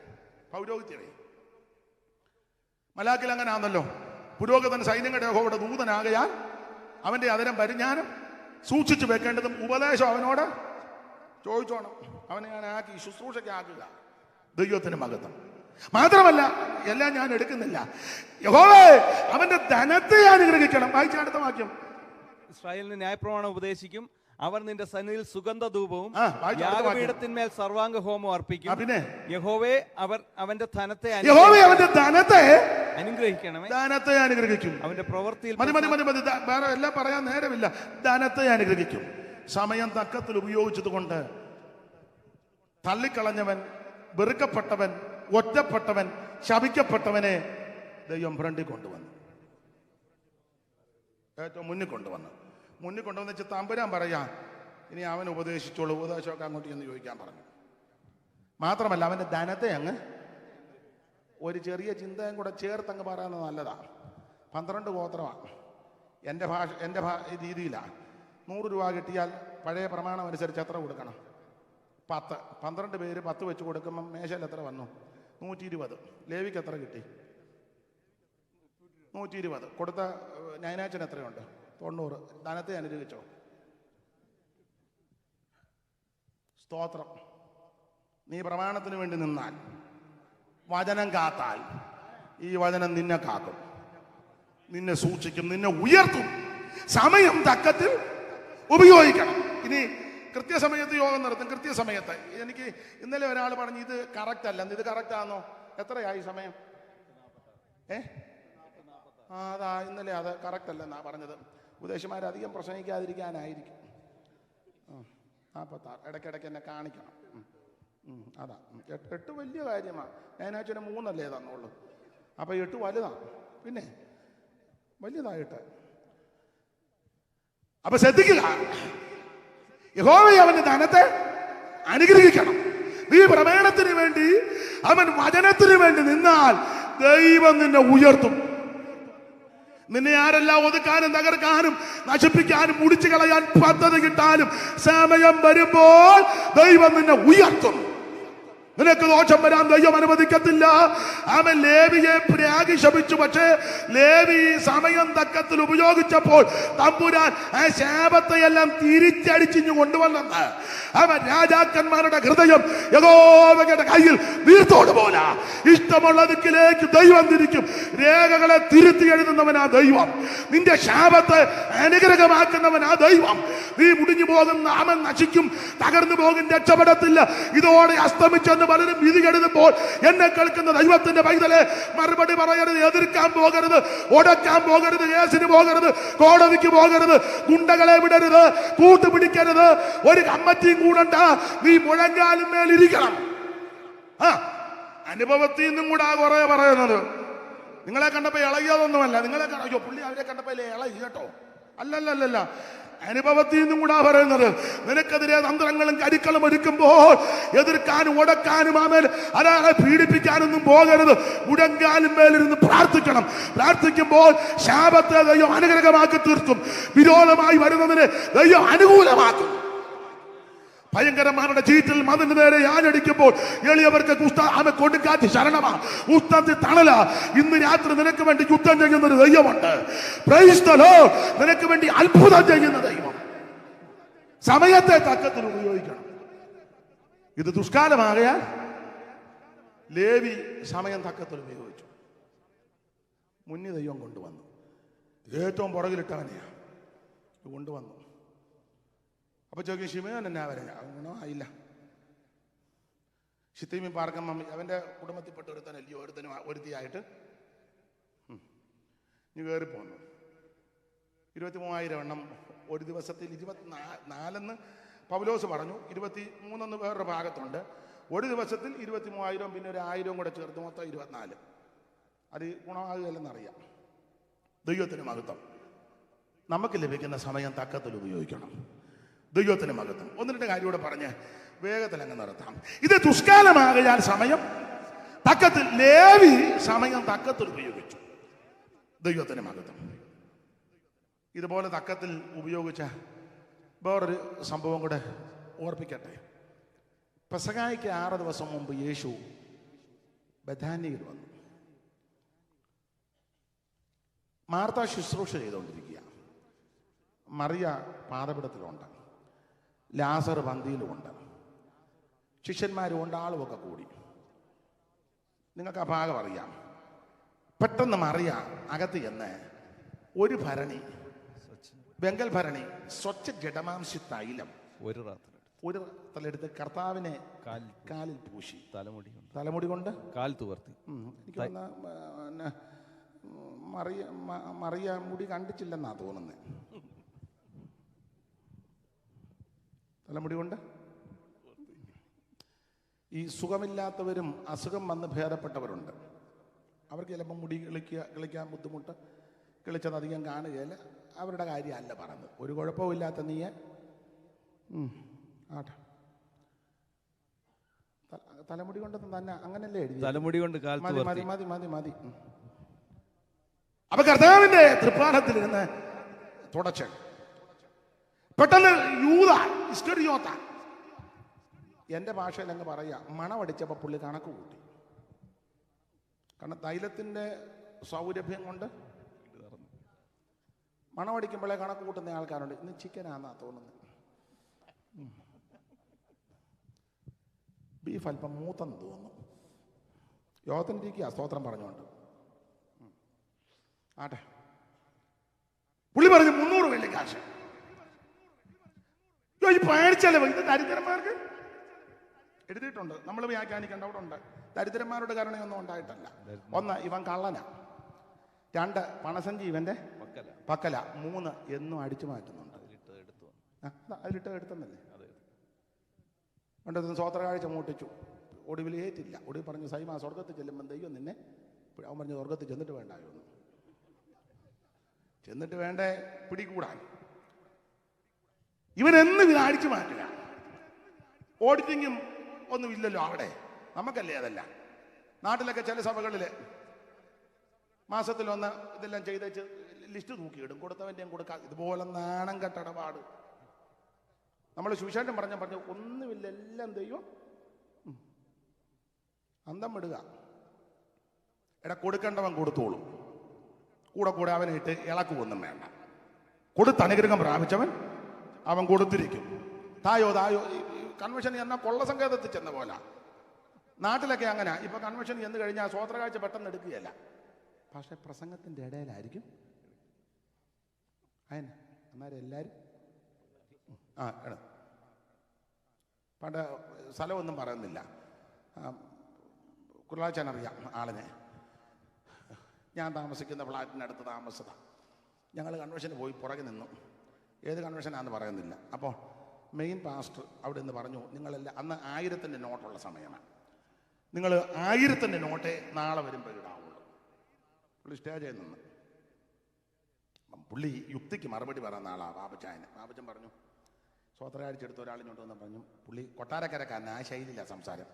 പൗരോഹിത്യരെ മലാക്കിൽ അങ്ങനെ ആണല്ലോ. പുരോഹിതൻ സൈന്യങ്ങളുടെ യഹോവയുടെ ദൂതനാകയാൽ അവന്റെ അതരം പരിജ്ഞാനം സൂക്ഷിച്ചു വെക്കേണ്ടതും ഉപദേശം അവനോട് ചോദിച്ചോണം. അവനെ ഞാൻ ആക്കി ശുശ്രൂഷയ്ക്ക് ആക്കുക. ദൈവത്തിന് മഹത്വം. മാത്രമല്ല, എല്ലാം ഞാൻ എടുക്കുന്നില്ല, യഹോവേ അവന്റെ ധനത്തെ അനുഗ്രഹിക്കണം. വായിച്ച അടുത്ത വാക്യം, ഇസ്രായേലിന് ന്യായപ്രമാണം ഉപദേശിക്കും, അവർ നിന്റെ സന്നിധിയിൽ സുഗന്ധധൂപവും യാഗപീഠത്തിന്മേൽ സർവാംഗ ഹോമം അർപ്പിക്കും. പിന്നെ യഹോവേ അവന്റെ ധനത്തെ അനുഗ്രഹിക്കണമേ. ധനത്തെ അനുഗ്രഹിക്കും. അവന്റെ പ്രവൃത്തിയിൽ വേറെ എല്ലാം പറയാൻ നേരമില്ല. ധനത്തെ അനുഗ്രഹിക്കും. സമയം തക്കത്തിൽ ഉപയോഗിച്ചത് കൊണ്ട് തള്ളിക്കളഞ്ഞവൻ, വെറുക്കപ്പെട്ടവൻ, ഒറ്റപ്പെട്ടവൻ, ശപിക്കപ്പെട്ടവനെ ദൈവം ഫ്രണ്ടിൽ കൊണ്ടുവന്നു, ഏറ്റവും മുന്നിൽ കൊണ്ടുവന്ന് വെച്ച് തമ്പുരാൻ പറയാ, ഇനി അവൻ ഉപദേശിച്ചോളൂ, ഉപദേശമൊക്കെ അങ്ങോട്ട് ചെന്ന് ചോദിക്കാൻ പറഞ്ഞു. മാത്രമല്ല അവൻ്റെ ധനത്തെ അങ്ങ് ഒരു ചെറിയ ചിന്തയും കൂടെ ചേർത്തങ്ങ് പറയുന്നത് നല്ലതാണ്. 12 ഗോത്രമാണ്. എൻ്റെ രീതിയിലാണ് 100 രൂപ കിട്ടിയാൽ പഴയ പ്രമാണം അനുസരിച്ച് എത്ര കൊടുക്കണം? 10. 12 പേര് 10 വെച്ച് കൊടുക്കുമ്പം മേശയിൽ എത്ര വന്നു? 120. ലേവിക്ക് എത്ര കിട്ടി? 120. കൊടുത്ത നൈനാച്ചന് എത്രയുണ്ട്? 90. ധനത്തെ അനുഗ്രഹിച്ചോ? സ്തോത്രം. നീ പ്രമാണത്തിന് വേണ്ടി നിന്നാൽ, വചനം കാത്താൽ, ഈ വചനം നിന്നെ കാക്കും, നിന്നെ സൂക്ഷിക്കും, നിന്നെ ഉയർത്തും. സമയം തക്കത്തിൽ ഉപയോഗിക്കണം. ഇനി കൃത്യസമയത്ത് യോഗം നടത്തും. കൃത്യസമയത്ത് എനിക്ക് ഇന്നലെ ഒരാൾ പറഞ്ഞു ഇത് കറക്റ്റ് അല്ല. ഇത് കറക്റ്റ് ആണോ? എത്രയായി സമയം? അതാ ഇന്നലെ അത് കറക്റ്റ് അല്ലെന്നാ പറഞ്ഞത്. ഉപദേശമാരധികം പ്രസംഗിക്കാതിരിക്കാനായിരിക്കും. 46. ഇടയ്ക്കിടയ്ക്ക് എന്നെ കാണിക്കണം. അതാ 8 വലിയ കാര്യമാണ്. ഞാനാഴ്ച 3 അല്ലേ തന്നുള്ളൂ. അപ്പം 8 വലുതാണ്. പിന്നെ വലിയതായിട്ട് അപ്പൊ ശ്രദ്ധിക്കുക. യഹോവ അവന്റെ ധനത്തെ അനുഗ്രഹിക്കണം. നീ പ്രമാണത്തിന് വേണ്ടി, അവൻ വചനത്തിന് വേണ്ടി നിന്നാൽ ദൈവം നിന്നെ ഉയർത്തും. നിന്നെ ആരെല്ലാം ഒതുക്കാനും തകർക്കാനും നശിപ്പിക്കാനും മുടിച്ചു കളയാൻ പദ്ധതി കിട്ടാനും സമയം വരുമ്പോൾ ദൈവം നിന്നെ ഉയർത്തും. നിനക്ക് ദോഷം വരാൻ ദൈവം അനുവദിക്കത്തില്ല. അവൻ ലേവിയെ പ്രാഗി ശപിച്ചു. പക്ഷേ ലേവി സമയം തക്കത്തിൽ ഉപയോഗിച്ചപ്പോൾ തമ്പുരാൻ ആ ശാപത്തെയെല്ലാം തിരിച്ചടിച്ചിഞ്ഞു കൊണ്ടുവന്നെന്ന്. അവൻ രാജാക്കന്മാരുടെ ഹൃദയം യഹോവയുടെ കയ്യിൽ നീർത്തോട് പോല. ഇഷ്ടമുള്ള ദിക്കിലേക്ക് ദൈവം തിരിക്കും. രേഖകളെ തിരുത്തി എഴുതുന്നവനാ ദൈവം. നിന്റെ ശാപത്തെ അനുഗ്രഹമാക്കുന്നവനാ ദൈവം. നീ മുടിഞ്ഞു പോകുന്ന അവൻ നശിക്കും, തകർന്നു പോകും, രക്ഷപ്പെടത്തില്ല. ഇതോടെ അസ്തമിച്ചെന്ന് പലരും വിധി എഴുതുമ്പോൾ എന്നെ കേൾക്കുന്ന ദൈവത്തിന്റെ പൈതലെ മറുപടി പറയരുത്, എതിർക്കാൻ പോകരുത്, ഉടക്കാൻ പോകരുത്, കേസിന് പോകരുത്, കോടതിക്ക് പോകരുത്, ഗുണ്ടകളെ വിടരുത്, കൂട്ടുപിടിക്കരുത്, ഒരു കമ്മിറ്റിയും കൂടണ്ട. നീ മുഴങ്കാലും മേലിരിക്കണം. അനുഭവത്തിൽ നിന്നും കൂടെ കുറെ പറയുന്നത്. നിങ്ങളെ കണ്ടപ്പോ ഇളകിയതൊന്നുമല്ല. നിങ്ങളെ അയ്യോ പുള്ളി അവരെ കണ്ടപ്പോ ഇളകി കേട്ടോ. അല്ലല്ലല്ല, അനുഭവത്തിൽ നിന്നും കൂടാ പറയുന്നത്. നിനക്കെതിരെ തന്ത്രങ്ങളും കരുക്കളും ഒരുക്കുമ്പോൾ എതിർക്കാനും ഉടക്കാനും ആമേൽ അരാളെ പീഡിപ്പിക്കാനൊന്നും പോകരുത്. മുടങ്കാലും മേലിരുന്ന് പ്രാർത്ഥിക്കണം. പ്രാർത്ഥിക്കുമ്പോൾ ശാപത്തെ ദൈവം അനുഗ്രഹമാക്കി തീർക്കും. വിരോധമായി വരുന്നതിന് ദൈവം അനുകൂലമാക്കും. ഭയങ്കരന്മാരുടെ ചീറ്റിൽ മതിന് നേരെ ആഞ്ഞടിക്കുമ്പോൾ എളിയവർക്ക് കൊടുക്കാത്ത ശരണമാണ്, ഉസ്തത്തിൽ തണല. ഇന്ന് രാത്രി നിനക്ക് വേണ്ടി യുദ്ധം ചെയ്യുന്ന ഒരു ദൈവമുണ്ട്. Praise the Lord. നിനക്ക് വേണ്ടി അത്ഭുതം ചെയ്യുന്ന ദൈവം. സമയത്തെ തക്കത്തിൽ ഉപയോഗിക്കണം. ഇത് ദുഷ്കാലമാകയാൽ ലേവി സമയം തക്കത്തിൽ ഉപയോഗിച്ചു. മുന്നിൽ ദൈവം കൊണ്ടുവന്നു. ഏറ്റവും പുറകിലിട്ടവനെയാ കൊണ്ടുവന്നു. അപ്പൊ ചോദിക്കും ശിമയോൻ എന്നാ വരെ? അങ്ങനോ ആയില്ല. ശിത്തീമി പാർക്കം അവന്റെ കുടുംബത്തിൽപ്പെട്ട ഒരുത്തനല്ലയോ, ഒരുത്തിയായിട്ട് നീ കയറിപ്പോന്നു. 23,000 എണ്ണം ഒരു ദിവസത്തിൽ. 24 പൗലോസ് പറഞ്ഞു, 23 വേറൊരു ഭാഗത്തുണ്ട്. ഒരു ദിവസത്തിൽ 23,000, പിന്നെ ഒരു 1,000 കൂടെ ചേർത്ത് മൊത്തം 24. അത് ഗുണമാകുകയല്ലെന്നറിയാം. ദൈവത്തിന് മഹത്വം. നമുക്ക് ലഭിക്കുന്ന സമയം തക്കത്തിൽ ഉപയോഗിക്കണം. ദൈവത്തിന് മഹത്വം. 1-2 കാര്യം കൂടെ പറഞ്ഞ് വേഗത്തിൽ അങ്ങ് നിർത്താം. ഇത് ദുഷ്കാലമാകയാൽ സമയം തക്കത്തിൽ. ലേവി സമയം തക്കത്തിൽ ഉപയോഗിച്ചു. ദൈവത്തിന് മഹത്വം. ഇതുപോലെ തക്കത്തിൽ ഉപയോഗിച്ച വേറൊരു സംഭവം കൂടെ ഓർപ്പിക്കട്ടെ. പെസഹായ്ക്ക് 6 ദിവസം മുമ്പ് യേശു ബഥാന്യയിൽ വന്നു. മാർത്ത ശുശ്രൂഷ ചെയ്തുകൊണ്ടിരിക്കുക. മറിയ പാദപീഠത്തിലുണ്ട്. ലാസർ പന്തിയിലുമുണ്ട്. ശിഷ്യന്മാരുമുണ്ട്. ആളുമൊക്കെ കൂടി. നിങ്ങൾക്ക് ആ ഭാഗം അറിയാം. പെട്ടെന്ന് മറിയ അകത്ത് ചെന്ന് ഒരു ഭരണി, വെങ്കൽ ഭരണി, സ്വച്ഛ ജഡമാംശി തൈലം ഒരു തലെടുത്ത് കർത്താവിനെ കാലിൽ പൂശി. തലമുടി കൊണ്ട് കാൽ തുവർത്തി. എനിക്ക് മറിയ മുടി കണ്ടിച്ചില്ലെന്നാ തോന്നുന്നത്. തലമുടി കൊണ്ട്. ഈ സുഖമില്ലാത്തവരും അസുഖം വന്ന് ഭേദപ്പെട്ടവരുണ്ട്. അവർക്ക് ചിലപ്പോൾ മുടി കിളിക്കാൻ ബുദ്ധിമുട്ട്, കിളിച്ചത് അധികം കാണുകയില്ല. അവരുടെ കാര്യമല്ല പറഞ്ഞത്. ഒരു കുഴപ്പമില്ലാത്ത ആട്ടെ. തലമുടി കൊണ്ട് തന്നെ അങ്ങനല്ലേ എഴുതി? തലമുടി കൊണ്ട് മതി മതി മതി മതി മതി. അപ്പൊ കർത്താവിന്റെ തൃപ്പാദത്തിലിരുന്ന് തുടച്ച് പെട്ടെന്ന് യൂദ ഇസ്കറിയോത്ത, എന്റെ ഭാഷയിൽ അങ്ങ് പറയാ, മണമടിച്ചപ്പോ പുള്ളി കണക്ക് കൂട്ടി. കാരണം തൈലത്തിന്റെ സൗരഭ്യം കൊണ്ട് മണമടിക്കുമ്പോഴേ കണക്ക് കൂട്ടുന്ന ആൾക്കാരുണ്ട്. ഇന്ന് ചിക്കനാന്നാ തോന്നുന്നത്, ബീഫ് അല്പം മൂത്തെന്ന് തോന്നുന്നു. യോഗത്തിനിരിക്കുക സ്തോത്രം പറഞ്ഞുകൊണ്ട്. ആട്ടെ, പുള്ളി പറഞ്ഞു 300 വെള്ളി കാശ്. ഈ പേടിച്ചല്ലേ ഇത് ദരിദ്രന്മാർക്ക് എഴുതിയിട്ടുണ്ട്, നമ്മൾ വ്യാഖ്യാനിക്കേണ്ട അവിടെ ഉണ്ട്. ദരിദ്രന്മാരുടെ കാരണമൊന്നും ഉണ്ടായിട്ടല്ല. 1, ഇവൻ കള്ളനാ. 2, പണസഞ്ചി ഇവന്റെ പക്കല. 3, എന്നും അടിച്ചു മാറ്റുന്നുണ്ട്. അതിലിട്ട് എടുത്തെന്നല്ലേ പണ്ടത്തെ സ്വോത്രകാഴ്ച മൂട്ടിച്ചു. ഒടുവിൽ ഏറ്റില്ല. ഒടുവിൽ പറഞ്ഞു, സൈമ സ്വർഗത്തിൽ ചെല്ലുമ്പോൾ ദൈവം നിന്നെ, അവൻ പറഞ്ഞു സ്വർഗത്തിൽ ചെന്നിട്ട് വേണ്ടായോ, ചെന്നിട്ട് വേണ്ടേ പിടികൂടാൻ. ഇവനെന്നും ഇത് അടിച്ചു മാറ്റുക. ഓഡിറ്റിങ്ങും ഒന്നും ഇല്ലല്ലോ അവിടെ, നമുക്കല്ലേ അതല്ല. നാട്ടിലൊക്കെ ചില സഭകളിൽ മാസത്തിലൊന്ന് ഇതെല്ലാം ചെയ്തേച്ച് ലിസ്റ്റ് തൂക്കിയിടും, കൊടുത്തവൻ്റെയും കൊടുക്കാം. ഇതുപോലെ നാണം കെട്ടടപാട്. നമ്മൾ സുവിശേഷം പറഞ്ഞു ഒന്നുമില്ല, എല്ലാം ദൈവം അന്തം വിടുക. കൊടുക്കേണ്ടവൻ കൊടുത്തോളും, കൂടെ അവനെ ഇട്ട് ഇളക്കുമൊന്നും വേണ്ട. കൊടുത്ത് അനുഗ്രഹം പ്രാപിച്ചവൻ അവൻ കൊടുത്തിരിക്കും. തായോ കൺവെൻഷൻ എന്നാൽ കൊള്ള സങ്കേതത്തിൽ ചെന്ന പോലെ നാട്ടിലൊക്കെ അങ്ങനെ. ഇപ്പൊ കൺവെൻഷൻ ചെന്ന് കഴിഞ്ഞാൽ സ്വോത്രകാഴ്ച പെട്ടെന്ന് എടുക്കുകയല്ല, പക്ഷെ പ്രസംഗത്തിന്റെ ഇടയിലായിരിക്കും. അന്നേരം എല്ലാവരും പണ്ട് സ്ഥലമൊന്നും പറയുന്നില്ല, കുർളാച്ചനറിയാം ആളിനെ. ഞാൻ താമസിക്കുന്ന ഫ്ലാറ്റിനടുത്ത് താമസത. ഞങ്ങൾ കൺവെൻഷന് പോയി പുറകെ നിന്നു. ഏത് കൺവെൻഷനാണെന്ന് പറയുന്നില്ല. അപ്പോൾ മെയിൻ പാസ്റ്റർ അവിടെ നിന്ന് പറഞ്ഞു, നിങ്ങളെല്ലാം അന്ന് 1000-ൻ്റെ നോട്ടുള്ള സമയമാണ്, നിങ്ങൾ 1000-ൻ്റെ നോട്ടേ നാളെ വരുമ്പോൾ ഇടാവുള്ളൂ. പുള്ളി സ്റ്റേജിൽ നിന്ന് പുള്ളി യുക്തിക്ക് മറുപടി പറയുന്ന ആളാണ് ബാബച്ചായന്. ബാബച്ചൻ പറഞ്ഞു, സ്വോത്രകാഴ്ച എടുത്ത ഒരാളിനോട്ട് വന്ന് പറഞ്ഞു, പുള്ളി കൊട്ടാരക്കരക്കാരൻ, ആ ശൈലിയില്ല സംസാരം.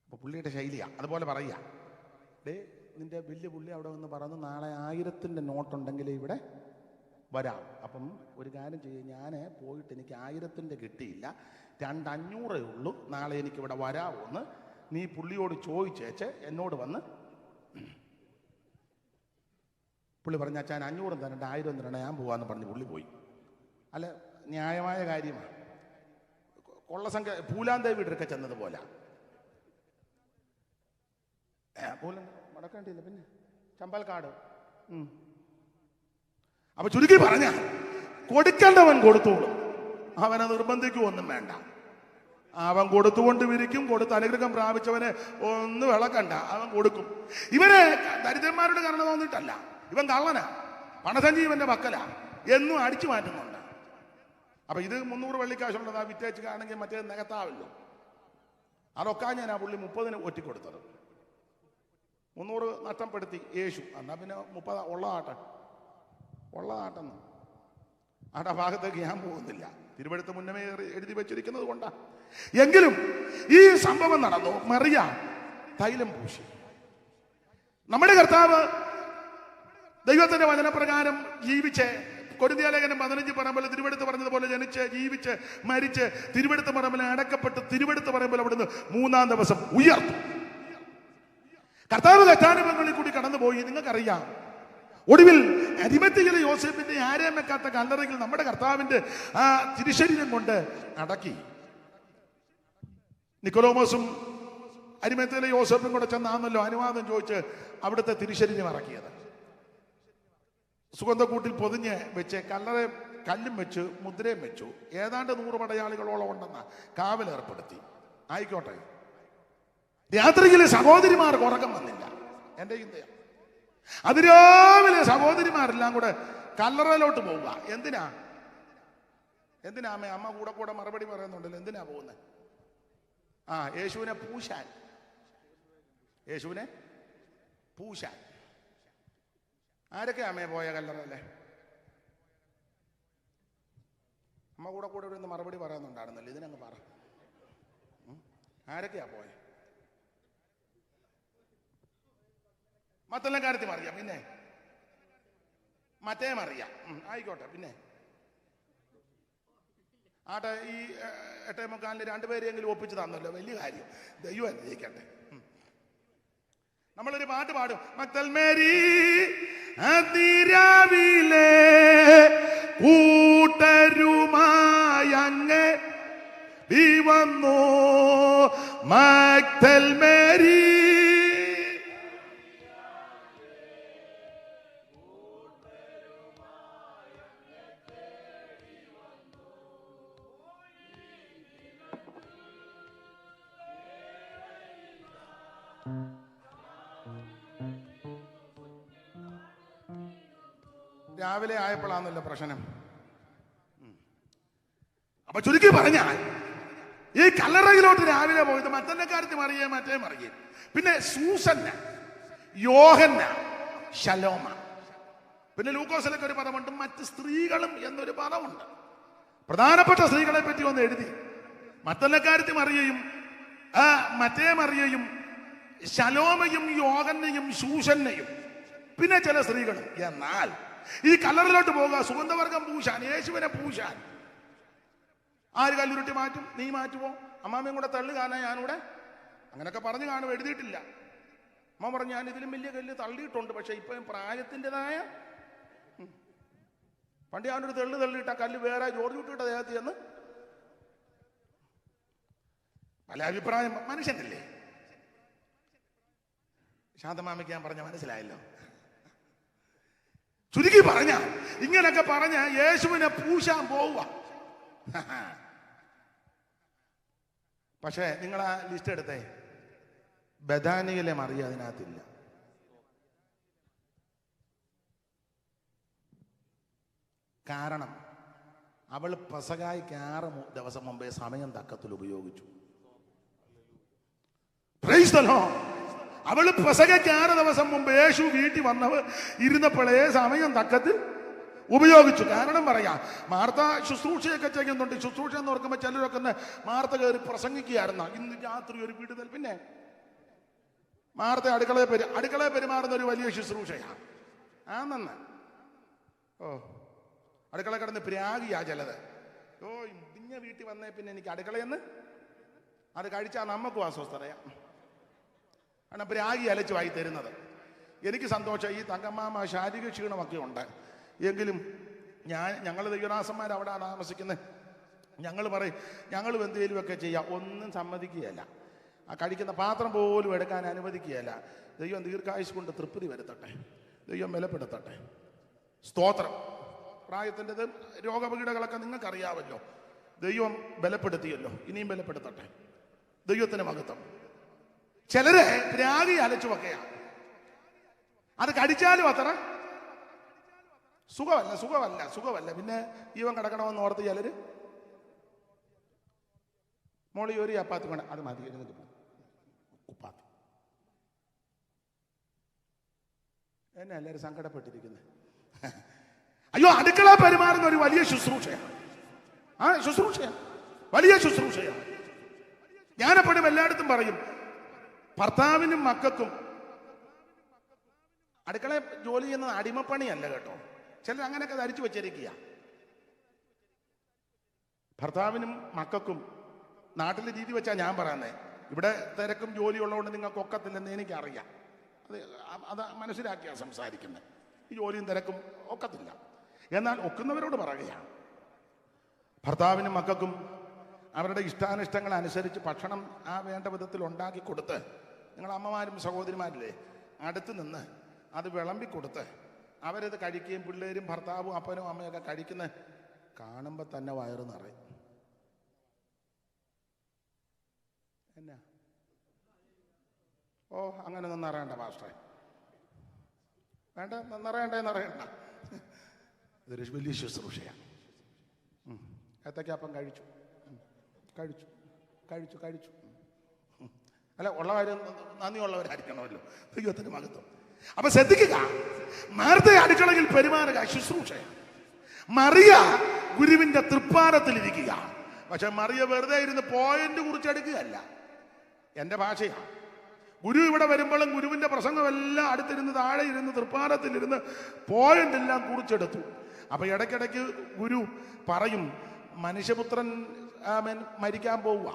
അപ്പോൾ പുള്ളിയുടെ ശൈലിയാ അതുപോലെ പറയുക. നിന്റെ വലിയ പുള്ളി അവിടെ വന്ന് പറഞ്ഞു, നാളെ 1000-ൻ്റെ നോട്ടുണ്ടെങ്കിൽ ഇവിടെ വരാം. അപ്പം ഒരു കാര്യം ചെയ്യും, ഞാൻ പോയിട്ട് എനിക്ക് 1000-ൻ്റെ കിട്ടിയില്ല, 2,500 ഉള്ളൂ, നാളെ എനിക്കിവിടെ വരാമോന്ന് നീ പുള്ളിയോട് ചോദിച്ചേച്ച് എന്നോട് വന്ന്. പുള്ളി പറഞ്ഞ, അച്ഛൻ 500 തരണ്ട, 1000 തരണ്ട, ഞാൻ പോവാന്ന് പറഞ്ഞ് പുള്ളി പോയി. അല്ല, ന്യായമായ കാര്യമാണ്. കൊള്ളസംഖ്യ പൂലാന്തേവിടൊക്കെ ചെന്നതുപോലെ മടക്കേണ്ടിയില്ല. പിന്നെ ചമ്പൽക്കാട്. അപ്പൊ ചുരുക്കി പറഞ്ഞ, കൊടുക്കേണ്ടവൻ കൊടുത്തോളും, അവനെ നിർബന്ധിക്കുമൊന്നും വേണ്ട. അവൻ കൊടുത്തുകൊണ്ട് വിരിക്കും. കൊടുത്ത് അനുഗ്രഹം പ്രാപിച്ചവനെ ഒന്ന് വിളക്കണ്ട, അവൻ കൊടുക്കും. ഇവനെ ദരിദ്രന്മാരുടെ കാരണം തോന്നിയിട്ടല്ല, ഇവൻ കള്ളനാ, പണസഞ്ചി ഇവന്റെ പക്കല, എന്നും അടിച്ചു മാറ്റുന്നുണ്ട്. അപ്പൊ ഇത് 300 വെള്ളിക്കാശുള്ളതാ വിറ്റേച്ച് ആണെങ്കിൽ മറ്റേ നികത്താവല്ലോ. അതൊക്കെ ഞാനാ പുള്ളി 30-ന് ഒറ്റിക്കൊടുത്തത്. 300 നഷ്ടപ്പെടുത്തി യേശു. എന്നാ പിന്നെ 30 ഉള്ളതാട്ടെന്ന് ആട്ട ഭാഗത്തേക്ക് ഞാൻ പോകുന്നില്ല. തിരുവെടുത്ത് മുന്നമേ എഴുതി വെച്ചിരിക്കുന്നത് കൊണ്ടാ. എങ്കിലും ഈ സംഭവം നടന്നു. മറിയ തൈലം പൂശി. നമ്മുടെ കർത്താവ് ദൈവത്തിന്റെ വചനപ്രകാരം ജീവിച്ച്, കൊരിന്ത്യ ലേഖനം 15 പറയുമ്പോൾ തിരുവെടുത്ത് പറഞ്ഞതുപോലെ ജനിച്ച് ജീവിച്ച് മരിച്ച് തിരുവെടുത്ത് പറമ്പിൽ അടക്കപ്പെട്ട് തിരുവെടുത്ത് പറയുമ്പോൾ അവിടുന്ന് 3-ാം ദിവസം ഉയർത്തു. കർത്താവ് കഷ്ടാനുഭവങ്ങളിൽ കൂടി കടന്നുപോയി. നിങ്ങൾക്കറിയാം, ഒടുവിൽ അരിമത്തിയിലെ യോസേഫിന്റെ ആരെയും വെക്കാത്ത കല്ലറയിൽ നമ്മുടെ കർത്താവിന്റെ ആ തിരുശരീരം കൊണ്ട് അടക്കി. നിക്കോദോമോസും അരിമത്തിയിലെ യോസേഫും കൂടെ ചെന്നാന്നല്ലോ അനുവാദം ചോദിച്ച് അവിടുത്തെ തിരുശരീരം ഇറക്കിയത്. സുഗന്ധക്കൂട്ടിൽ പൊതിഞ്ഞ് വെച്ച് കല്ലറ കല്ലും വെച്ച് മുദ്രയും വെച്ചു. ഏതാണ്ട് 100 പടയാളികളോളം ഉണ്ടെന്ന കാവലേർപ്പെടുത്തി. ആയിക്കോട്ടെ, രാത്രിയിലെ സഹോദരിമാർക്ക് ഉറക്കം വന്നില്ല. എൻ്റെ ചിന്തയാണ്, അതിരാവിലെ സഹോദരിമാരെല്ലാം കൂടെ കല്ലറയിലോട്ട് പോവുക. എന്തിനാ അമ്മ കൂടെ മറുപടി പറയുന്നുണ്ടല്ലോ, എന്തിനാ പോകുന്നത്? യേശുവിനെ പൂശാൻ. ആരൊക്കെ അമ്മയെ പോയ കല്ലറല്ലേ? അമ്മ കൂടെ ഒരു മറുപടി പറയാനുണ്ടായിരുന്നല്ലോ, ഇതിനങ്ങ് പറ. ആരൊക്കെയാ പോയെ? മറ്റെല്ലാം കാര്യത്തിൽ അറിയാം. പിന്നെ മറ്റേ അറിയാം. ആയിക്കോട്ടെ. പിന്നെ ആട്ടെ, ഈ 8:45 രണ്ടുപേരെങ്കിലും ഒപ്പിച്ച് തന്നല്ലോ, വലിയ കാര്യം. ദൈവം അനുഗ്രഹിക്കട്ടെ. നമ്മളൊരു പാട്ട് പാടും. മക്തൽ മേരി അതിരാവിലെ കൂട്ടരുമായങ്ങ് വന്നു മക്തൽ മേരി. രാവിലെ ആയപ്പോഴാണല്ലോ പ്രശ്നം. അപ്പൊ ചുരുക്കി പറഞ്ഞാൽ ഈ കല്ലറയിലോട്ട് രാവിലെ പോയത് മറ്റന്നക്കാരത്തി മറിയേ, മറ്റേ മറിയേ, പിന്നെ സൂസന്ന, യോഹന്ന, ശലോമ. പിന്നെ ലൂക്കോസിലൊക്കെ ഒരു പദമുണ്ട്, മറ്റ് സ്ത്രീകളും എന്നൊരു പദമുണ്ട്. പ്രധാനപ്പെട്ട സ്ത്രീകളെ പറ്റി ഒന്ന് എഴുതി. മറ്റന്നക്കാരത്തി മറിയയും മറ്റേ മറിയയും ശലോമയും യോഹന്നയും സൂസന്നയും പിന്നെ ചില സ്ത്രീകളും. എന്നാൽ ഈ കല്ലറിലോട്ട് പോകുക, സുഗന്ധവർഗം പൂശാൻ, യേശുവിനെ പൂശാൻ ആര് കല്ലുരുട്ടി മാറ്റും? നീ മാറ്റുമോ? അമ്മാമ്മയും കൂടെ തള്ളു കാണാൻ ഞാനിവിടെ അങ്ങനെയൊക്കെ പറഞ്ഞു കാണും, എഴുതിയിട്ടില്ല. അമ്മ പറഞ്ഞു ഞാൻ ഇതിലും വലിയ കല്ല് തള്ളിയിട്ടുണ്ട്, പക്ഷെ ഇപ്പം പ്രായത്തിൻ്റെതായ പണ്ട് ഞാനൊരു തള്ളിയിട്ട കല്ല് വേറെ ജോർജ് കുട്ടിയുടെ ദേഹത്ത് എന്ന് പല അഭിപ്രായം. മനുഷ്യനല്ലേ? ശാന്തമാമയ്ക്ക് ഞാൻ പറഞ്ഞ മനസ്സിലായല്ലോ. ചുരുക്കി പറഞ്ഞ ഇങ്ങനൊക്കെ പറഞ്ഞ യേശുവിനെ പൂശാൻ പോവുക. പക്ഷേ നിങ്ങൾ ആ ലിസ്റ്റ് എടുത്തേ, ബഥാനിയിലെ മറിയ അതിനകത്തില്ല. കാരണം അവൾ പെസഹായ്ക്ക് 6 ദിവസം മുമ്പേ സമയം തക്കത്തിൽ ഉപയോഗിച്ചു. Praise the Lord. അവള് പെസഹയ്ക്ക് 6 ദിവസം മുമ്പ് യേശു വീട്ടിൽ വന്നവർ ഇരുന്നപ്പോഴേ സമയം തക്കത്തിൽ ഉപയോഗിച്ചു. കാരണം പറയാം, മാർത്ത ശുശ്രൂഷയൊക്കെ ചെയ്യുന്നുണ്ട്. ശുശ്രൂഷ എന്ന് ഓർക്കുമ്പോൾ ചിലരൊക്കെ മാർത്ത കയറി പ്രസംഗിക്കുകയായിരുന്നു, ഇന്ന് രാത്രി ഒരു വിടുതൽ. പിന്നെ മാർത്ത അടുക്കളയെ പെരുമാറുന്ന ഒരു വലിയ ശുശ്രൂഷയാണ്. ആണെന്ന് അടുക്കള കിടന്ന് പ്രാഗിയാ ചിലത്. ഇഞ്ഞ വീട്ടിൽ വന്നേ പിന്നെ എനിക്ക് അടുക്കളയെന്ന് അത് കഴിച്ചാൽ നമുക്കും അസ്വസ്ഥതയാ. കാരണം പ്രാഗി അലച്ചു വായി തരുന്നത്. എനിക്ക് സന്തോഷം, ഈ തങ്കമ്മാമ ശാരീരിക ക്ഷീണമൊക്കെ ഉണ്ട്. എങ്കിലും ഞങ്ങൾ ദൈവദാസന്മാർ അവിടെ താമസിക്കുന്നത്. ഞങ്ങൾ പറയും ഞങ്ങൾ എന്തെങ്കിലുമൊക്കെ ചെയ്യാം, ഒന്നും സമ്മതിക്കുകയല്ല. ആ കഴിക്കുന്ന പാത്രം പോലും എടുക്കാൻ അനുവദിക്കുകയല്ല. ദൈവം ദീർഘായുസ് കൊണ്ട് തൃപ്തി വരുത്തട്ടെ, ദൈവം ബലപ്പെടുത്തട്ടെ. സ്തോത്രം. പ്രായത്തിൻ്റെത് രോഗപീഠകളൊക്കെ നിങ്ങൾക്കറിയാമല്ലോ. ദൈവം ബലപ്പെടുത്തിയല്ലോ, ഇനിയും ബലപ്പെടുത്തട്ടെ. ദൈവത്തിന് മഹത്വം. ചിലരെ രാഗി അലച്ചുമൊക്കെയാണ്. അത് കടിച്ചാലും അത്ര സുഖമല്ല. പിന്നെ ജീവൻ കിടക്കണമെന്ന് ഓർത്ത് ചിലര് മോളി ഒരു ചപ്പാത്തി വേണം, അത് മതി, ഉപ്പാത്തി. എന്നെ എല്ലാവരും സങ്കടപ്പെട്ടിരിക്കുന്നത്. അയ്യോ, അടുക്കള പെരുമാറുന്ന ഒരു വലിയ ശുശ്രൂഷയാണ്. വലിയ ശുശ്രൂഷയാണ്. ഞാനെപ്പോഴും എല്ലായിടത്തും പറയും, ഭർത്താവിനും മക്കൾക്കും അടുക്കള ജോലി ചെയ്യുന്നത് അടിമപ്പണിയല്ല കേട്ടോ. ചിലർ അങ്ങനെയൊക്കെ ധരിച്ചു വെച്ചിരിക്കുക. ഭർത്താവിനും മക്കൾക്കും നാട്ടിലെ രീതി വെച്ചാൽ ഞാൻ പറയുന്നത്. ഇവിടെ തിരക്കും ജോലി ഉള്ളതുകൊണ്ട് നിങ്ങൾക്ക് ഒക്കത്തില്ലെന്ന് എനിക്കറിയാം. അത് മനസ്സിലാക്കിയാണ് സംസാരിക്കുന്നത്. ഈ ജോലിയും തിരക്കും ഒക്കത്തില്ല. എന്നാൽ ഒക്കുന്നവരോട് പറയുകയാണ്, ഭർത്താവിനും മക്കൾക്കും അവരുടെ ഇഷ്ടാനിഷ്ടങ്ങൾ അനുസരിച്ച് ഭക്ഷണം വേണ്ട വിധത്തിൽ ഉണ്ടാക്കി കൊടുത്ത്, നിങ്ങൾ അമ്മമാരും സഹോദരിമാരില്ലേ, അടുത്ത് നിന്ന് അത് വിളമ്പിക്കൊടുത്ത് അവരത് കഴിക്കുകയും പിള്ളേരും ഭർത്താവും അപ്പനും അമ്മയൊക്കെ കഴിക്കുന്ന കാണുമ്പോൾ തന്നെ വയറ് നിറയും. എന്നാ അങ്ങനെ നിറയണ്ട പാസ്റ്ററെ, വേണ്ട, നിറയണ്ട. ഇതൊരു വലിയ ശുശ്രൂഷയാണ്. ഏത്തയ്ക്കാപ്പം കഴിച്ചു. അല്ല, ഉള്ള കാര്യം നന്ദിയുള്ളവരായിരിക്കണമല്ലോ. ദൈവത്തിന് മഹത്വം. അപ്പൊ ശ്രദ്ധിക്കുക, മാർത്ത അടുക്കളയിൽ പെരുമാറുക ശുശ്രൂഷയാണ്. മറിയ ഗുരുവിന്റെ തൃപ്പാരത്തിലിരിക്കുക. പക്ഷെ മറിയ വെറുതെ ഇരുന്ന് പോയിന്റ് കുറിച്ചെടുക്കുകയല്ല. എന്റെ ഭാഷയാണ്. ഗുരു ഇവിടെ വരുമ്പോഴും ഗുരുവിന്റെ പ്രസംഗമെല്ലാം അടുത്തിരുന്ന് താഴെ ഇരുന്ന് തൃപ്പാരത്തിലിരുന്ന് പോയിന്റ് എല്ലാം കുറിച്ചെടുത്തു. അപ്പൊ ഇടയ്ക്കിടയ്ക്ക് ഗുരു പറയും, മനുഷ്യപുത്രൻ മരിക്കാൻ പോവുക,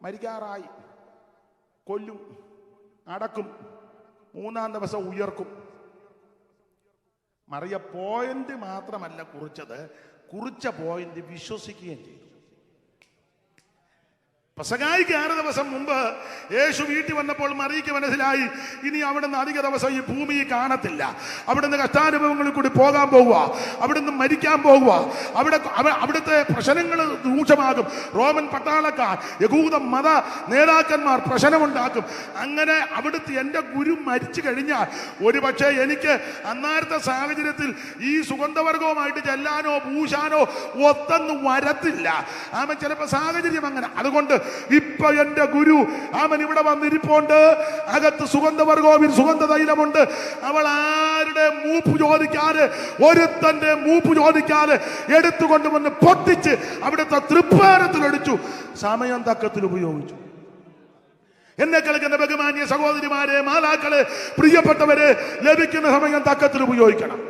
മരിക്കാറായി, കൊല്ലും, അടക്കും, 3-ാം ദിവസം ഉയർക്കും. മറിയ പോയിന്റ് മാത്രമല്ല കുറിച്ചത്, കുറിച്ച പോയിന്റ് വിശ്വസിക്കുകയും ചെയ്തു. പെസഹായ്ക്ക് 6 ദിവസം മുമ്പ് യേശു വീട്ടിൽ വന്നപ്പോൾ മറിയയ്ക്ക് മനസ്സിലായി, ഇനി അവിടുന്ന് അധിക ദിവസം ഈ ഭൂമിയിൽ കാണത്തില്ല. അവിടുന്ന് കഷ്ടാനുഭവങ്ങളിൽ കൂടി പോകാൻ പോവുക, അവിടുന്ന് മരിക്കാൻ പോവുക, അവിടുത്തെ പ്രശ്നങ്ങൾ രൂക്ഷമാകും. റോമൻ പട്ടാളക്കാർ, യഹൂദ മത നേതാക്കന്മാർ പ്രശ്നമുണ്ടാക്കും. അങ്ങനെ അവിടുത്തെ എൻ്റെ ഗുരു മരിച്ചു കഴിഞ്ഞാൽ ഒരു പക്ഷേ എനിക്ക് അന്നേരത്തെ സാഹചര്യത്തിൽ ഈ സുഗന്ധവർഗവുമായിട്ട് ചെല്ലാനോ പൂശാനോ ഒത്തൊന്നും വരത്തില്ല. ആമൻ ചിലപ്പോൾ സാഹചര്യം അങ്ങനെ. അതുകൊണ്ട് ഇപ്പൊ എന്റെ ഗുരു അവൻ ഇവിടെ വന്നിരിപ്പുണ്ട്. അകത്ത് സുഗന്ധവർഗോവിൽ സുഗന്ധ തൈലമുണ്ട്. അവൾ ആരുടെ മൂപ്പ് ചോദിക്കാതെ, ഒരുത്തന്റെ മൂപ്പ് ചോദിക്കാതെ എടുത്തുകൊണ്ടുവന്ന് പൊട്ടിച്ച് അവിടുത്തെ തൃപ്പാരത്തിലൊടിച്ചു. സമയം തക്കത്തിൽ ഉപയോഗിച്ചു. എന്നെ കേൾക്കുന്ന ബഹുമാന്യ സഹോദരിമാരെ, മാതാക്കളെ, പ്രിയപ്പെട്ടവരെ, ലഭിക്കുന്ന സമയം തക്കത്തിൽ ഉപയോഗിക്കണം.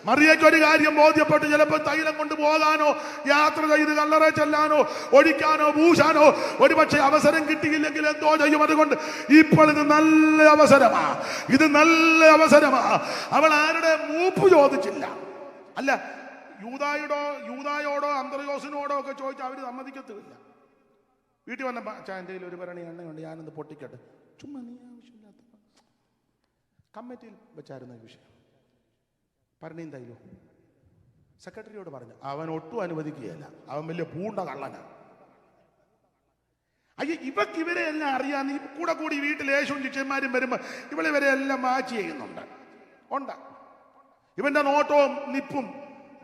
മറിയയ്ക്ക് ഒരു കാര്യം ബോധ്യപ്പെട്ട്, ചിലപ്പോൾ തൈലം കൊണ്ട് പോകാനോ യാത്ര ചെയ്ത് കല്ലറ ചെല്ലാനോ ഒഴിക്കാനോ പൂശാനോ ഒരുപക്ഷെ അവസരം കിട്ടിയില്ലെങ്കിൽ എന്തോ ചെയ്യും. അതുകൊണ്ട് ഇപ്പോൾ ഇത് നല്ല അവസരമാ, ഇത് നല്ല അവസരമാ. അവൾ ആരുടെ മൂപ്പ് ചോദിച്ചില്ല. അല്ല, യൂദായോടോ അന്ത്രയോസിനോടോ ഒക്കെ ചോദിച്ചാൽ അവർ സമ്മതിക്കത്തില്ല. വീട്ടിൽ വന്നപ്പോൾ അച്ഛാ എൻ്റെ കയ്യിൽ ഒരു ഭരണി എണ്ണയുണ്ട്, ഞാനൊന്ന് പൊട്ടിക്കട്ടെ. ചുമ്മാ നീ ആവശ്യമില്ലാത്ത കമ്മിറ്റിയിൽ വെച്ചായിരുന്നു ഈ വിഷയം. ഭരണിയും തൈലോ സെക്രട്ടറിയോട് പറഞ്ഞു. അവൻ ഒട്ടും അനുവദിക്കുകയല്ല, അവൻ വലിയ പൂണ്ട കള്ളനാണ്. അയ്യ, ഇവരെ എല്ലാം അറിയാൻ ഈ കൂടെ കൂടി വീട്ടിൽ യേശുവും ശിഷ്യന്മാരും വരുമ്പോൾ ഇവരെ എല്ലാം മാച്ച് ചെയ്യുന്നുണ്ട്. ഉണ്ട് ഇവന്റെ നോട്ടവും നിപ്പും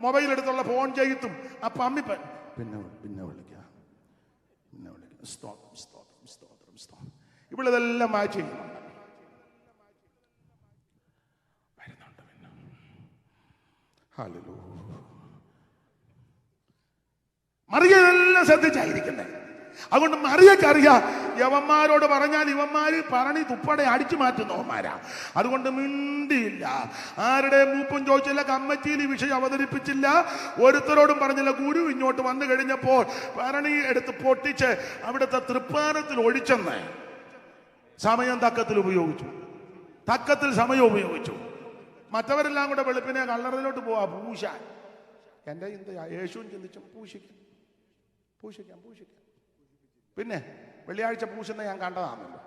മൊബൈലെടുത്തുള്ള ഫോൺ ചെയ്ത്തും. അപ്പൊ അമ്മി പിന്നെ വിളിക്കാം, സ്തോത്രം സ്തോത്രം സ്തോത്രം സ്തോത്രം. ഇവളിതെല്ലാം മാച്ച് ചെയ്യുന്നുണ്ട്. മറിയെല്ലാം ശ്രദ്ധിച്ചായിരിക്കുന്നത്. അതുകൊണ്ട് മറിയക്കറിയാം, യവന്മാരോട് പറഞ്ഞാൽ ഇവന്മാര് പറഞ്ഞ് തുപ്പടെ അടിച്ചു മാറ്റുന്നവന്മാരാ. അതുകൊണ്ട് മിണ്ടിയില്ല, ആരുടെ മൂപ്പും ചോദിച്ചില്ല, കമ്മിറ്റിയിൽ ഈ വിഷയം അവതരിപ്പിച്ചില്ല, ഒരുത്തരോടും പറഞ്ഞില്ല. ഗുരു ഇങ്ങോട്ട് വന്നു കഴിഞ്ഞപ്പോൾ ഭരണി എടുത്ത് പൊട്ടിച്ച് അവിടുത്തെ തൃപ്പാനത്തിൽ ഒഴിച്ചെന്ന് സമയം തക്കത്തിൽ ഉപയോഗിച്ചു. തക്കത്തിൽ സമയം ഉപയോഗിച്ചു. മറ്റവരെല്ലാം കൂടെ വെളുപ്പിനെ കല്ലറയിലോട്ട് പോവാ പൂശാൻ. എൻ്റെ ചിന്തയാ, യേശുവും ചിന്തിച്ചു പൂശിക്കാം. പിന്നെ വെള്ളിയാഴ്ച പൂശുന്ന ഞാൻ കണ്ടതാണല്ലോ.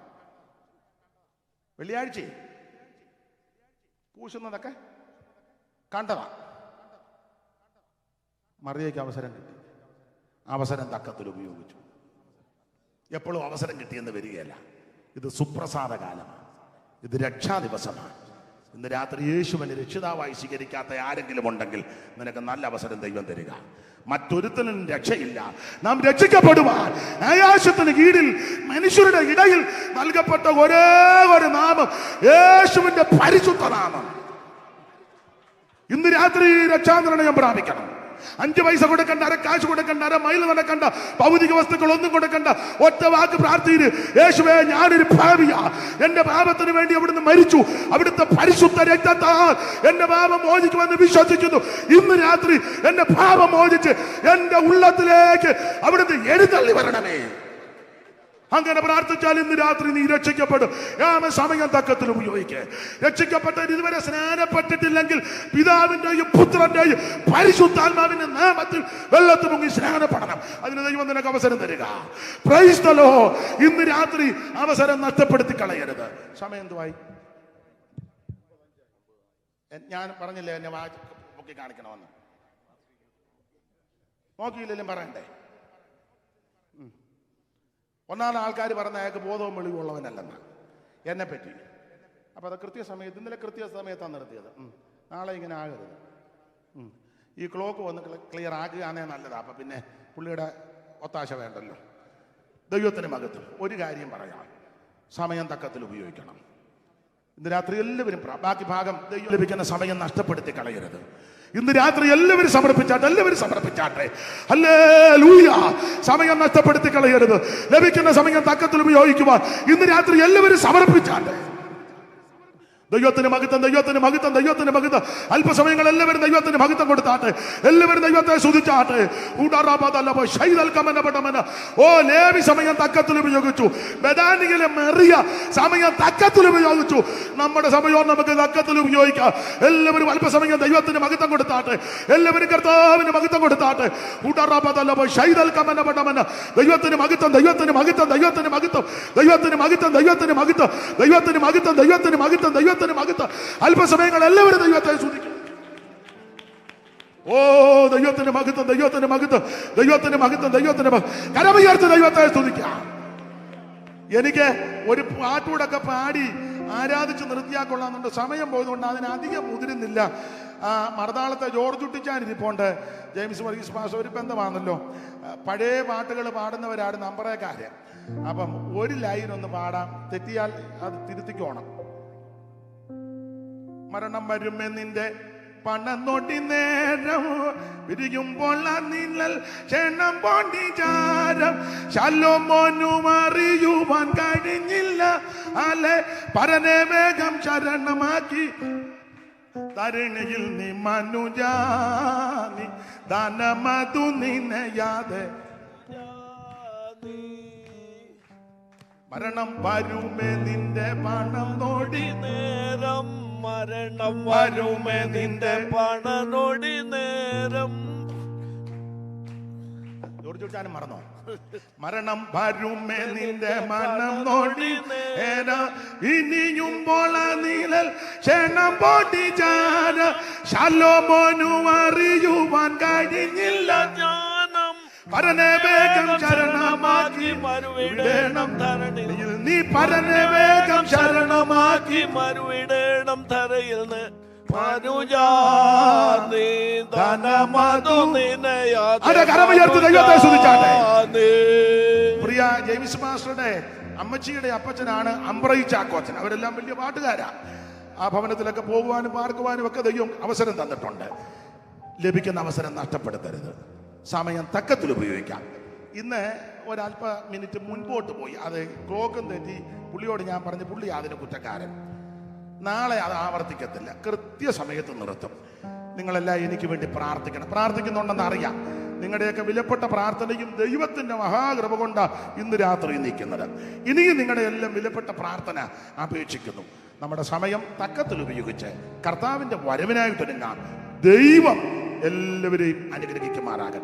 വെള്ളിയാഴ്ച പൂശുന്നതൊക്കെ കണ്ടതാ. മറിയയ്ക്ക് അവസരം കിട്ടി. അവസരം തക്കത്തിൽ ഉപയോഗിച്ചു. എപ്പോഴും അവസരം കിട്ടിയെന്ന് വരികയല്ല. ഇത് സുപ്രസാദ കാലമാണ്, ഇത് രക്ഷാ ദിവസമാണ്. ഇന്ന് രാത്രി യേശുവിനെ രക്ഷിതാവായി സ്വീകരിക്കാത്ത ആരെങ്കിലും ഉണ്ടെങ്കിൽ നിനക്ക് നല്ല അവസരം ദൈവം തരിക. മറ്റൊരുത്തനും രക്ഷയില്ല. നാം രക്ഷിക്കപ്പെടുവാൻ ആകാശത്തിന് കീഴിൽ മനുഷ്യരുടെ ഇടയിൽ നൽകപ്പെട്ട ഒരേ ഒരു നാമം യേശുവിന്റെ പരിശുദ്ധ നാമം. ഇന്ന് രാത്രി രക്ഷാനിർണയം പ്രാപിക്കണം. 5 പൈസ കൊടുക്കണ്ട, അര കാശ് കൊടുക്കണ്ട, അര മൈൽ നടക്കണ്ട, ഭൗതിക വസ്തുക്കൾ ഒന്നും കൊടുക്കണ്ട. ഒറ്റ വാക്ക് പ്രാർത്ഥിച്ച്, യേശുവേ ഞാനൊരു പാപിയാ, എന്റെ പാപത്തിന് വേണ്ടി അവിടുന്ന് മരിച്ചു, അവിടുത്തെ പരിശുദ്ധ രക്തത്താൽ എന്റെ പാപം മോചിക്കുമെന്ന് വിശ്വസിക്കുന്നു. ഇന്ന് രാത്രി എന്റെ പാപം മോചിച്ച് എന്റെ ഉള്ളത്തിലേക്ക് അവിടുന്ന് എഴുന്നള്ളി വരണമേ. അങ്ങനെ പ്രാർത്ഥിച്ചാൽ ഇന്ന് രാത്രി നീ രക്ഷിക്കപ്പെടും. സമയം തക്കത്തിൽ ഉപയോഗിക്കുക. രക്ഷിക്കപ്പെട്ടവർ ഇതുവരെ സ്നാനപ്പെട്ടിട്ടില്ലെങ്കിൽ പിതാവിന്റെയും പുത്രന്റെയും പരിശുദ്ധാത്മാവിന്റെ നാമത്തിൽ വെള്ളത്തിൽ മുങ്ങി സ്നാനപ്പെടണം. അതിന് ദൈവം നിനക്ക് അവസരം തരിക. Praise the Lord. ഇന്ന് രാത്രി അവസരം നഷ്ടപ്പെടുത്തി കളയരുത്. സമയം എന്തുവായി? ഞാൻ പറഞ്ഞില്ലേ എന്നെ പൊക്കി കാണിക്കണമെന്ന്. നോക്കിയില്ലെങ്കിലും പറയണ്ടേ? ഒന്നാമത് ആൾക്കാർ പറഞ്ഞ അയാൾക്ക് ബോധവും വെളിവുള്ളവനല്ലെന്ന് എന്നെ പറ്റി. അപ്പം അത് കൃത്യസമയത്ത്, ഇന്നലെ കൃത്യസമയത്താണ് നിർത്തിയത്. നാളെ ഇങ്ങനെ ആകരുത്. ഈ ക്ലോക്ക് വന്ന് ക്ലിയർ ആക്കുകയാണേ നല്ലതാണ്. അപ്പം പിന്നെ പുള്ളിയുടെ ഒത്താശ വേണ്ടല്ലോ. ദൈവത്തിന് മകത്തും ഒരു കാര്യം പറയാം, സമയം തക്കത്തിൽ ഉപയോഗിക്കണം. ഇന്ന് രാത്രി എല്ലാവരും ബാക്കി ഭാഗം ദൈവം ലഭിക്കുന്ന സമയം നഷ്ടപ്പെടുത്തി കളയരുത്. ഇന്ന് രാത്രി എല്ലാവരും സമർപ്പിച്ചാട്ടെ. ഹല്ലേലൂയ. സമയം നഷ്ടപ്പെടുത്തി കളയരുത്. ലഭിക്കുന്ന സമയം തക്കത്തിൽ ഉപയോഗിക്കുവാൻ ഇന്ന് രാത്രി എല്ലാവരും സമർപ്പിച്ചാട്ടെ. ദൈവത്തിന് മഹത്വം. അല്പസമയങ്ങൾ എല്ലാവരും ദൈവത്തിന് മഹത്വം കൊടുത്താട്ടെ. എല്ലാവരും ദൈവത്തെ സ്തുതിച്ചാട്ടെ. ഓ, ലേവി സമയം തക്കത്തിൽ ഉപയോഗിച്ചു. ബദാനിയിലെ മെറിയ സമയം തക്കത്തിൽ ഉപയോഗിച്ചു. നമ്മുടെ സമയവും നമുക്ക് തക്കത്തിൽ ഉപയോഗിക്കാം. എല്ലാവരും അല്പസമയം ദൈവത്തിന് മഹത്വം കൊടുത്താട്ടെ. എല്ലാവരും കർത്താവിന് മഹത്വം കൊടുത്താട്ടെ. ദൈവത്തിന് മഹത്വം. അല്പസമയങ്ങൾ എല്ലാവരും ദൈവത്തെ സ്തുതിക്കും. ഓ, ദൈവത്തിന് മഹത്വം. കരമുയർത്തി ദൈവത്തെ സ്തുതിക്കാം. എനിക്ക് ഒരു പാട്ടൂടൊക്കെ പാടി ആരാധിച്ച് നിർത്തിയാക്കൊള്ളാന്നുണ്ട്. സമയം പോയതുകൊണ്ട് അതിനധികം മുതിരുന്നില്ല. മറുതാളത്തെ ജോർജ് കുട്ടിച്ചാൻ ഇരിപ്പുണ്ട്. ജെയിംസ് വർഗീസ് പാസ്റ്റർ ഒരു ബന്ധമാണല്ലോ. പഴയ പാട്ടുകൾ പാടുന്നവരാണ് നമ്പറേക്കാര്. അപ്പം ഒരു ലൈൻ ഒന്ന് പാടാം, തെറ്റിയാൽ അത് തിരുത്തിക്കോണം. മരണം വരുമേ നിന്റെ പണനൊടി നേരം, വിരിയുമ്പോൾ നിന്നൽ ക്ഷണം പോണ്ടിചാരം. ശലോമോനും അറിയുവാൻ കഴിഞ്ഞില്ല, അല്ലെ പരനെ വേഗം ശരണമാക്കി. തരുണിയിൽ നീ മനുജാനി ദാനമതു നിന്നയാതെ. മരണം വരുമേ നിന്റെ പണം നോടി നേരം, മരണം വരുമേ നിന്റെ പണനൊടി നേരം. ജോർജുട്ടാനും മറന്നോ? മരണം വരുമേ നിന്റെ മണം നോടി നേരം, ഇനിയുമ്പോൾ നീലൽ ക്ഷണം പോട്ടിച്ചാര. ശലോമോനും അറിയുവാൻ കഴിഞ്ഞില്ല, പരനെ വേഗം ശരണമാക്കി മരുവിടേണം ധരണിയിൽ. നീ പരനെ വേഗം ശരണമാക്കി മരുവിടേണം ധരയിൽ. പ്രിയ ജെയിംസ് മാസ്റ്ററുടെ അമ്മച്ചിയുടെ അപ്പച്ചനാണ് അമ്പ്രയി ചാക്കോച്ചൻ. അവരെല്ലാം വലിയ പാട്ടുകാരാ. ആ ഭവനത്തിലൊക്കെ പോകുവാനും പാർക്കുവാനും ഒക്കെ ദൈവം അവസരം തന്നിട്ടുണ്ട്. ലഭിക്കുന്ന അവസരം നഷ്ടപ്പെടുത്തരുത്. സമയം തക്കത്തിൽ ഉപയോഗിക്കാം. ഇന്ന് ഒരല്പ മിനിറ്റ് മുൻപോട്ട് പോയി, അത് ക്ലോക്കും തെറ്റി. പുള്ളിയോട് ഞാൻ പറഞ്ഞു, പുള്ളി അതിന് കുറ്റക്കാരൻ. നാളെ അത് ആവർത്തിക്കത്തില്ല, കൃത്യസമയത്ത് നിർത്തും. നിങ്ങളെല്ലാം എനിക്ക് വേണ്ടി പ്രാർത്ഥിക്കുന്നുണ്ടെന്ന് അറിയാം. നിങ്ങളുടെയൊക്കെ വിലപ്പെട്ട പ്രാർത്ഥനയും ദൈവത്തിന്റെ മഹാകൃപ കൊണ്ട് ഇന്ന് രാത്രി നിൽക്കുന്നത്. ഇനിയും നിങ്ങളുടെ എല്ലാം വിലപ്പെട്ട പ്രാർത്ഥന അപേക്ഷിക്കുന്നു. നമ്മുടെ സമയം തക്കത്തിൽ ഉപയോഗിച്ച് കർത്താവിന്റെ വരവിനായിട്ടൊരുങ്ങാം. ദൈവം എല്ലാവരെയും അനുഗ്രഹിക്കുമാറാകട്ടെ.